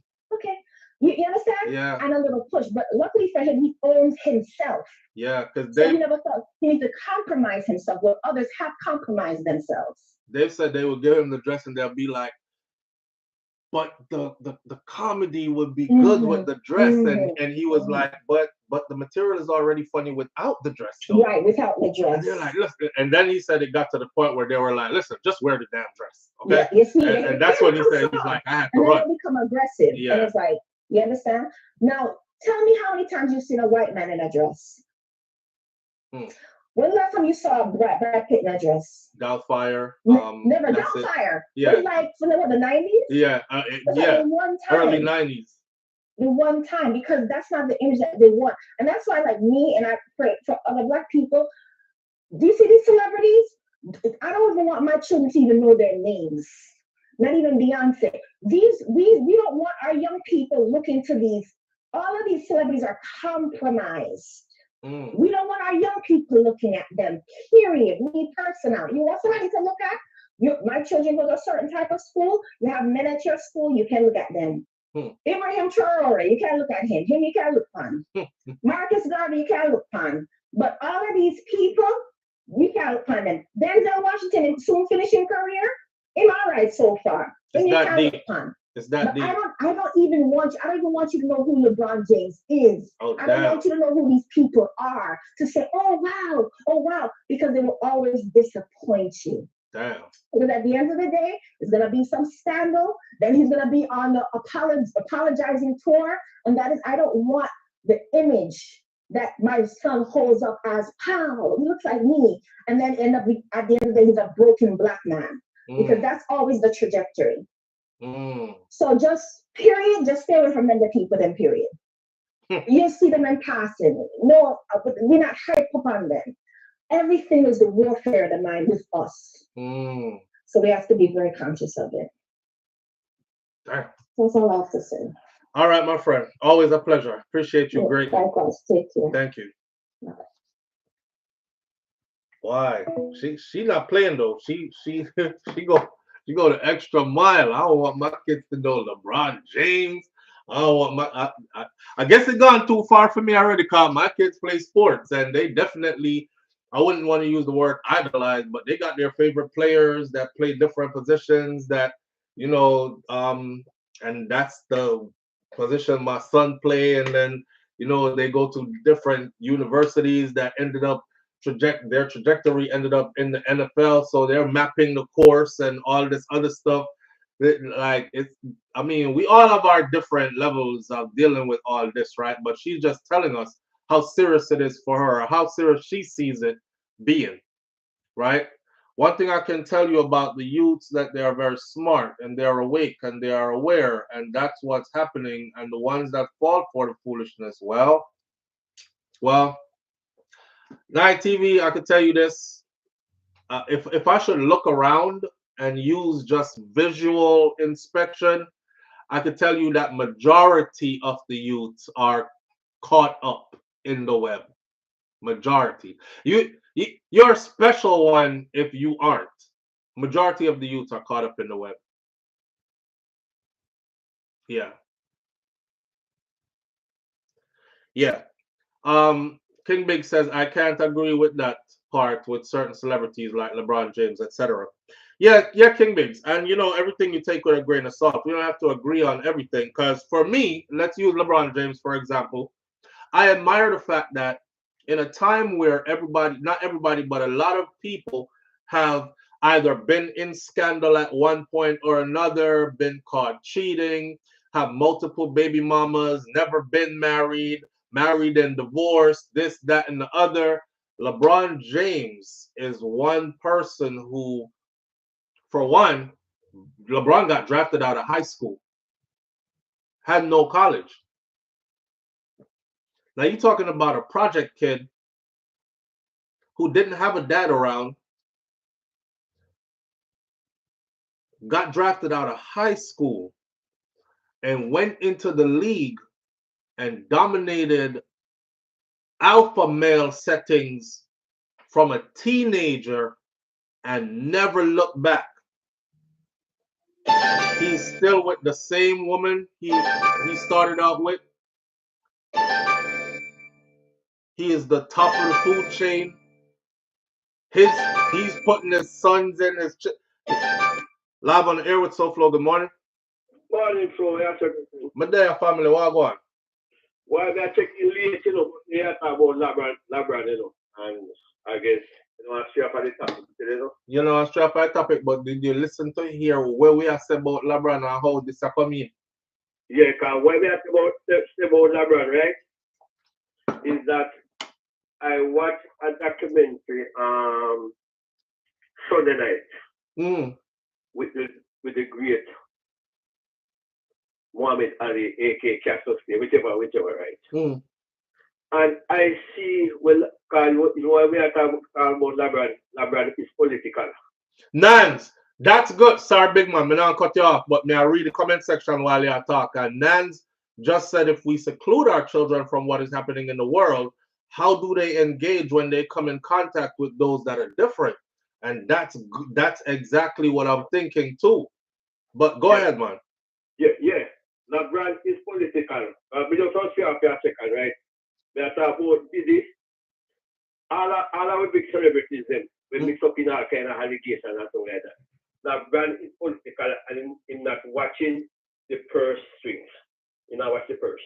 You understand? Yeah. And a little push. But luckily for him, he owns himself. Yeah, because he never thought he needs to compromise himself where others have compromised themselves. They've said they would give him the dress and they'll be like, but the comedy would be good with the dress. And he was like, but the material is already funny without the dress. Though. Right, without the dress. And they're like, listen. And then he said it got to the point where they were like, listen, just wear the damn dress. Okay. Yeah, you see, and that's what he said. He's like, I have to run. And then they become aggressive. Yeah. And it's like, you understand? Now, tell me how many times you've seen a white man in a dress? When the last time you saw Brad Pitt in a dress? Doubtfire. Never. Doubtfire. Yeah. It was like from the 90s? Yeah. Like one time. Early 90s. The one time, because that's not the image that they want. And that's why, like me, and I pray for other black people, do you see these celebrities? I don't even want my children to even know their names. Not even Beyonce. We don't want our young people looking to these. All of these celebrities are compromised. We don't want our young people looking at them, period. Me personally. You want somebody to look at? My children go to a certain type of school. You have men at your school, you can look at them. Ibrahim Traore, you can't look at him. Him, you can't look on. Marcus Garvey, you can't look on. But all of these people, you can't look on them. Denzel Washington is soon finishing career. I'm all right so far. It's that deep. It's that deep. I don't even want you to know who LeBron James is. I don't want you to know who these people are. To say, oh wow, because they will always disappoint you. Damn. Because at the end of the day, it's gonna be some scandal. Then he's gonna be on the apologizing tour, and that is, I don't want the image that my son holds up as, pow, he looks like me, and then end up at the end of the day, he's a broken black man. Because that's always the trajectory. So just stay away from them, the people, then period. You see them in passing. No, we're not hype up on them. Everything is the warfare of the mind with us. So we have to be very conscious of it. Damn. That's all I have to say. All right, my friend. Always a pleasure. Appreciate you greatly. Likewise. Take care. Thank you. Bye. Why? She not playing though. She go the extra mile. I don't want my kids to know LeBron James. I don't want I guess it gone too far for me already, cause my kids play sports and they definitely, I wouldn't want to use the word idolize, but they got their favorite players that play different positions that, and that's the position my son play. And then, they go to different universities that ended up their trajectory ended up in the NFL, so they're mapping the course and all this other stuff. We all have our different levels of dealing with all this, right? But she's just telling us how serious it is for her, how serious she sees it being, right? One thing I can tell you about the youths, that they are very smart and they are awake and they are aware, and that's what's happening. And the ones that fall for the foolishness, well, Night TV, I could tell you this. If I should look around and use just visual inspection, I could tell you that majority of the youths are caught up in the web. Majority. You're a special one if you aren't. Majority of the youths are caught up in the web. Yeah. King Big says, I can't agree with that part with certain celebrities like LeBron James, etc. Yeah, King Bigs. And everything you take with a grain of salt. We don't have to agree on everything. Because for me, let's use LeBron James, for example. I admire the fact that in a time where everybody, not everybody, but a lot of people have either been in scandal at one point or another, been caught cheating, have multiple baby mamas, never been married, married and divorced, this, that, and the other. LeBron James is one person who, for one, LeBron got drafted out of high school, had no college. Now you're talking about a project kid who didn't have a dad around, got drafted out of high school, and went into the league and dominated alpha male settings from a teenager and never looked back. He's still with the same woman he started out with. He is the top of the food chain. He's putting his sons in his live on the air with SouFLo. Good morning. Morning, Flo. My day, family, what go on? Well, I check in late, you know, they talk about Labrador, you know, and I guess, you know, I'm straight for the topic, you know. You know, I'm straight for the topic, but did you listen to hear where we are saying about Labrador and how this is coming? Yeah, because when we are about Labrador, right, is that I watched a documentary Sunday night with the great Muhammad Ali, aka Cassius Clay, whichever, right? And I see, well, you know, we are talking about Labrador is political. Nans, that's good. Sorry, big man, me not cut you off, but may I read the comment section while you are talking. And Nans just said if we seclude our children from what is happening in the world, how do they engage when they come in contact with those that are different? And that's exactly what I'm thinking too. But go ahead, man. Yeah. Labrador is political. We just want to see after a second, right? We are talking about this. All our big celebrities, them, we mix up in all kind of allegations and something like that. Labrador is political and in not watching the purse strings. You know, watch the purse.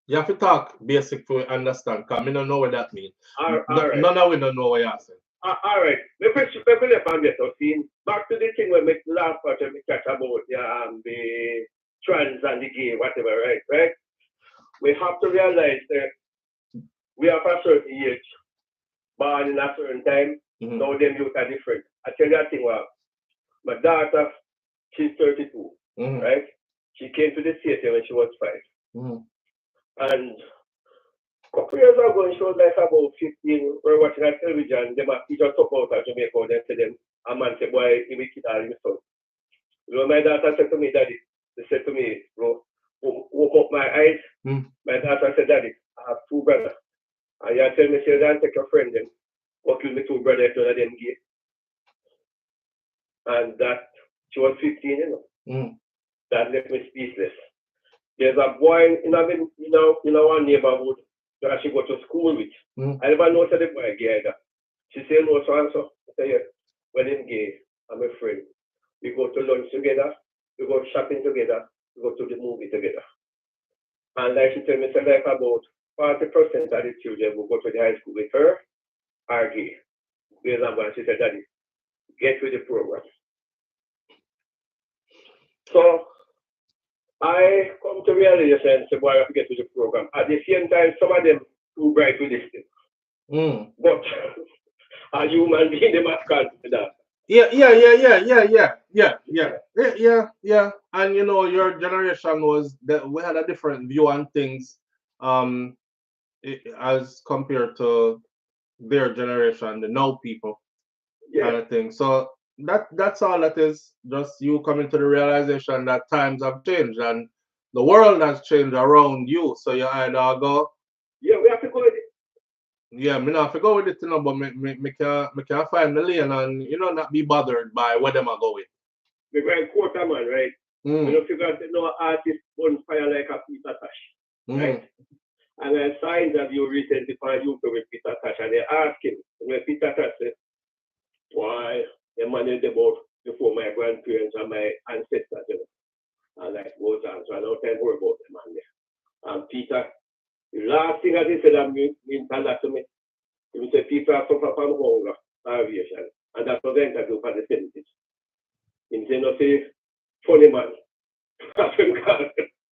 You have to talk basic to understand, because I don't know what that means. All right. None of we don't know what you're saying. All right. Back to the thing where we last part we talk about the trans and the gay, whatever, right? We have to realize that we are a certain age, born in a certain time, now them youth are different. I tell you a thing, my daughter, she's 32, right? She came to the theater when she was 5. And a couple years ago, she was like about 15, we were watching a television, they must teach us talk about Jamaica, and then say them, a man say, boy, he will kid all his son. You know, my daughter said to me, Daddy, they said to me, bro, open up my eyes. My daughter said, Daddy, I have 2 brothers. And you tell me, say, don't take your friend, then go kill me 2 brothers, none of them gay. And that, she was 15, you know. That left me speechless. There's a boy in our neighborhood that she go to school with. I never know the boy gay either. She said, no, so and so. I say, yeah, well, I'm gay. I'm a friend. We go to lunch together. We go shopping together. We go to the movie together. And like she tell me, say like about 40% of the children will go to the high school with her are gay. Based on what she said, Daddy, get with the program. So I come to realization and say, boy, I have to get with the program. At the same time, some of them too bright with this thing. But a human being, they must consider that. Yeah. And you know, your generation was that we had a different view on things, as compared to their generation, the now people, kind of thing. So that's all that is. Just you coming to the realization that times have changed and the world has changed around you. So you either go. Yeah, we have to go with it. Yeah, me not have to go with it, you know, but me can find the lane and, you know, not be bothered by where them are going. We're going quarter man, right? You know, figure out no artist on fire like a Peter Tosh, right? And I saw an interview recently for YouTube with Peter Tosh, and they asked him, when Peter Tosh said, why the money they bought before my grandparents and my ancestors, you know, and like goes on, so I don't tell more about the man there. And Peter, the last thing that he said that means a lot to me. people are suffer from hunger, starvation, and that's what the interview for the 70s. In saying, say, funny man.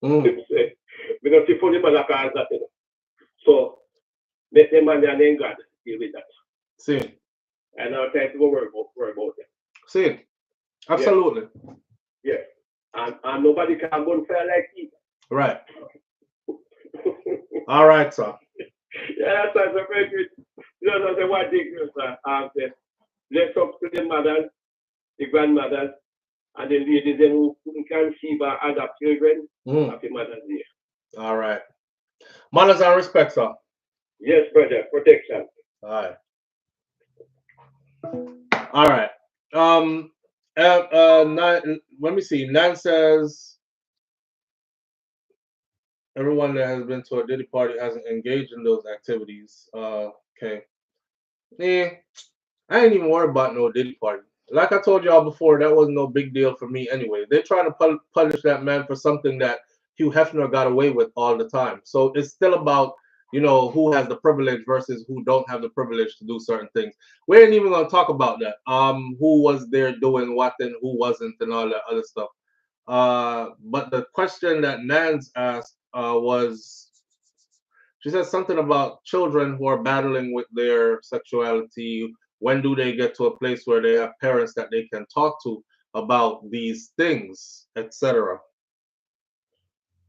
We don't see funny man like that. So, let the man and then God deal with that. See. And I'll try to go worry about it. See. Absolutely. Yeah. And nobody can go and fair like you. Right. All right, sir. Yeah, that's a very good. You know, the one thing, sir. Let's talk to the mothers, the grandmothers, and the ladies who can see by other children. Happy Mother's Day. All right. Manners and respect, sir. Yes, brother. Protection. All right. All right. Let me see. Nan says everyone that has been to a Diddy party hasn't engaged in those activities. Okay. Yeah, I ain't even worried about no Diddy party. Like I told y'all before, that was no big deal for me anyway. They're trying to punish that man for something that Hugh Hefner got away with all the time. So it's still about, you know, who has the privilege versus who don't have the privilege to do certain things. We ain't even gonna talk about that. Who was there doing what and who wasn't and all that other stuff. But the question that Nance asked was, she said something about children who are battling with their sexuality. When do they get to a place where they have parents that they can talk to about these things, etc.?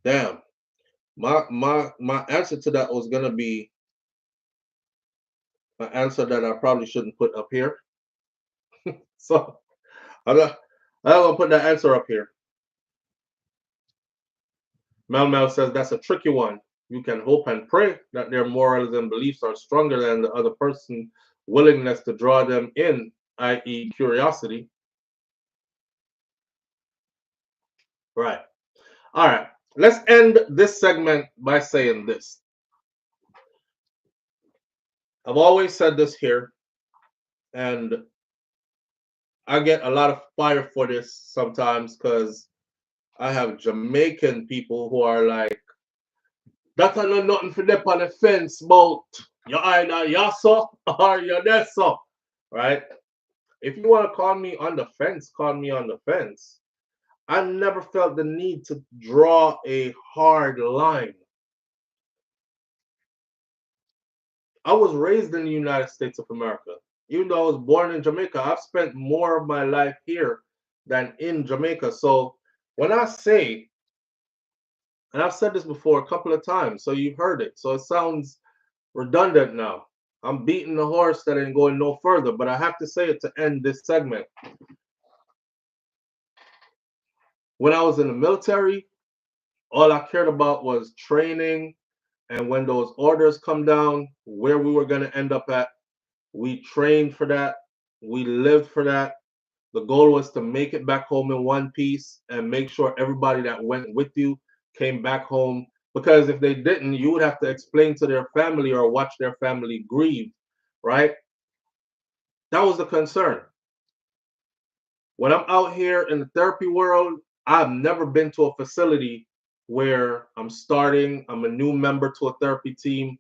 Damn. My answer to that was gonna be an answer that I probably shouldn't put up here. So I'm gonna put that answer up here. Mel says that's a tricky one. You can hope and pray that their morals and beliefs are stronger than the other person's willingness to draw them in, i.e. curiosity. Right. All right. Let's end this segment by saying this. I've always said this here, and I get a lot of fire for this sometimes because I have Jamaican people who are like, that ain't no nothing for them on the fence about you're either yasso or you're deso, right? If you want to call me on the fence, call me on the fence. I never felt the need to draw a hard line. I was raised in the United States of America. Even though I was born in Jamaica, I've spent more of my life here than in Jamaica. So when I say, and I've said this before a couple of times, so you've heard it. So it sounds redundant now. I'm beating the horse that ain't going no further, but I have to say it to end this segment. When I was in the military, all I cared about was training, and when those orders come down, where we were going to end up at, we trained for that. We lived for that. The goal was to make it back home in one piece and make sure everybody that went with you came back home. Because if they didn't, you would have to explain to their family or watch their family grieve, right? That was the concern. When I'm out here in the therapy world, I've never been to a facility where I'm a new member to a therapy team,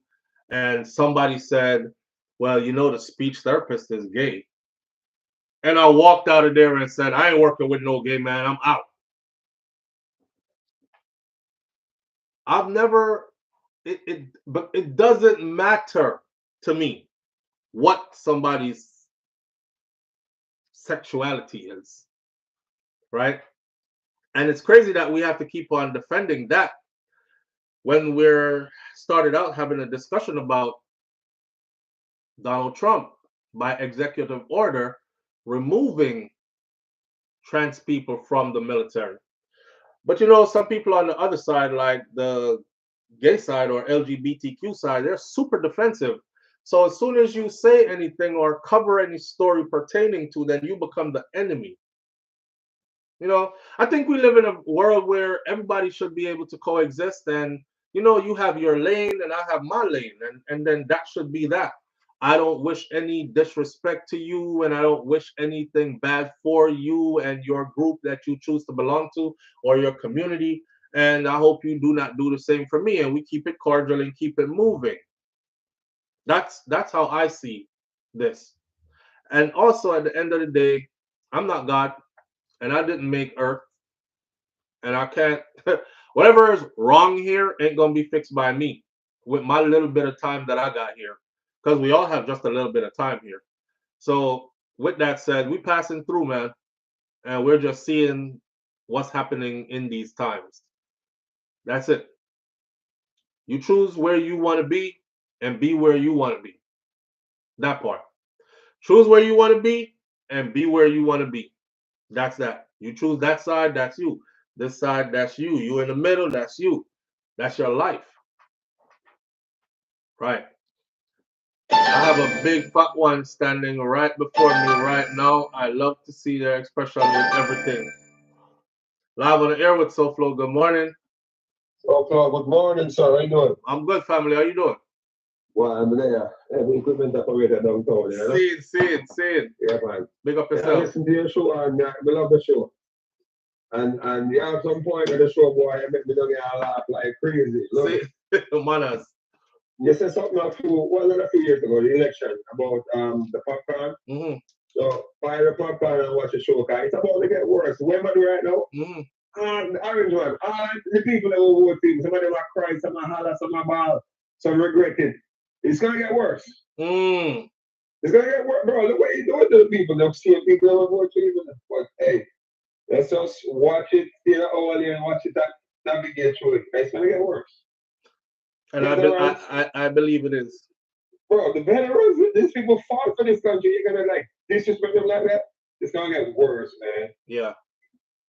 and somebody said, well, you know, the speech therapist is gay. And I walked out of there and said, I ain't working with no gay man, I'm out. I've never, but it doesn't matter to me what somebody's sexuality is, right? And it's crazy that we have to keep on defending that when we're started out having a discussion about Donald Trump by executive order removing trans people from the military. But you know, some people on the other side, like the gay side or LGBTQ side, they're super defensive. So as soon as you say anything or cover any story pertaining to, then you become the enemy. You know, I think we live in a world where everybody should be able to coexist, and you know, you have your lane and I have my lane, and then that should be that. I don't wish any disrespect to you, and I don't wish anything bad for you and your group that you choose to belong to or your community. And I hope you do not do the same for me, and we keep it cordial and keep it moving. That's how I see this. And also at the end of the day, I'm not God, and I didn't make Earth, and I can't. Whatever is wrong here ain't gonna be fixed by me with my little bit of time that I got here, because we all have just a little bit of time here. So with that said, we passing through, man, and we're just seeing what's happening in these times. That's it. You choose where you want to be and be where you want to be. That part. Choose where you want to be and be where you want to be. That's that. You choose that side, that's you. This side, that's you. You in the middle, that's you. That's your life. Right. I have a big fat one standing right before me right now. I love to see their expression with everything. Live on the air with SouFLo. Good morning. SouFLo, good morning, sir. How you doing? I'm good, family. How you doing? Well, I'm there. Every equipment operator downtown. See it. Yeah, man. Big up I yourself. listen to your show and I love the show. And you have some point of the show, boy, you make me don't get a laugh like crazy. See, manners. You said something a few years ago, the election, about the popcorn. Mm-hmm. So buy the popcorn and watch the show, guys. It's about to get worse. Where am I doing right now? Mm-hmm. The orange one. The people that will vote him. Some of them are crying, some are holler, some are ball, some regret it. It's gonna get worse. Mm. It's gonna get worse, bro. Look what you doing to the people. They're seeing people that will vote you. But hey, let's just watch it, stay all here and watch it navigate through it. It's gonna get worse. And I believe it is. Bro, the veterans, these people fought for this country. You're gonna like disrespect them like that. It's gonna get worse, man. Yeah.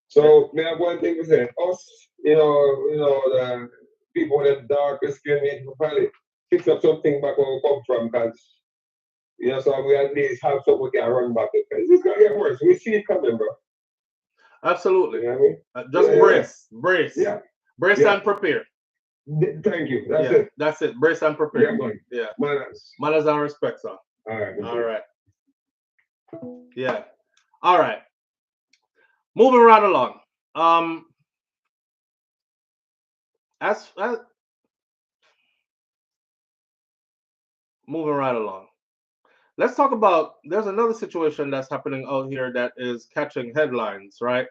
So, man, one thing to say, us, the people with the darker skin, we probably fix up something back where we come from, because, so we at least have something we can run back with. It's just gonna get worse. We see it coming, bro. Absolutely. You know what I mean? Just brace. Yeah. Brace and prepare. Thank you. That's it. That's it. Brace and prepare. Yeah, man. Yeah. Manners and respect, sir. All right. All right. Yeah. All right. Moving right along. As moving right along. Let's talk about, there's another situation that's happening out here that is catching headlines, right?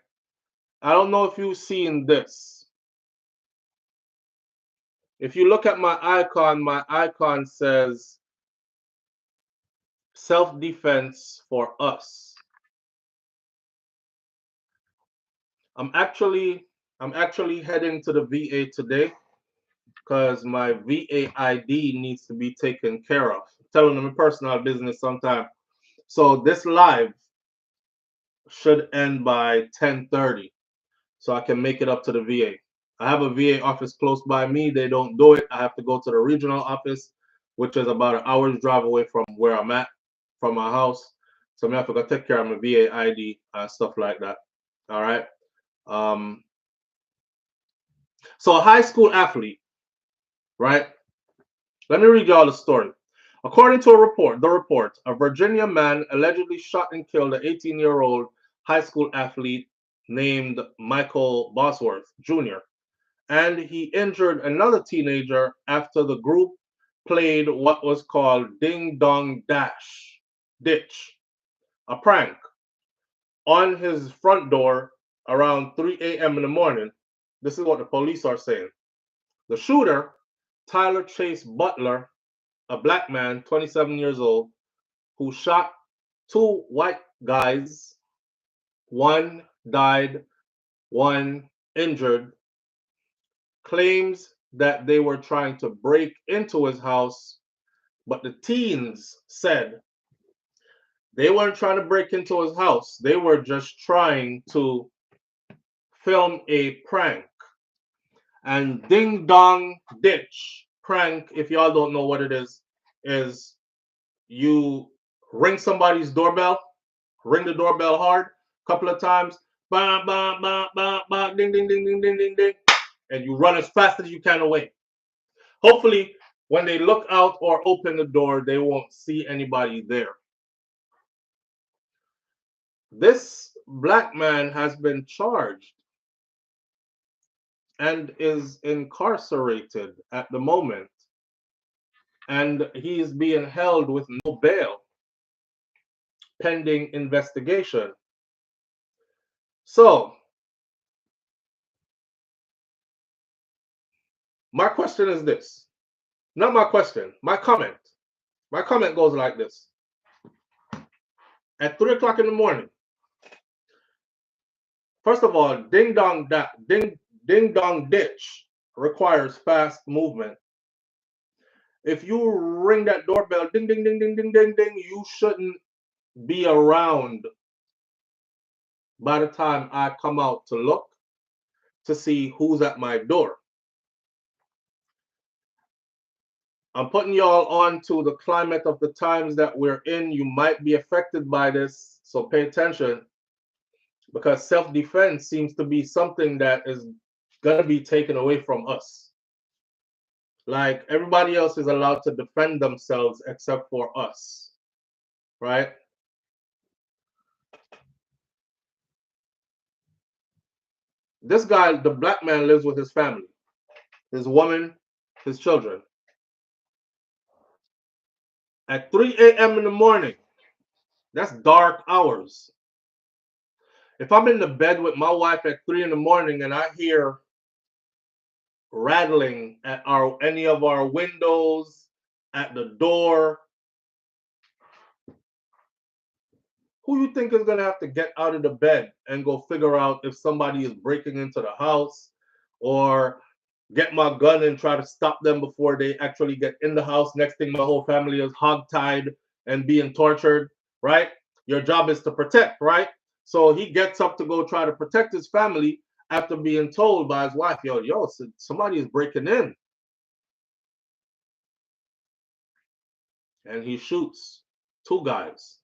I don't know if you've seen this. If you look at my icon says self-defense for us. I'm actually heading to the VA today because my VA ID needs to be taken care of. I'm telling them in personal business sometime. So this live should end by 10:30, so I can make it up to the VA. I have a VA office close by me. They don't do it. I have to go to the regional office, which is about an hour's drive away from where I'm at, from my house. So I have to go take care of my VA ID and stuff like that. All right. So a high school athlete, right? Let me read y'all the story. According to the report, a Virginia man allegedly shot and killed an 18-year-old high school athlete named Michael Bosworth Jr. And he injured another teenager after the group played what was called Ding Dong Ditch, a prank, on his front door around 3 a.m. in the morning. This is what the police are saying. The shooter, Tyler Chase Butler, a black man, 27 years old, who shot two white guys, one died, one injured, claims that they were trying to break into his house, but the teens said they weren't trying to break into his house. They were just trying to film a prank. And Ding Dong Ditch prank, if y'all don't know what it is you ring somebody's doorbell, ring the doorbell hard a couple of times, bang, bang, bang, bang, bang, ding, ding, ding, ding, ding, ding, ding, and you run as fast as you can away. Hopefully, when they look out or open the door, they won't see anybody there. This black man has been charged and is incarcerated at the moment, and he is being held with no bail. pending investigation. So, my question is this. Not my question, my comment. My comment goes like this. At 3 o'clock in the morning, first of all, ding dong ditch requires fast movement. If you ring that doorbell, ding, ding, ding, ding, ding, ding, ding, you shouldn't be around by the time I come out to look to see who's at my door. I'm putting y'all on to the climate of the times that we're in. You might be affected by this, so pay attention, because self-defense seems to be something that is going to be taken away from us. Like, everybody else is allowed to defend themselves except for us, right? This guy, the black man, lives with his family, his woman, his children. At 3 a.m. in the morning, that's dark hours. If I'm in the bed with my wife at 3 in the morning and I hear rattling at any of our windows, at the door, who you think is going to have to get out of the bed and go figure out if somebody is breaking into the house, or get my gun and try to stop them before they actually get in the house? Next thing, my whole family is hogtied and being tortured, right? Your job is to protect, right? So he gets up to go try to protect his family after being told by his wife, yo, somebody is breaking in. And he shoots 2 guys.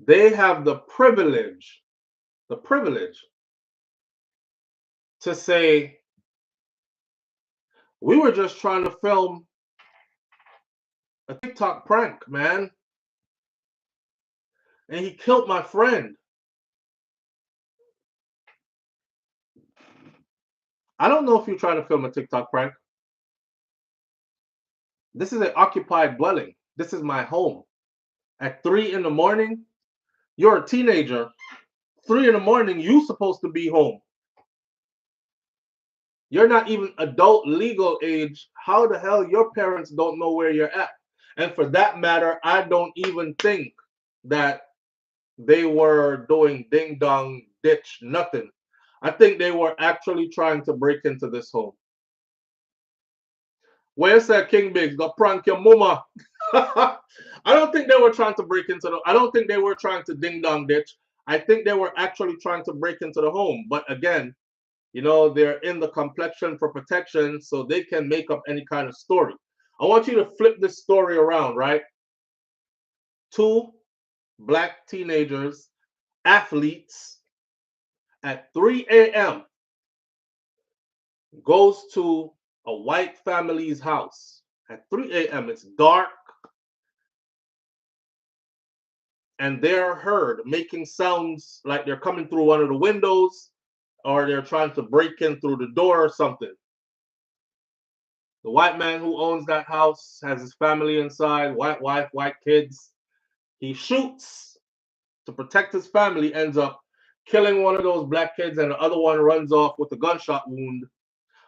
They have the privilege to say, we were just trying to film a TikTok prank, man. And he killed my friend. I don't know if you're trying to film a TikTok prank. This is an occupied dwelling. This is my home. At 3 in the morning, you're a teenager. 3 in the morning, you're supposed to be home. You're not even adult legal age. How the hell your parents don't know where you're at? And for that matter, I don't even think that they were doing ding dong ditch nothing. I think they were actually trying to break into this home. Where's that King Biggs? Go prank your mama. I don't think they were trying to break into I don't think they were trying to ding dong ditch. I think they were actually trying to break into the home. But again, you know, they're in the complexion for protection, so they can make up any kind of story. I want you to flip this story around, right? 2 black teenagers, athletes, at 3 a.m. goes to a white family's house. At 3 a.m. it's dark, and they're heard making sounds like they're coming through one of the windows, or they're trying to break in through the door or something. The white man who owns that house has his family inside, white wife, white kids. He shoots to protect his family, ends up killing one of those black kids, and the other one runs off with a gunshot wound.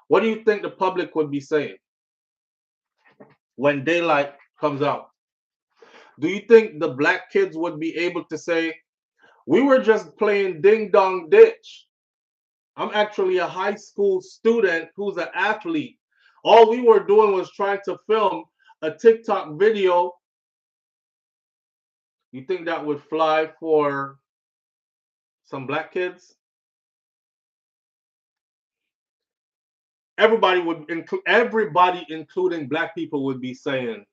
What do you think the public would be saying when daylight comes out? Do you think the black kids would be able to say, we were just playing ding dong ditch? I'm actually a high school student who's an athlete. All we were doing was trying to film a TikTok video. You think that would fly for some black kids? Everybody, including black people, would be saying,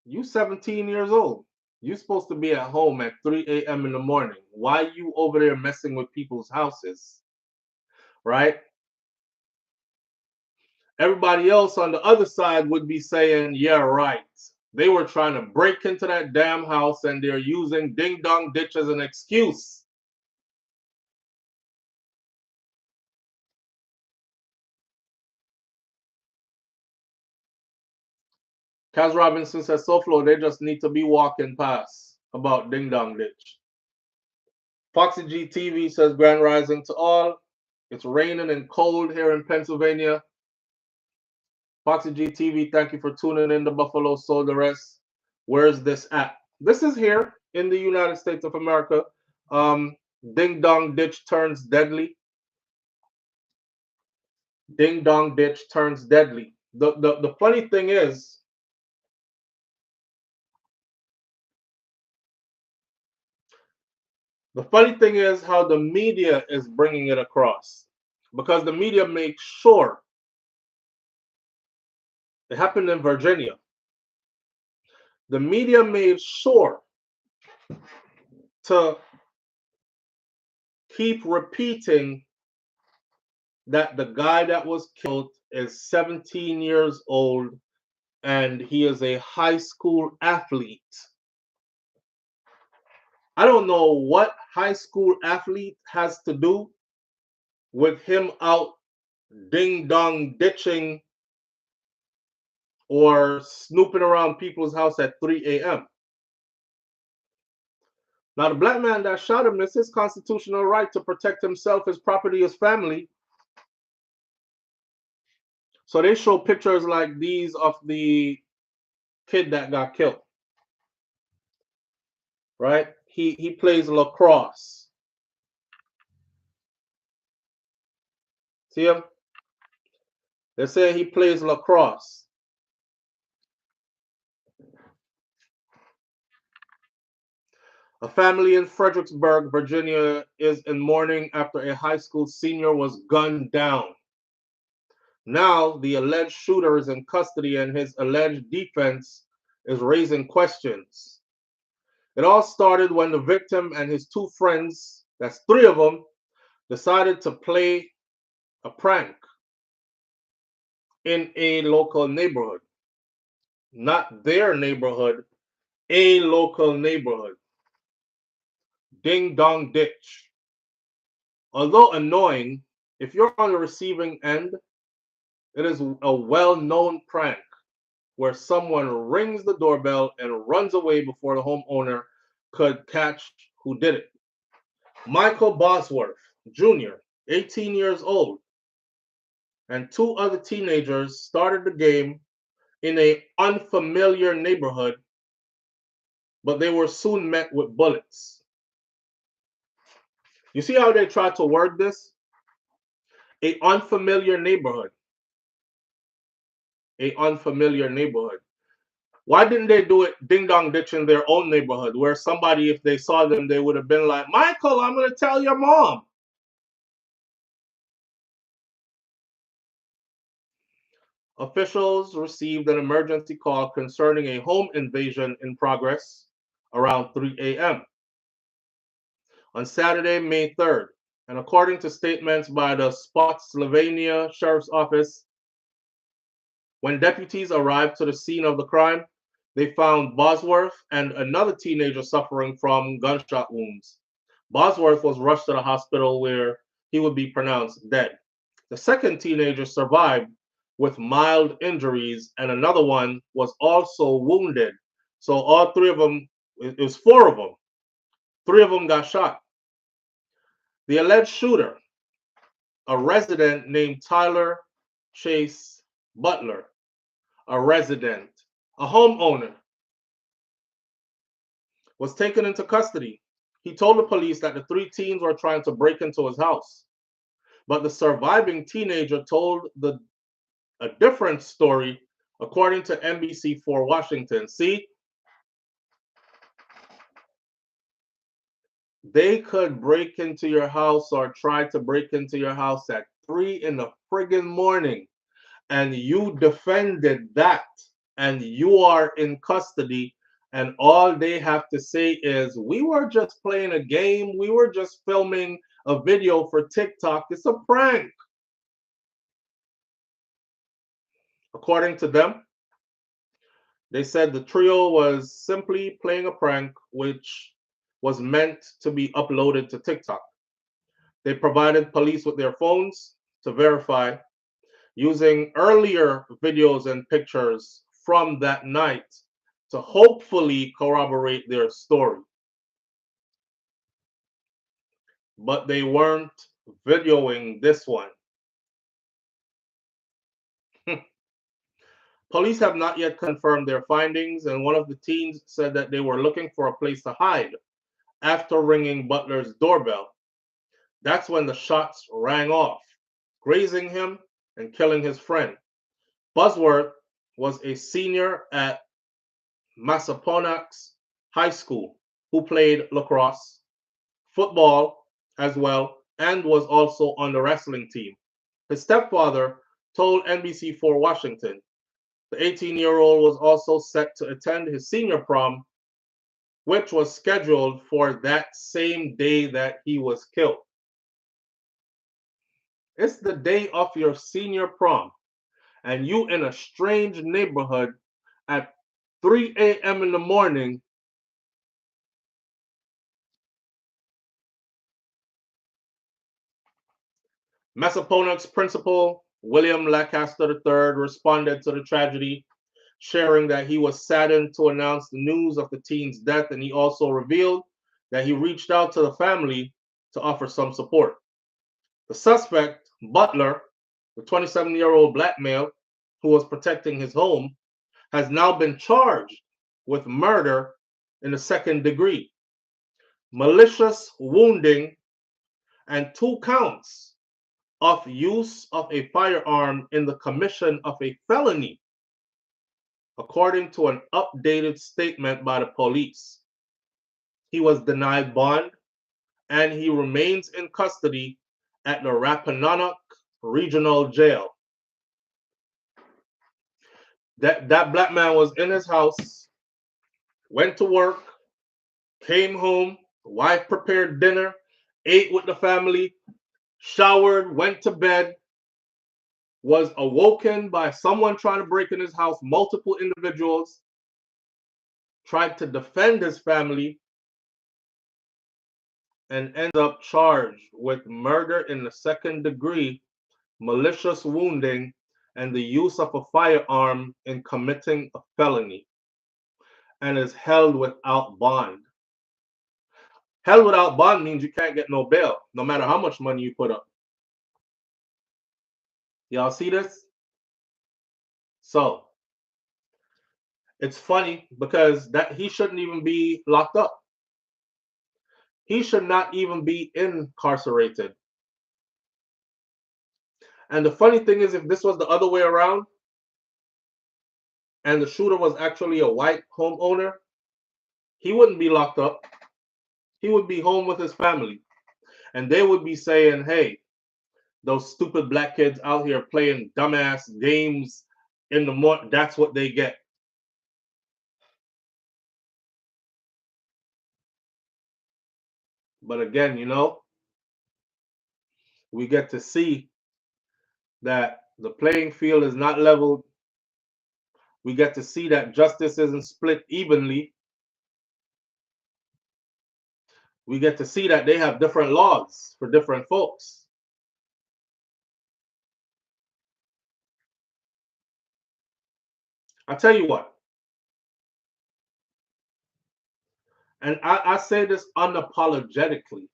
you 17 years old. You're supposed to be at home at 3 a.m. in the morning. Why are you over there messing with people's houses? Right? Everybody else on the other side would be saying, yeah, right. They were trying to break into that damn house and they're using ding dong ditch as an excuse. Kaz Robinson says, SouFlo, they just need to be walking past. about Ding Dong Ditch. Foxy G TV says Grand Rising to all. It's raining and cold here in Pennsylvania. Foxy G TV, thank you for tuning in to Buffalo Soul the Rest. Where's this at? This is here in the United States of America. Ding Dong Ditch turns deadly. Ding Dong Ditch turns deadly. The funny thing is, how the media is bringing it across, because the media makes sure it happened in Virginia. The media made sure to keep repeating that the guy that was killed is 17 years old and he is a high school athlete. I don't know what high school athlete has to do with him out ding-dong ditching or snooping around people's house at 3 a.m. Now, the black man that shot him, it's his constitutional right to protect himself, his property, his family. So they show pictures like these of the kid that got killed. Right? He plays lacrosse. See him? They say he plays lacrosse. A family in Fredericksburg, Virginia, is in mourning after a high school senior was gunned down. Now, the alleged shooter is in custody and his alleged defense is raising questions. It all started when the victim and his two friends, that's three of them, decided to play a prank in a local neighborhood. Not their neighborhood, a local neighborhood. Ding Dong Ditch. Although annoying, if you're on the receiving end, it is a well-known prank where someone rings the doorbell and runs away before the homeowner could catch who did it. Michael Bosworth Jr., 18 years old, and two other teenagers started the game in an unfamiliar neighborhood, but they were soon met with bullets. You see how they try to word this? An unfamiliar neighborhood. An unfamiliar neighborhood. Why didn't they do it ding-dong ditch in their own neighborhood, where somebody, if they saw them, they would have been like, Michael, I'm going to tell your mom. Officials received an emergency call concerning a home invasion in progress around 3 a.m. on Saturday, May 3rd. And according to statements by the Spotsylvania Sheriff's Office, when deputies arrived to the scene of the crime, they found Bosworth and another teenager suffering from gunshot wounds. Bosworth was rushed to the hospital where he would be pronounced dead. The second teenager survived with mild injuries, and another one was also wounded. So all three of them, it was four of them. Three of them got shot. The alleged shooter, a resident named Tyler Chase Butler, a resident, a homeowner, was taken into custody. He told the police that the three teens were trying to break into his house. But the surviving teenager told a different story, according to NBC4 Washington. See? They could break into your house or try to break into your house at 3 in the friggin' morning, and you defended that, and you are in custody, and all they have to say is, we were just playing a game, we were just filming a video for TikTok, it's a prank. According to them, they said the trio was simply playing a prank which was meant to be uploaded to TikTok. They provided police with their phones to verify, using earlier videos and pictures from that night to hopefully corroborate their story. But they weren't videoing this one. Police have not yet confirmed their findings, and one of the teens said that they were looking for a place to hide after ringing Butler's doorbell. That's when the shots rang off, grazing him and killing his friend. Buzzworth was a senior at Massaponax High School who played lacrosse, football as well, and was also on the wrestling team. His stepfather told NBC4 Washington the 18-year-old was also set to attend his senior prom, which was scheduled for that same day that he was killed. It's the day of your senior prom, and you in a strange neighborhood at 3 a.m. in the morning. Massaponax principal William Lancaster III responded to the tragedy, sharing that he was saddened to announce the news of the teen's death, and he also revealed that he reached out to the family to offer some support. The suspect, Butler, the 27-year-old black male who was protecting his home, has now been charged with murder in the second degree, malicious wounding, and 2 counts of use of a firearm in the commission of a felony, according to an updated statement by the police. He was denied bond, and he remains in custody at the Rappahannock Regional Jail. That black man was in his house, went to work, came home, wife prepared dinner, ate with the family, showered, went to bed, was awoken by someone trying to break in his house, multiple individuals, tried to defend his family, and ends up charged with murder in the second degree, malicious wounding, and the use of a firearm in committing a felony, and is held without bond. Held without bond means you can't get no bail, no matter how much money you put up. Y'all see this? So, it's funny because that he shouldn't even be locked up. He should not even be incarcerated. And the funny thing is, if this was the other way around, and the shooter was actually a white homeowner, he wouldn't be locked up. He would be home with his family. And they would be saying, hey, those stupid black kids out here playing dumbass games in the morning, that's what they get. But again, you know, we get to see that the playing field is not leveled. We get to see that justice isn't split evenly. We get to see that they have different laws for different folks. I tell you what, and I say this unapologetically.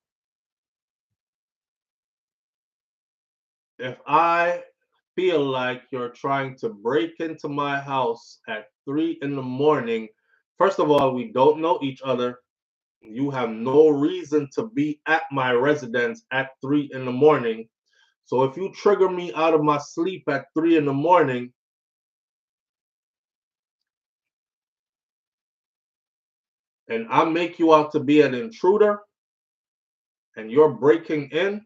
If I feel like you're trying to break into my house at 3 in the morning, first of all, we don't know each other. You have no reason to be at my residence at 3 in the morning. So if you trigger me out of my sleep at 3 in the morning, and I make you out to be an intruder, and you're breaking in,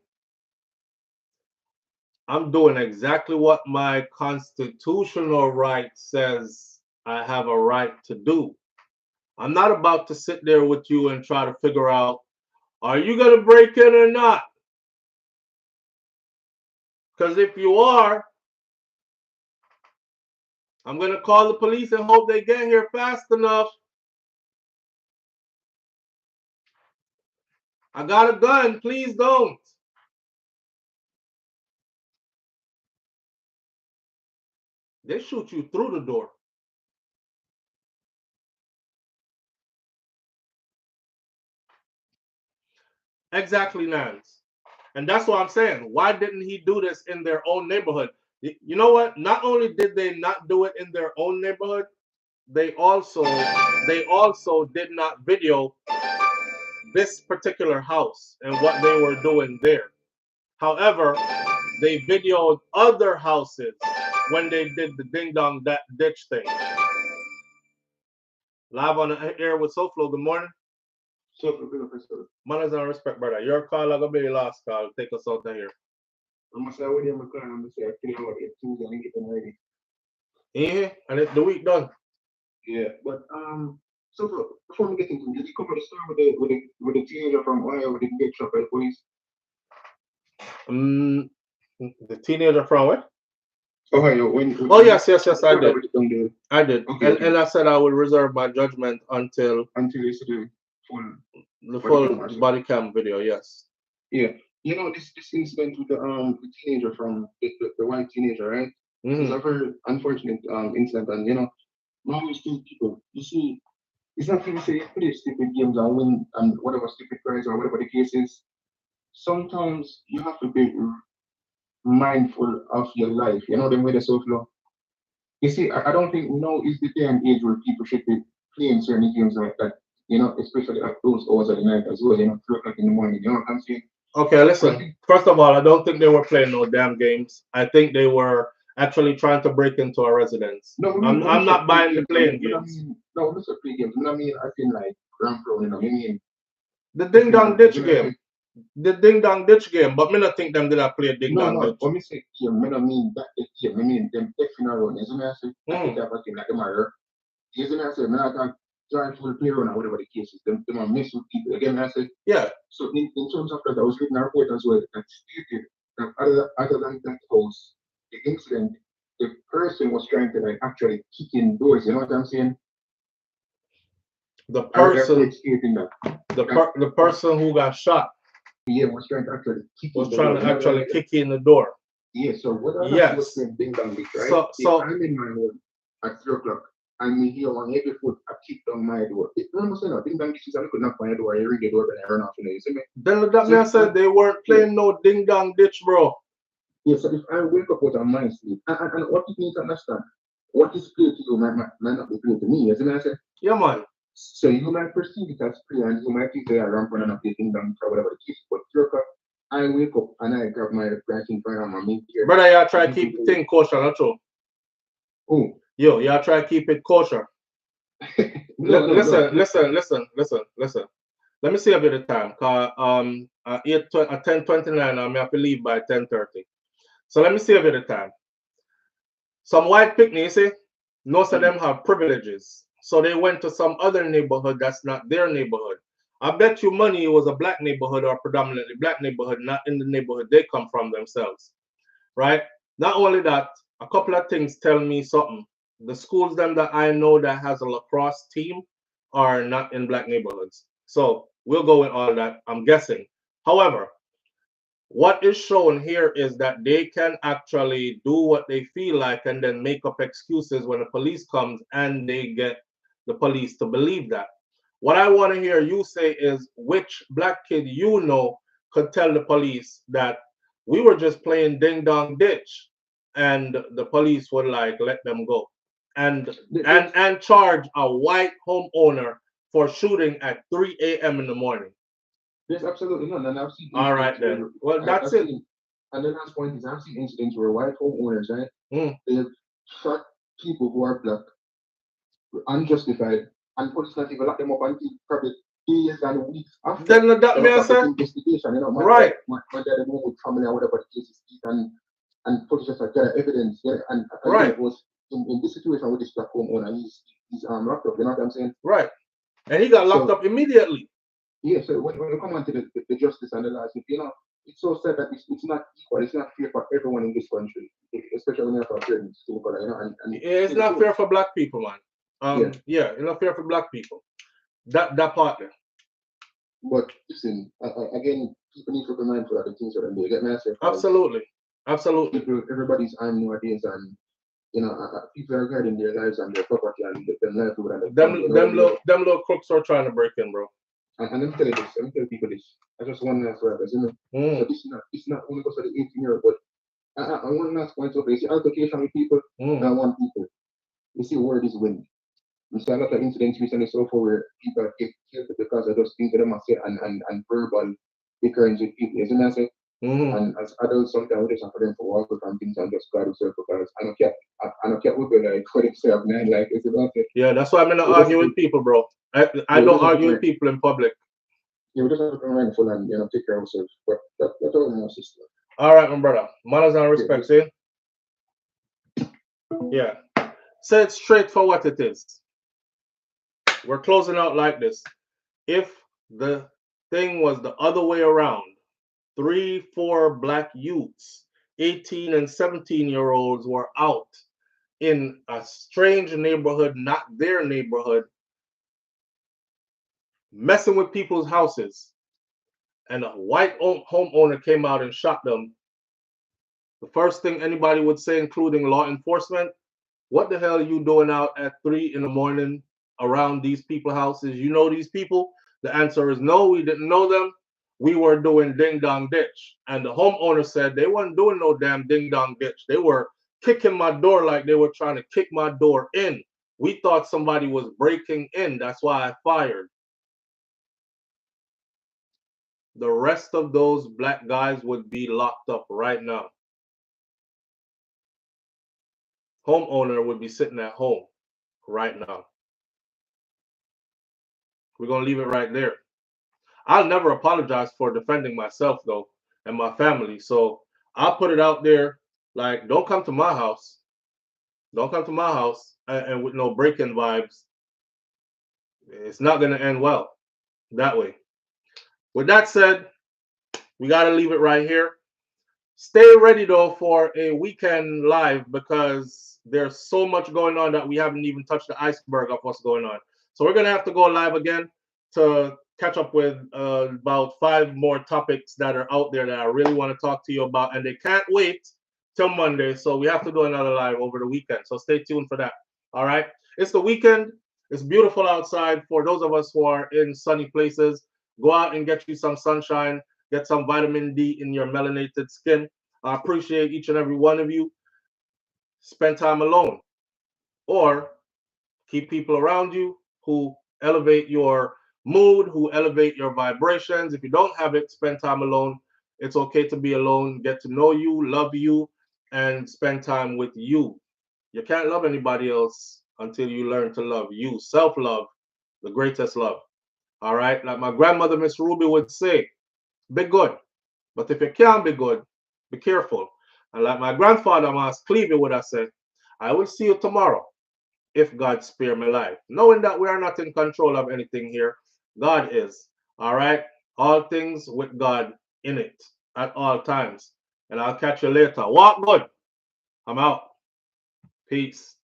I'm doing exactly what my constitutional right says I have a right to do. I'm not about to sit there with you and try to figure out, are you going to break in or not? Because if you are, I'm going to call the police and hope they get here fast enough. I got a gun, please don't. They shoot you through the door. Exactly, Nance. And that's what I'm saying. Why didn't he do this in their own neighborhood? You know what? Not only did they not do it in their own neighborhood, they also did not video this particular house and what they were doing there. However, they videoed other houses when they did the ding dong that ditch thing. Live on the air with SouFlo. Good morning. Manners and respect, brother. Your call is going to be the last call. Take us out of here. Yeah, and it's the week done. Yeah, but so before we get into it, did you cover the story with the teenager from Ohio with the get shot by the police? The teenager from where? Ohio. Oh yes, I did. I did, okay. And I said I would reserve my judgment until you see the full body cam video. Yes. Yeah, you know this incident with the teenager from the white teenager, right? It's a very unfortunate incident, and you know, now we see people. You see, it's not really say you play stupid games and win and whatever stupid prize or whatever the case is. Sometimes you have to be mindful of your life. You know, the way the SouFlo. You see, I don't think now is the day and age where people should be playing certain games like that. You know, especially at those hours of the night as well. You know, 3 o'clock in the morning. You know what I'm saying? Okay, listen. First of all, I don't think they were playing no damn games. I think they were actually trying to break into a residence. No, I'm not buying the playing games. No, this is play games. I mean, I feel like Grand Pro, you know, I mean, the ding dong ditch game. The ding dong ditch game, but me not think them did not play ding dong ditch. No, me say game, me not mean that game. I mean them effing around. Isn't it? I think that like them are. Isn't it? Me not trying to play around or whatever the case is. Them are mess with people. Again, I say. Yeah. So in terms of that, I was reading a report as well that stated that other than that house, the incident, the person was trying to like actually kick in doors. You know what I'm saying? The person who got shot. Yeah, was trying to actually kick in the door. Yeah, so what I was saying, ding dong, right? So I'm in my home at 3 o'clock. And me here on every foot, I kick down my door. Remember saying that ding dong ditches, I could knock my door, I ring the door, and I run off. You see me? Then that man said they weren't playing no ding dong ditch, bro. Yeah, so if I wake up out of my sleep, and what you need to understand, what is clear to you might not be clear to me, isn't it? Yeah, man. So you might perceive it as clear, and you might think they are rampant and ding dong or whatever the case. But 3 o'clock, I wake up and I grab my writing fire and my meat here. Brother, y'all try to keep the thing kosher, not true? Who? Yo, y'all try to keep it kosher. Listen. Let me see a bit of time. Cause at 10:29, I may have to leave by 10:30. So let me see a bit of time. Some white picnic, you see, most of them have privileges. So they went to some other neighborhood that's not their neighborhood. I bet you money it was a black neighborhood or predominantly black neighborhood, not in the neighborhood they come from themselves. Right? Not only that, a couple of things tell me something. The schools them that I know that has a lacrosse team are not in black neighborhoods. So we'll go with all that, I'm guessing. However, what is shown here is that they can actually do what they feel like and then make up excuses when the police comes and they get the police to believe that. What I want to hear you say is which black kid you know could tell the police that we were just playing ding dong ditch and the police would like let them go and charge a white homeowner for shooting at 3 a.m. in the morning. There's absolutely none, and I've seen. All right then. Well, that's it. And the last point is, I've seen incidents where white homeowners, right, they've shot people who are black, unjustified, and police not even lock them up until probably days and weeks after. Then that may say investigation, you know, right. My dad moved with family or whatever the case is, and police just gather evidence, yeah, and right. It was in this situation with this black homeowner, he's locked up. You know what I'm saying? Right. And he got locked up immediately. Yeah, so when we come on to the justice and the laws, you know, it's so sad that it's not equal, it's not fair for everyone in this country, especially when you have parents, you know, and it's not fair for black people, man. Yeah, it's not fair for black people. That part there. But listen, again, people need to be mindful of the things that they get massive. Absolutely. Everybody's armed nowadays, and you know, people are guarding their lives and their property and their livelihood. Them little crooks are trying to break in, bro. And let me tell you this, let me tell people this. I just one last word, you know. So it's not only because of the 18-year-old, but I one last point of you see altercation with people, not one people. You see word is winning. You see a lot of incidents recently so far where people get killed because of those things that they must say and verbal occurrence with people, isn't that it? And as adults, sometimes we just have for them to walk with and things and just guard yourself because I don't care what they like, what they say, man, like, it's about it. Yeah, that's why I'm not arguing with people, bro. I don't argue with people in public. Yeah, we just have to be mindful and, you know, take care of ourselves. But that's all my sister. All right, my brother. Manners and respect, see? Yeah. Say it straight for what it is. We're closing out like this. If the thing was the other way around, 3, 4 black youths, 18 and 17-year-olds were out in a strange neighborhood, not their neighborhood, messing with people's houses, and a white homeowner came out and shot them, the first thing anybody would say, including law enforcement, what the hell are you doing out at 3 in the morning around these people's houses? You know these people? The answer is no, we didn't know them. We were doing ding dong ditch. And the homeowner said they weren't doing no damn ding dong ditch. They were kicking my door like they were trying to kick my door in. We thought somebody was breaking in. That's why I fired. The rest of those black guys would be locked up right now. Homeowner would be sitting at home right now. We're going to leave it right there. I'll never apologize for defending myself, though, and my family. So I'll put it out there, like, don't come to my house. Don't come to my house and with no break-in vibes. It's not going to end well that way. With that said, we got to leave it right here. Stay ready, though, for a weekend live because there's so much going on that we haven't even touched the iceberg of what's going on. So we're going to have to go live again to catch up with about 5 more topics that are out there that I really want to talk to you about. And they can't wait till Monday. So we have to do another live over the weekend. So stay tuned for that. All right. It's the weekend. It's beautiful outside. For those of us who are in sunny places, go out and get you some sunshine. Get some vitamin D in your melanated skin. I appreciate each and every one of you. Spend time alone. Or keep people around you who elevate your mood, who elevate your vibrations. If you don't have it, spend time alone. It's okay to be alone. Get to know you, love you, and spend time with you. You can't love anybody else until you learn to love you. Self-love, the greatest love. All right? Like my grandmother, Miss Ruby, would say, be good. But if you can't be good, be careful. And like my grandfather, Mas Clevey, would have said, I will see you tomorrow if God spare my life. Knowing that we are not in control of anything here, God is. All right? All things with God in it at all times. And I'll catch you later. Walk good. I'm out. Peace.